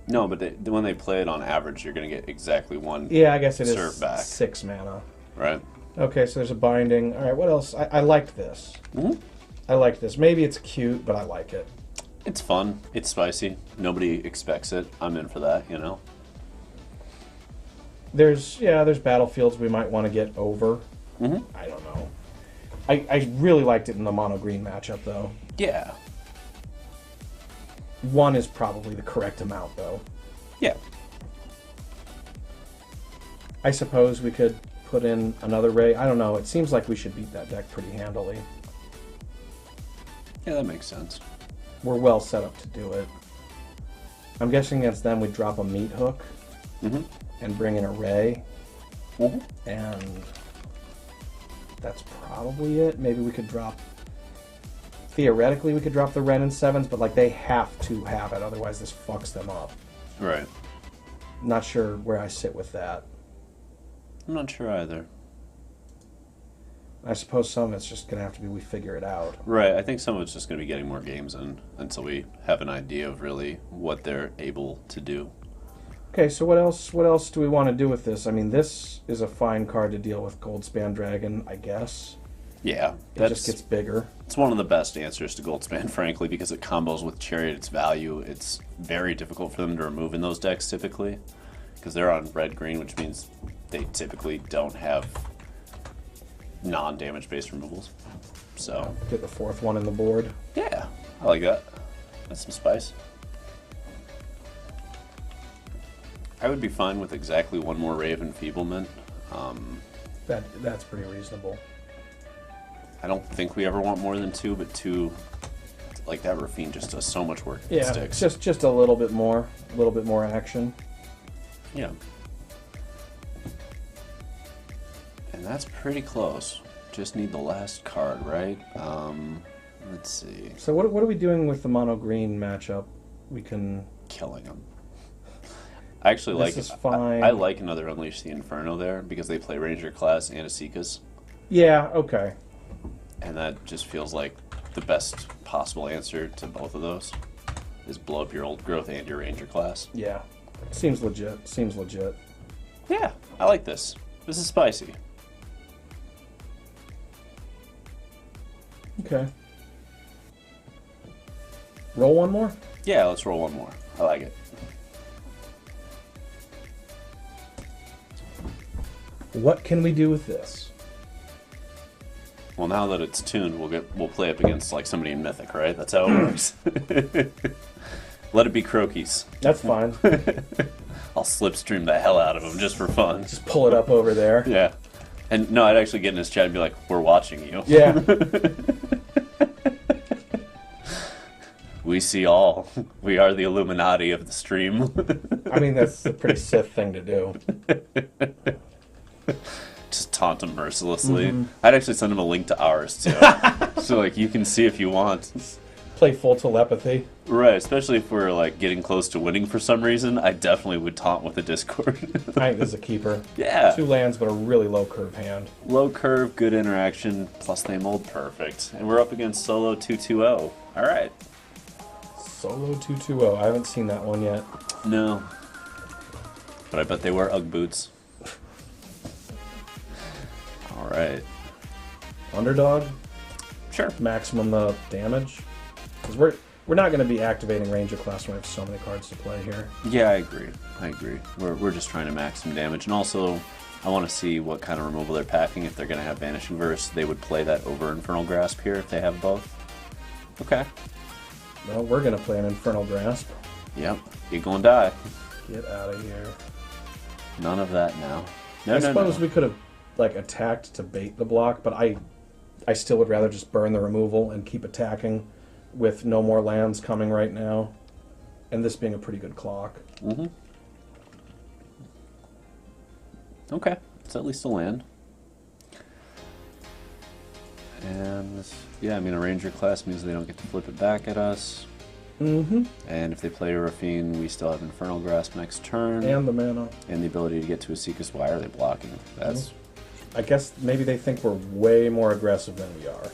No, but when they play it on average, you're going to get exactly 1. Yeah, I guess it is Serve back. 6 mana. Right. Okay, so there's a binding. All right, what else? I liked this. Mm-hmm. I liked this. Maybe it's cute, but I like it. It's fun. It's spicy. Nobody expects it. I'm in for that, you know? There's battlefields we might want to get over. Mm-hmm. I don't know. I really liked it in the mono green matchup though. Yeah. 1 is probably the correct amount though. Yeah. I suppose we could put in another Ray. I don't know. It seems like we should beat that deck pretty handily. Yeah, that makes sense. We're well set up to do it. I'm guessing against them we'd drop a Meat Hook Mm-hmm. and bring in a Ray. Mm-hmm. And that's probably it. Maybe we could drop... Theoretically, we could drop the Wrenn and Sevens, but like they have to have it, otherwise this fucks them up. Right. Not sure where I sit with that. I'm not sure either. I suppose some of it's just going to have to be we figure it out. Right. I think some of it's just going to be getting more games in until we have an idea of really what they're able to do. Okay, so what else do we want to do with this? I mean, this is a fine card to deal with Goldspan Dragon, I guess. Yeah. It just gets bigger. It's one of the best answers to Goldspan, frankly, because it combos with Chariot, its value. It's very difficult for them to remove in those decks, typically, because they're on red-green, which means they typically don't have non-damage-based removals. So Get the 4th one in the board. yeah, I like that. That's some spice. I would be fine with exactly 1 more Rave Enfeeblement. That's pretty reasonable. I don't think we ever want more than 2, but 2, like that Rafine just does so much work. Yeah, Sticks. just a little bit more action. Yeah. And that's pretty close. Just need the last card, right? Let's see. So what are we doing with the mono green matchup? We can... Killing them. I actually like. This is fine. I like another Unleash the Inferno there because they play Ranger class and Esikas, Yeah, okay. and that just feels like the best possible answer to both of those. Is blow up your old growth and your Ranger class. Yeah. Seems legit. Yeah, I like this. This is spicy. Okay. Roll one more? Yeah, let's roll 1 more. I like it. What can we do with this? Well, now that it's tuned, we'll play up against like somebody in Mythic, right? That's how it works. Let it be Croakies. That's fine. I'll slipstream the hell out of him just for fun. Just pull it up over there. Yeah. And no, I'd actually get in his chat and be like, "We're watching you." Yeah. We see all. We are the Illuminati of the stream. I mean, that's a pretty Sith thing to do. Just taunt him mercilessly. Mm-hmm. I'd actually send him a link to ours too. So like you can see if you want. Play full telepathy. Right, especially if we're like getting close to winning for some reason, I definitely would taunt with a Discord. I think this is a keeper. Yeah. 2 lands, but a really low curve hand. Low curve, good interaction, plus they mold perfect. And we're up against Solo 2-2-0. Alright. Solo 2-2-0. I haven't seen that one yet. No. But I bet they wear Ugg boots. Alright. Underdog? Sure. Maximum damage? Because we're not going to be activating Ranger class when we have so many cards to play here. Yeah, I agree. We're just trying to max some damage. And also, I want to see what kind of removal they're packing. If they're going to have Vanishing Verse, they would play that over Infernal Grasp here if they have both. Okay. Well, we're going to play an Infernal Grasp. Yep. You're going to die. Get out of here. None of that now. No, I no, suppose no. we could have like attacked to bait the block, but I still would rather just burn the removal and keep attacking with no more lands coming right now. And this being a pretty good clock. Mm-hmm. Okay, it's at least a land. And, yeah, I mean, a Ranger class means they don't get to flip it back at us. Mm-hmm. And if they play a Rafine, we still have Infernal Grasp next turn. And the mana. And the ability to get to Esika's. Why are they blocking? That's... I guess maybe they think we're way more aggressive than we are.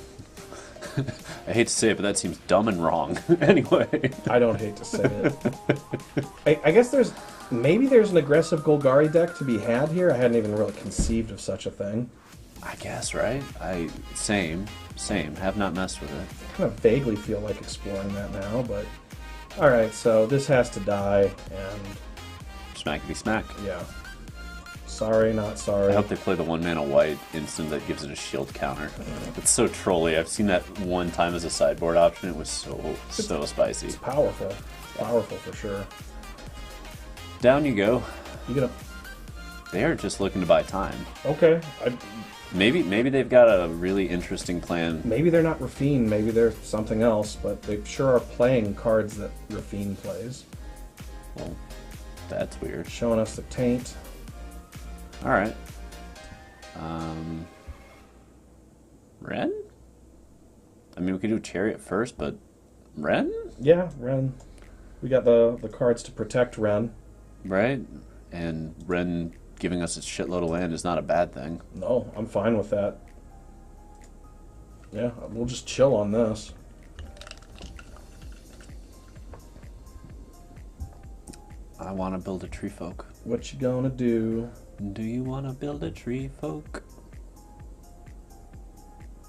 I hate to say it, but that seems dumb and wrong. Anyway. I don't hate to say it. I guess maybe there's an aggressive Golgari deck to be had here. I hadn't even really conceived of such a thing. I guess, right? Same. Have not messed with it. I kind of vaguely feel like exploring that now, but... Alright, so this has to die, and... Smackety smack. Yeah. Sorry, not sorry. I hope they play the 1-mana white instant that gives it a shield counter. It's so trolly. I've seen that one time as a sideboard option. It was so spicy. It's powerful. Powerful for sure. Down you go. You gonna... They are just looking to buy time. Okay. Maybe they've got a really interesting plan. Maybe they're not Rafine, maybe they're something else, but they sure are playing cards that Rafine plays. Well, that's weird. Showing us the taint. Alright. Wrenn? I mean, we could do Chariot first, but Wrenn? Yeah, Wrenn. We got the cards to protect Wrenn. Right? And Wrenn giving us a shitload of land is not a bad thing. No, I'm fine with that. Yeah, we'll just chill on this. I want to build a tree folk. What you gonna do? Do you want to build a tree folk?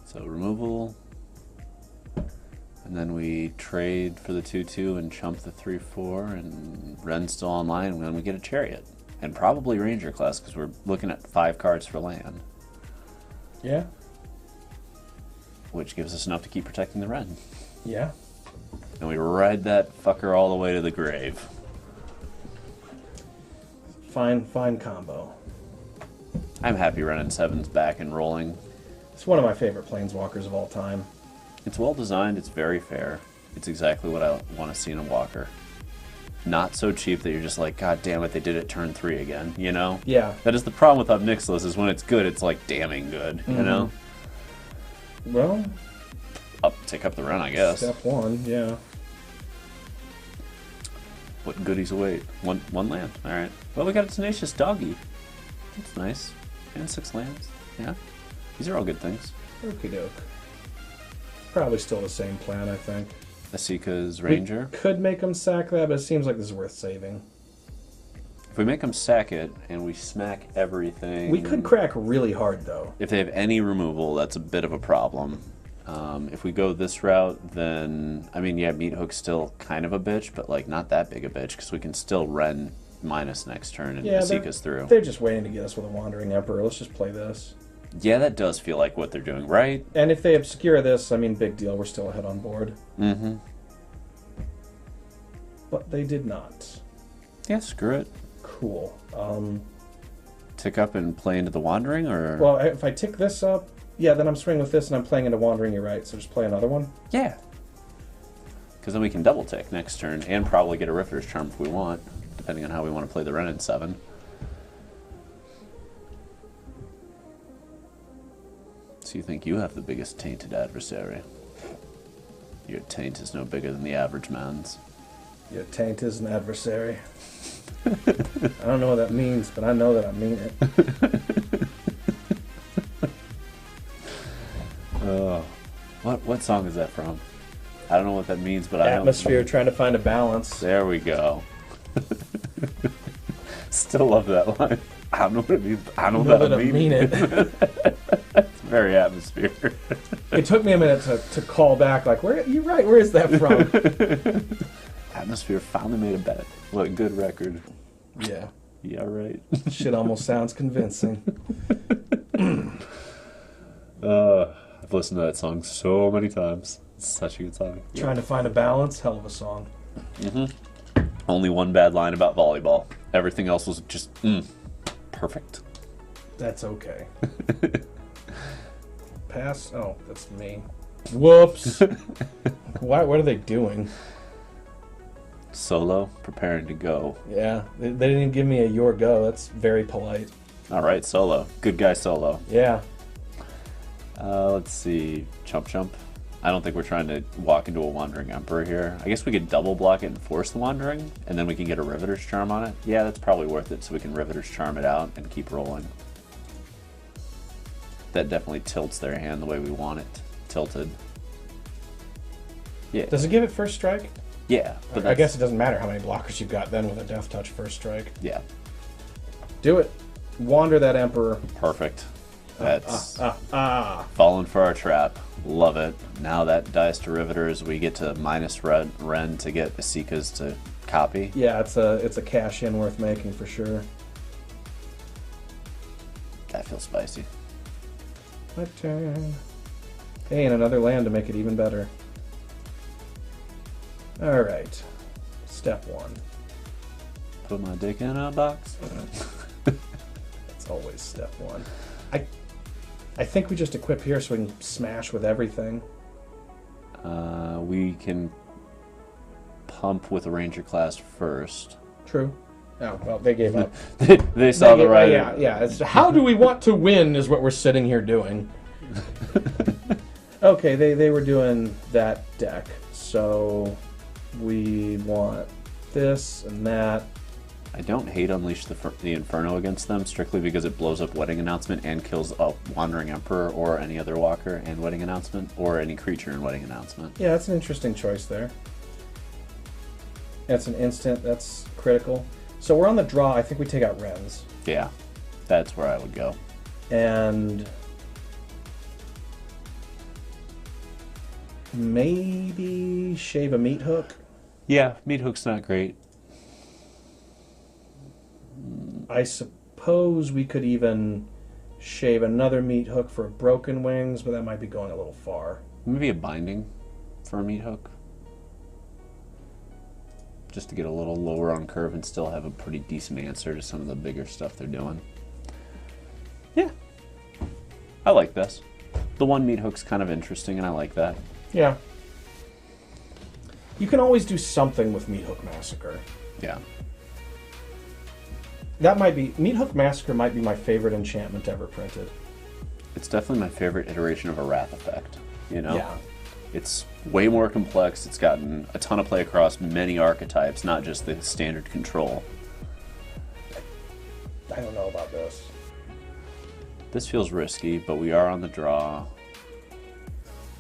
So removal. And then we trade for the 2/2 and chump the 3/4, and Wrenn's still online, and then we get a Chariot. And probably Ranger class, because we're looking at 5 cards for land. Yeah. Which gives us enough to keep protecting the Wrenn. Yeah. And we ride that fucker all the way to the grave. Fine combo. I'm happy Wrenn and Seven's back and rolling. It's one of my favorite planeswalkers of all time. It's well designed, it's very fair. It's exactly what I want to see in a walker. Not so cheap that you're just like, God damn it, they did it turn 3 again, you know? Yeah. That is the problem with Ob Nixilis, is when it's good, it's like damning good, you know? Well... Take up the Wrenn, I guess. Step 1, yeah. What goodies await? One land, alright. Well, we got a Tenacious Doggy. That's nice. And 6 lands, yeah. These are all good things. Okie doke. Probably still the same plan, I think. Esika's Ranger. We could make them sack that, but it seems like this is worth saving. If we make them sack it and we smack everything... We could crack really hard, though. If they have any removal, that's a bit of a problem. If we go this route, then... I mean, yeah, Meat Hook's still kind of a bitch, but, like, not that big a bitch, because we can still Wrenn minus next turn and Esika's through. They're just waiting to get us with a Wandering Emperor. Let's just play this. Yeah, that does feel like what they're doing, right? And if they obscure this, I mean, big deal. We're still ahead on board. Mm-hmm. But they did not. Yeah, screw it. Cool. Tick up and play into the Wandering, or...? Well, if I tick this up, yeah, then I'm swinging with this and I'm playing into Wandering, you're right. So just play another one? Yeah. Because then we can double tick next turn and probably get a Rifter's Charm if we want, depending on how we want to play the Wrenn and Seven. So you think you have the biggest tainted adversary? Your taint is no bigger than the average man's. Your taint is an adversary. I don't know what that means, but I know that I mean it. What song is that from? I don't know what that means, but I know. Atmosphere, trying to find a balance. There we go. Still love that line. I don't know what it means, but I know that I mean it. It's very Atmosphere. It took me a minute to call back, like, you're right, where is that from? Atmosphere finally made a bet. What a good record. Yeah. Yeah, right. Shit almost sounds convincing. I've listened to that song so many times. It's such a good song. Trying to find a balance, hell of a song. Mm-hmm. Only one bad line about volleyball. Everything else was just, Perfect. That's okay. Pass. Oh, that's me. Whoops. What are they doing? Solo, preparing to go. Yeah, they didn't even give me a your go. That's very polite. All right, Solo. Good guy, Solo. Yeah. Let's see. Chump. I don't think we're trying to walk into a Wandering Emperor here. I guess we could double block it and force the Wandering, and then we can get a Riveter's Charm on it. Yeah, that's probably worth it, so we can Riveter's Charm it out and keep rolling. That definitely tilts their hand the way we want it tilted. Yeah. Does it give it first strike? Yeah. But I guess it doesn't matter how many blockers you've got then with a Death Touch first strike. Yeah. Do it. Wander that Emperor. Perfect. That's Falling for our trap. Love it. Now that dies to Riveters, we get to minus Wrenn to get Esikas to copy. Yeah, it's a cash in worth making for sure. That feels spicy. My turn. Hey, and another land to make it even better. Alright. Step 1. Put my dick in a box. That's always step 1. I think we just equip here so we can smash with everything. We can pump with a Ranger class first. True. Oh, well, they gave up. they saw the right. Yeah. It's, how do we want to win is what we're sitting here doing. Okay, they were doing that deck. So we want this and that. I don't hate Unleash the Inferno against them, strictly because it blows up Wedding Announcement and kills a Wandering Emperor or any other walker in Wedding Announcement, or any creature in Wedding Announcement. Yeah, that's an interesting choice there. That's an instant, that's critical. So we're on the draw. I think we take out Wrenns. Yeah, that's where I would go. And maybe shave a Meat Hook. Yeah, Meat Hook's not great. I suppose we could even shave another Meat Hook for Broken Wings, but that might be going a little far. Maybe a Binding for a Meat Hook. Just to get a little lower on curve and still have a pretty decent answer to some of the bigger stuff they're doing. Yeah. I like this. The one Meat Hook's kind of interesting, and I like that. Yeah. You can always do something with Meat Hook Massacre. Yeah. That might be... Meat Hook Massacre might be my favorite enchantment ever printed. It's definitely my favorite iteration of a Wrath effect, you know? Yeah. It's way more complex. It's gotten a ton of play across many archetypes, not just the standard control. I don't know about this. This feels risky, but we are on the draw.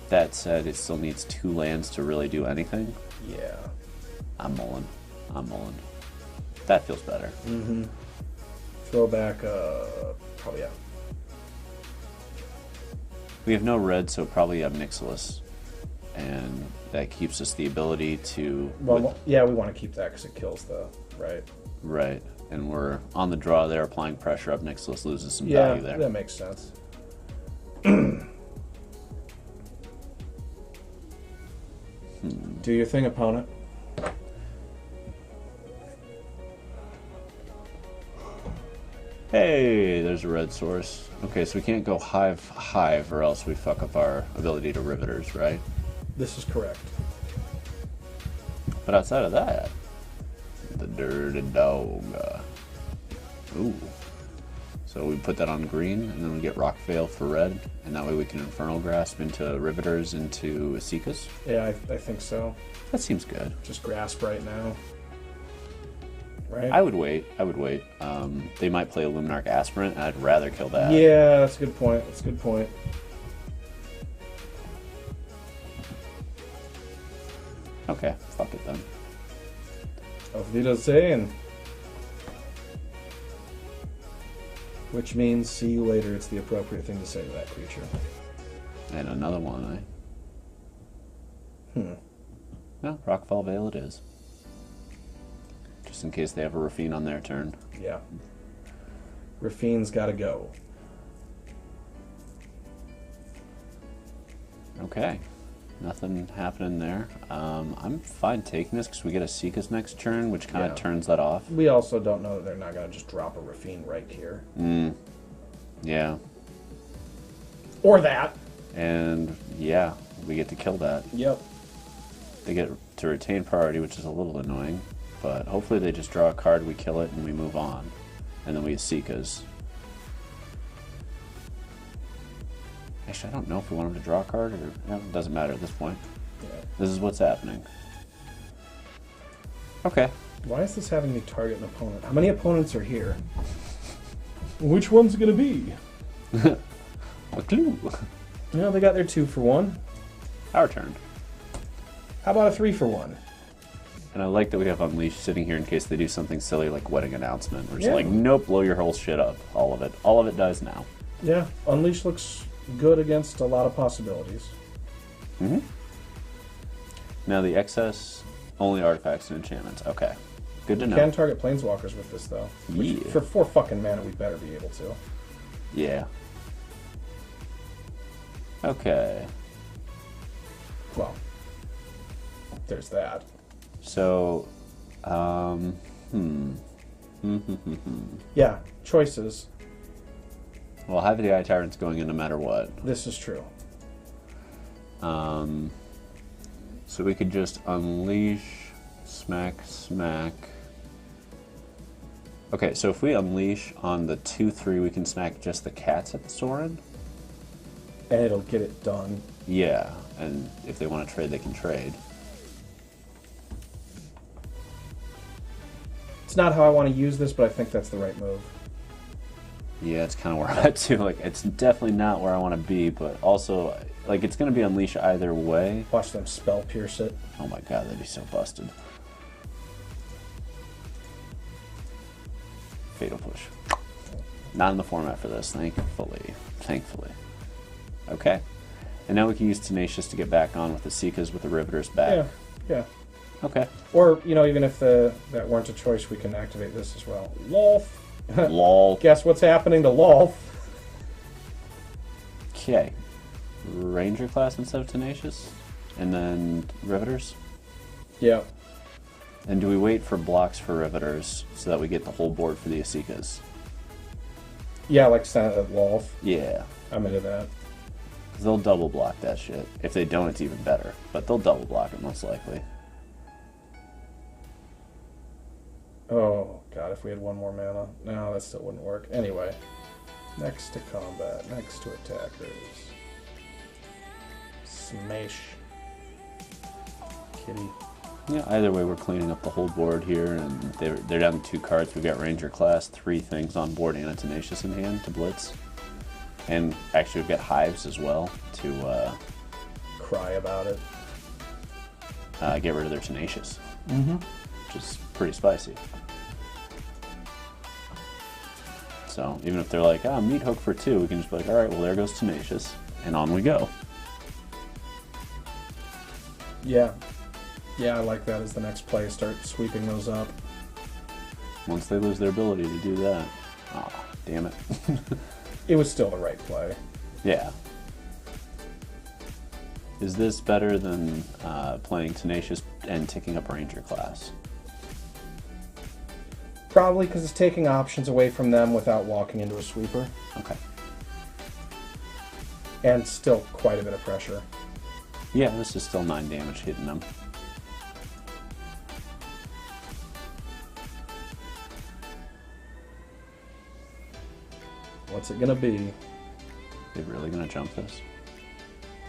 That said, it still needs 2 lands to really do anything. Yeah. I'm mulling. That feels better. Mm-hmm. Throw back, probably, yeah. We have no red, so probably Ob Nixilis. And that keeps us the ability to... Well, yeah, we want to keep that because it kills the... Right. Right. And we're on the draw there, applying pressure. Ob Nixilis loses some value there. Yeah, that makes sense. Do your thing, opponent. Hey, there's a red source. Okay, so we can't go hive, or else we fuck up our ability to Riveters, right? This is correct. But outside of that, the dirty dog. Ooh. So we put that on green, and then we get Rockfall Vale for red, and that way we can Infernal Grasp into Riveters into Esikas. Yeah, I think so. That seems good. Just grasp right now. Right? I would wait. They might play a Luminarch Aspirant, and I'd rather kill that. Yeah, that's a good point. Okay, fuck it then. Auf Wiedersehen. Which means see you later. It's the appropriate thing to say to that creature. And another one, No, Rockfall Vale it is. Just in case they have a Rafine on their turn. Yeah. Rafine's gotta go. Okay. Nothing happening there. I'm fine taking this because we get Esika's next turn, which kind of turns that off. We also don't know that they're not going to just drop a Rafine right here. Yeah. Or that. And, yeah, we get to kill that. Yep. They get to retain priority, which is a little annoying. But hopefully they just draw a card, we kill it, and we move on. And then we Esika's. Actually, I don't know if we want him to draw a card, or no, it doesn't matter at this point. Yeah. This is what's happening. Okay. Why is this having me target an opponent? How many opponents are here? Which one's it going to be? A clue. Well, they got their 2 for 1. Our turn. How about a 3 for 1? And I like that we have Unleashed sitting here in case they do something silly like Wedding Announcement. We're just Yeah. like, nope, blow your whole shit up. All of it. All of it dies now. Yeah, Unleash looks good against a lot of possibilities. Now the excess, only artifacts and enchantments. Okay. Good to You know. can target planeswalkers with this, though. Which, Yeah. for 4 fucking mana, we better be able to. Yeah. Okay. Well, there's that. So, Yeah, choices. well, Hive of the Eye Tyrant's going in no matter what. This is true. So we could just unleash, smack. Okay, so if we unleash on the 2/3, we can smack just the cats at the Sorin. And it'll get it done. Yeah, and if they want to trade, they can trade. It's not how I want to use this, but I think that's the right move. Yeah, it's kind of where I'm at too. Like, it's definitely not where I want to be, but also, like, it's going to be unleash either way. Watch them spell pierce it. Oh my god, that'd be so busted. Fatal push. Not in the format for this, thankfully. Okay. And now we can use Tenacious to get back on with the Esika's with the Riveters back. Yeah. Okay. Or, you know, even if that weren't a choice, we can activate this as well. Lolf. Lol. Guess what's happening to Lolf? Okay. Ranger class instead of Tenacious? And then Riveters? Yeah. And do we wait for blocks for Riveters so that we get the whole board for the Esikas? Yeah, like Senate Lolf. Yeah. I'm into that. Because they'll double block that shit. If they don't, it's even better. But they'll double block it most likely. Oh, God, if we had 1 more mana. No, that still wouldn't work. Anyway. Next to combat. Next to attackers. Smash. Kitty. Yeah, either way, we're cleaning up the whole board here, and they're down to 2 cards. We've got Ranger class, 3 things on board, and a Tenacious in hand to blitz. And actually, we've got Hives as well to Cry about it. get rid of their Tenacious, which is pretty spicy. So even if they're like, meat hook for 2, we can just be like, all right, well, there goes Tenacious, and on we go. Yeah. Yeah, I like that as the next play. Start sweeping those up. Once they lose their ability to do that. Aw, damn it. It was still the right play. Yeah. Is this better than playing Tenacious and ticking up Ranger class? Probably because it's taking options away from them without walking into a sweeper. Okay. And still quite a bit of pressure. Yeah, this is still 9 damage hitting them. What's it gonna be? They're really gonna jump this?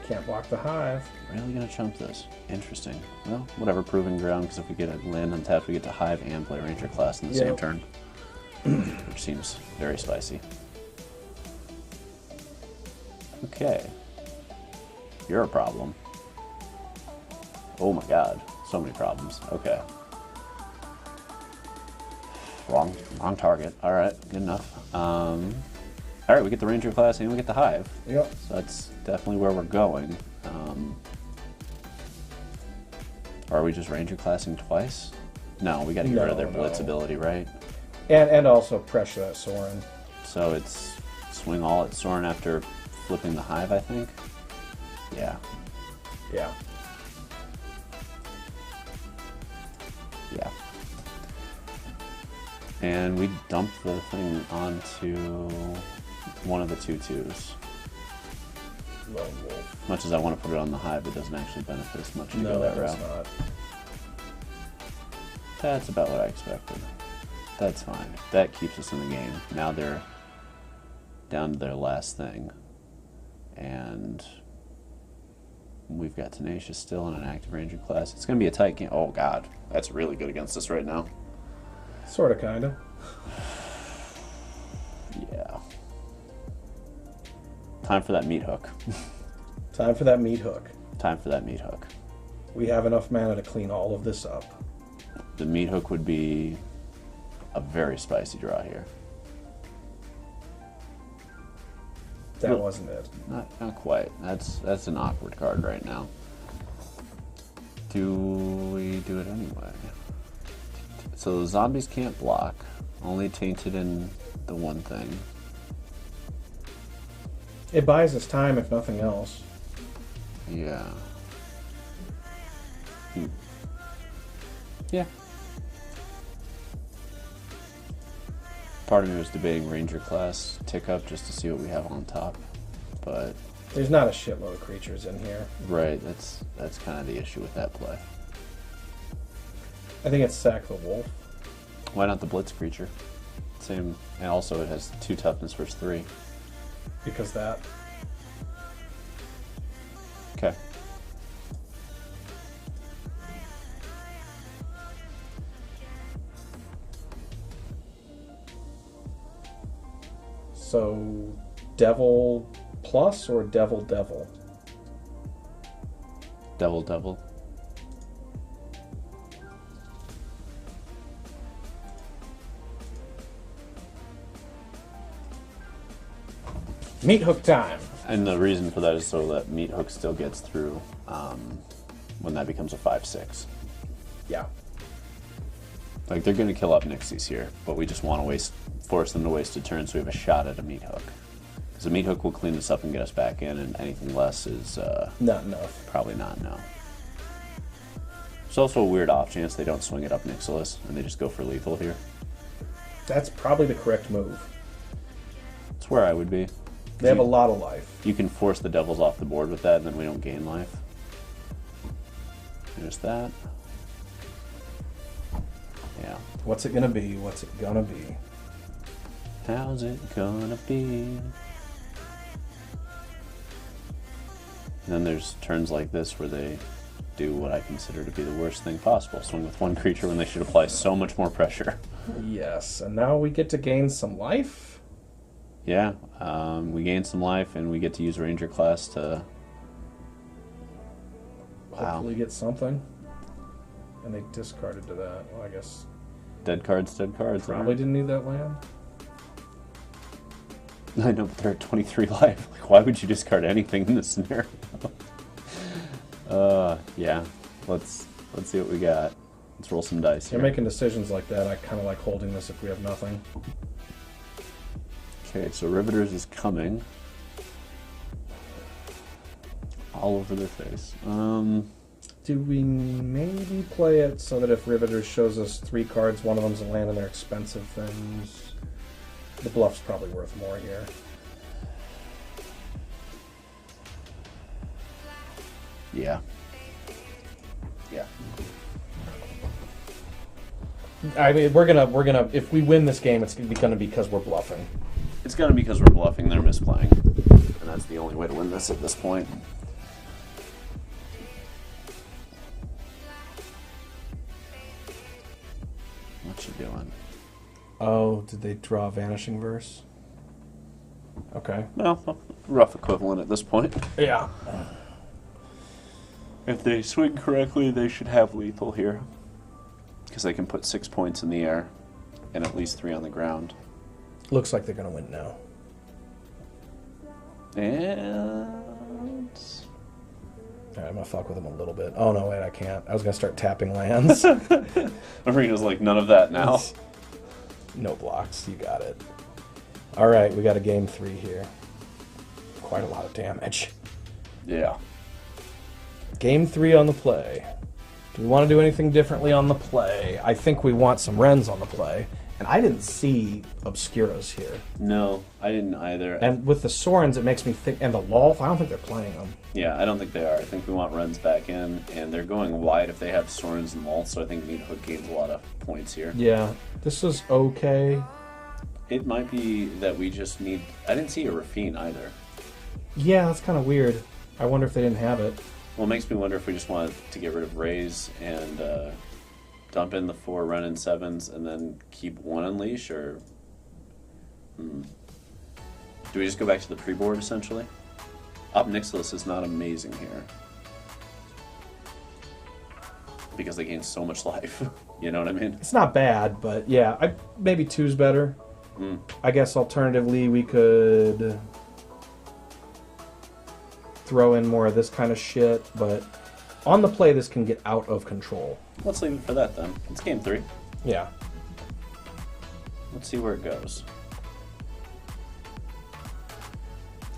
Can't block the Hive. Really gonna jump this? Interesting. Well, whatever, proving ground, because if we get a land untapped, we get to Hive and play Ranger class in the same turn. Which seems very spicy. Okay. You're a problem. Oh my god. So many problems. Okay. Wrong target. Alright, good enough. Alright, we get the Ranger class and we get the Hive. Yep. So that's definitely where we're going. Are we just Ranger classing twice? No, we gotta get rid of their Blitz ability, right? And also pressure that Sorin. So it's swing all at Sorin after flipping the Hive, I think? Yeah. Yeah. Yeah. And we dump the thing onto one of the 2/2s. Lone Wolf. Much as I want to put it on the hive, it doesn't actually benefit as much to No, go that it does route. not. That's about what I expected. That's fine. That keeps us in the game. Now they're down to their last thing. And we've got Tenacious still in an active ranger class. It's going to be a tight game. Oh, God. That's really good against us right now. Sort of, kind of. Yeah. Time for that meat hook. Time for that meat hook. Time for that meat hook. We have enough mana to clean all of this up. The meat hook would be a very spicy draw here. That Look, wasn't it. Not quite. That's an awkward card right now. Do we do it anyway? So the zombies can't block. Only tainted in the one thing. It buys us time, if nothing else. Yeah. Yeah. Part of me was debating Ranger class tick up just to see what we have on top, but There's not a shitload of creatures in here. right, that's kind of the issue with that play. I think it's sack the wolf. Why not the Blitz creature? Same, and also it has 2 toughness versus 3. Because that. Okay. So, Devil Plus or Devil Devil? Devil. Meat hook time. And the reason for that is so that meat hook still gets through when that becomes a 5/6. Yeah. Like, they're going to kill Ob Nixilis here, but we just want to force them to waste a turn so we have a shot at a meat hook. Because a meat hook will clean this up and get us back in, and anything less is Not enough. probably not no. There's also a weird off chance they don't swing it Ob Nixilis and they just go for lethal here. That's probably the correct move. That's where I would be. They have a lot of life. You can force the devils off the board with that, and then we don't gain life. There's that. Yeah. What's it gonna be? What's it gonna be? How's it gonna be? And then there's turns like this where they do what I consider to be the worst thing possible. Swing with one creature when they should apply so much more pressure. Yes, and now we get to gain some life? Yeah, we gain some life and we get to use Ranger class to... Hopefully get something. And they discarded to that. Well, I guess... Dead cards. Probably didn't need that land. I know, but they're at 23 life. Like, why would you discard anything in this scenario? Yeah. Let's see what we got. Let's roll some dice here. You're making decisions like that. I kind of like holding this if we have nothing. Okay, so Riveters is coming. All over their face. Do we maybe play it so that if Riveters shows us 3 cards, one of them's a land and they're expensive things? The bluff's probably worth more here. Yeah. I mean, we're gonna. If we win this game, it's gonna be because we're bluffing. It's gonna be because we're bluffing, they're misplaying. And that's the only way to win this at this point. What you doing? Oh, did they draw Vanishing Verse? Okay. Well, rough equivalent at this point. Yeah. If they swing correctly, they should have lethal here. Because they can put 6 points in the air and at least 3 on the ground. Looks like they're gonna win now. And... Alright, I'm gonna fuck with them a little bit. Oh no, wait, I can't. I was gonna start tapping lands. Marina's like, none of that now. No blocks, you got it. Alright, we got a game 3 here. Quite a lot of damage. Yeah. Game 3 on the play. Do we want to do anything differently on the play? I think we want some Wrens on the play. And I didn't see Obscuras here. No, I didn't either. And with the Sorens, it makes me think... And the Lolth, I don't think they're playing them. Yeah, I don't think they are. I think we want Wrens back in, and they're going wide if they have Sorens and Lolth, so I think Meat Hook gains a lot of points here. Yeah, this is okay. It might be that we just need... I didn't see a Rafine either. Yeah, that's kind of weird. I wonder if they didn't have it. Well, it makes me wonder if we just wanted to get rid of Rays and dump in the 4 Wrenn and Sevens and then keep 1 Unleash, or... Do we just go back to the pre-board, essentially? Ob Nixilis is not amazing here. Because they gain so much life. You know what I mean? It's not bad, but yeah, maybe 2's better. I guess alternatively we could throw in more of this kind of shit, but on the play this can get out of control. Let's leave it for that then. It's game 3. Yeah. Let's see where it goes.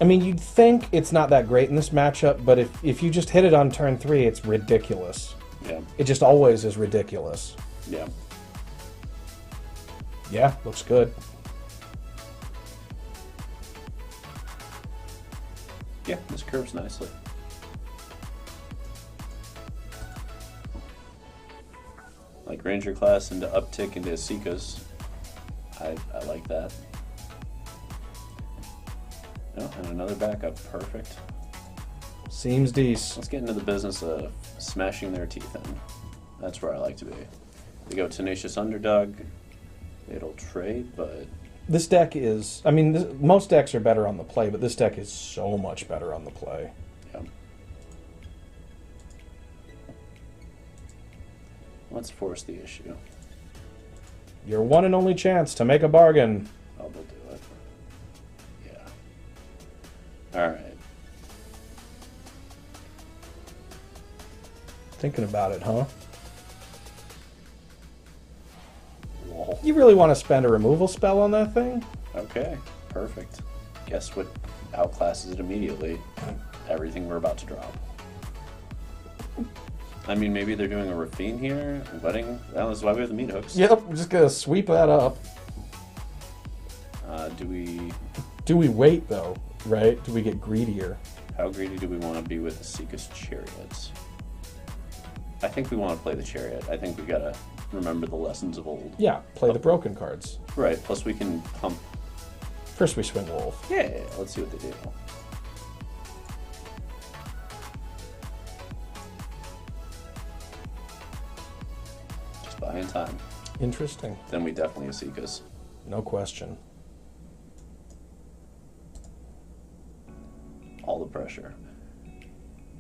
I mean, you'd think it's not that great in this matchup, but if you just hit it on turn 3, it's ridiculous. Yeah. It just always is ridiculous. Yeah. Yeah, looks good. Yeah, this curves nicely. Like Ranger class into uptick into Esikas. I like that. Oh, and another backup. Perfect. Seems decent. Let's get into the business of smashing their teeth in. That's where I like to be. They go Tenacious Underdog. It'll trade, but... This deck is... I mean, most decks are better on the play, but this deck is so much better on the play. Yeah. Let's force the issue. Your one and only chance to make a bargain. Oh, they'll do it. Yeah. Alright. Thinking about it, huh? Whoa. You really want to spend a removal spell on that thing? Okay, perfect. Guess what outclasses it immediately? Everything we're about to drop. I mean, maybe they're doing a Rafine here, a wedding. Well, that's why we have the meat hooks. Yep, we're just gonna sweep that up. Do we wait though? Right? Do we get greedier? How greedy do we want to be with Esika's Chariots? I think we want to play the Chariot. I think we gotta remember the lessons of old. Yeah, play the broken cards. Right. Plus, we can pump. First, we swing Wolf. Yeah. Let's see what they do. Buying time. Interesting. Then we definitely Esikas. No question. All the pressure.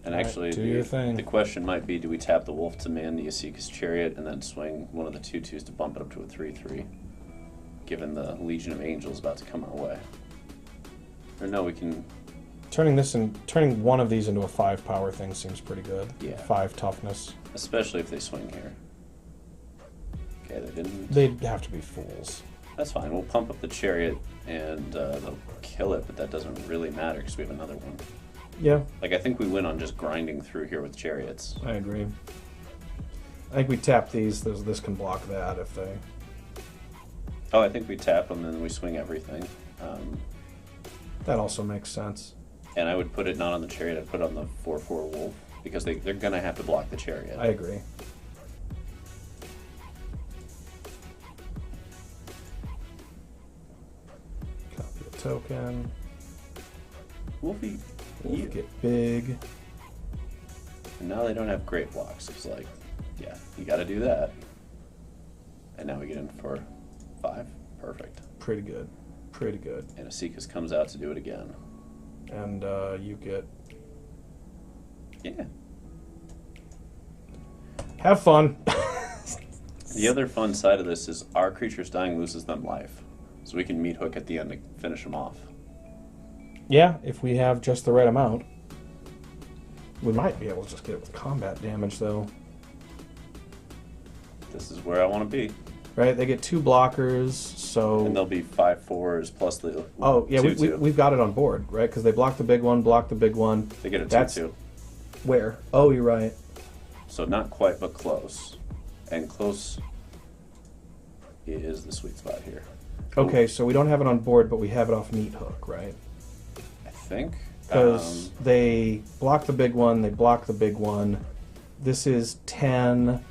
And Right, actually, do your thing. the question might be, do we tap the Wolf to man the Esika's Chariot and then swing one of the 2/2s to bump it up to a 3/3, given the Legion of Angels about to come our way? Or no, we can... Turning one of these into a 5 power thing seems pretty good. Yeah. 5 toughness. Especially if they swing here. Okay, they didn't. They'd have to be fools. That's fine. We'll pump up the Chariot and they'll kill it, but that doesn't really matter because we have another one. Yeah. Like, I think we win on just grinding through here with Chariots. I agree. I think we tap these. This can block that if they... Oh, I think we tap them and then we swing everything. That also makes sense. And I would put it not on the Chariot, I'd put it on the 4/4 Wolf, because they're going to have to block the Chariot. I agree. Copy a token. Wolfie, You get big. And now they don't have great blocks. It's like, yeah, you got to do that. And now we get in for 5. Perfect. Pretty good. Pretty good. And Esikas comes out to do it again. And you get... Yeah. Have fun. The other fun side of this is our creatures dying loses them life. So we can meat hook at the end to finish them off. Yeah, if we have just the right amount. We might be able to just get it with combat damage, though. This is where I want to be. Right, they get 2 blockers, so... And they'll be 5/4s plus the... Oh, yeah, 2/2. we've got it on board, right? Because they block the big one, block the big one. They get a 2/2. Where? Oh, you're right. So not quite, but close. And close is the sweet spot here. Okay, so we don't have it on board, but we have it off Meat Hook, right? I think. Because they block the big one, they block the big one. This is 10.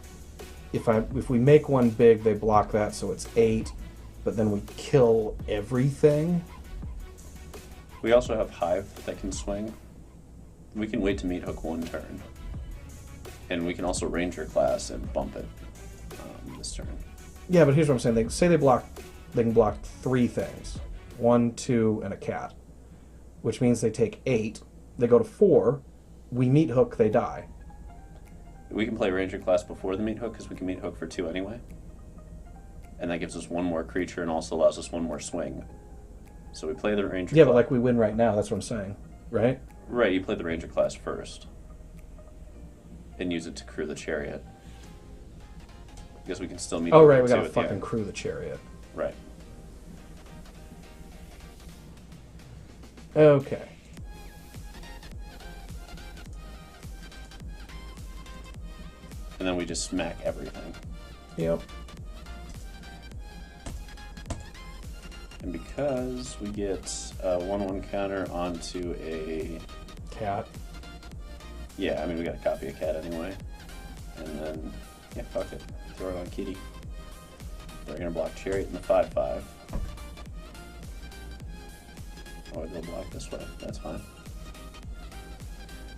If we make one big, they block that, so it's 8. But then we kill everything. We also have Hive that can swing. We can wait to Meat Hook one turn. And we can also Ranger class and bump it this turn. Yeah, but here's what I'm saying. They can block 3 things. 1, 2, and a cat. Which means they take 8. They go to 4. We Meat Hook, they die. We can play Ranger class before the Meat Hook because we can Meat Hook for 2 anyway. And that gives us 1 more creature and also allows us 1 more swing. So we play the Ranger Yeah, class. but like we win right now, that's what I'm saying. Right? Right, you play the Ranger class first. And use it to crew the Chariot. Because we can still Meat Hook. Oh, right, we two gotta at the fucking end. crew the Chariot. Right. Okay. And then we just smack everything. Yep. And because we get a 1/1 counter onto a... Cat. Yeah, I mean, we got to copy a cat anyway. And then, yeah, fuck it. Throw it on Kitty. We're going to block Chariot in the 5/5. Oh, they'll block this way. That's fine.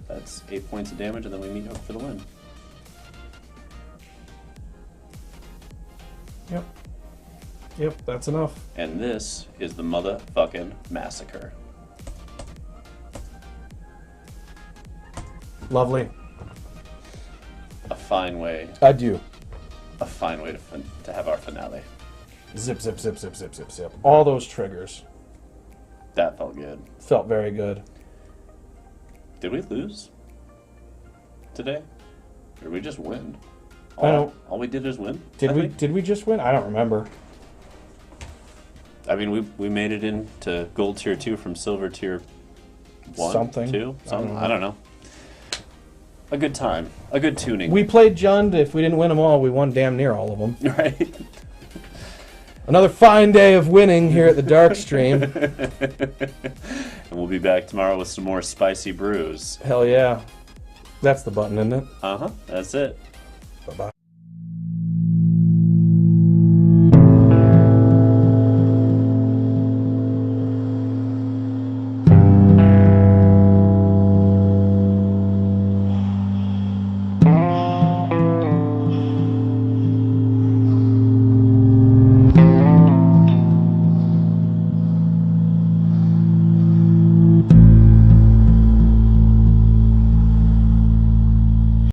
That's 8 points of damage, and then we Meat Hook for the win. Yep. Yep, that's enough. And this is the motherfucking massacre. Lovely. A fine way. Adieu. A fine way to have our finale. Zip, zip, zip, zip, zip, zip, zip. All those triggers. That felt good. Felt very good. Did we lose today? Or did we just win? I don't. All we did is win? Did we just win? I don't remember. I mean, we made it into Gold Tier 2 from Silver Tier 1? Something. 2? Something? I don't know. A good time. A good tuning. We played Jund. If we didn't win them all, we won damn near all of them. Right? Another fine day of winning here at the Dark Stream. And we'll be back tomorrow with some more spicy brews. Hell yeah. That's the button, isn't it? Uh-huh. That's it.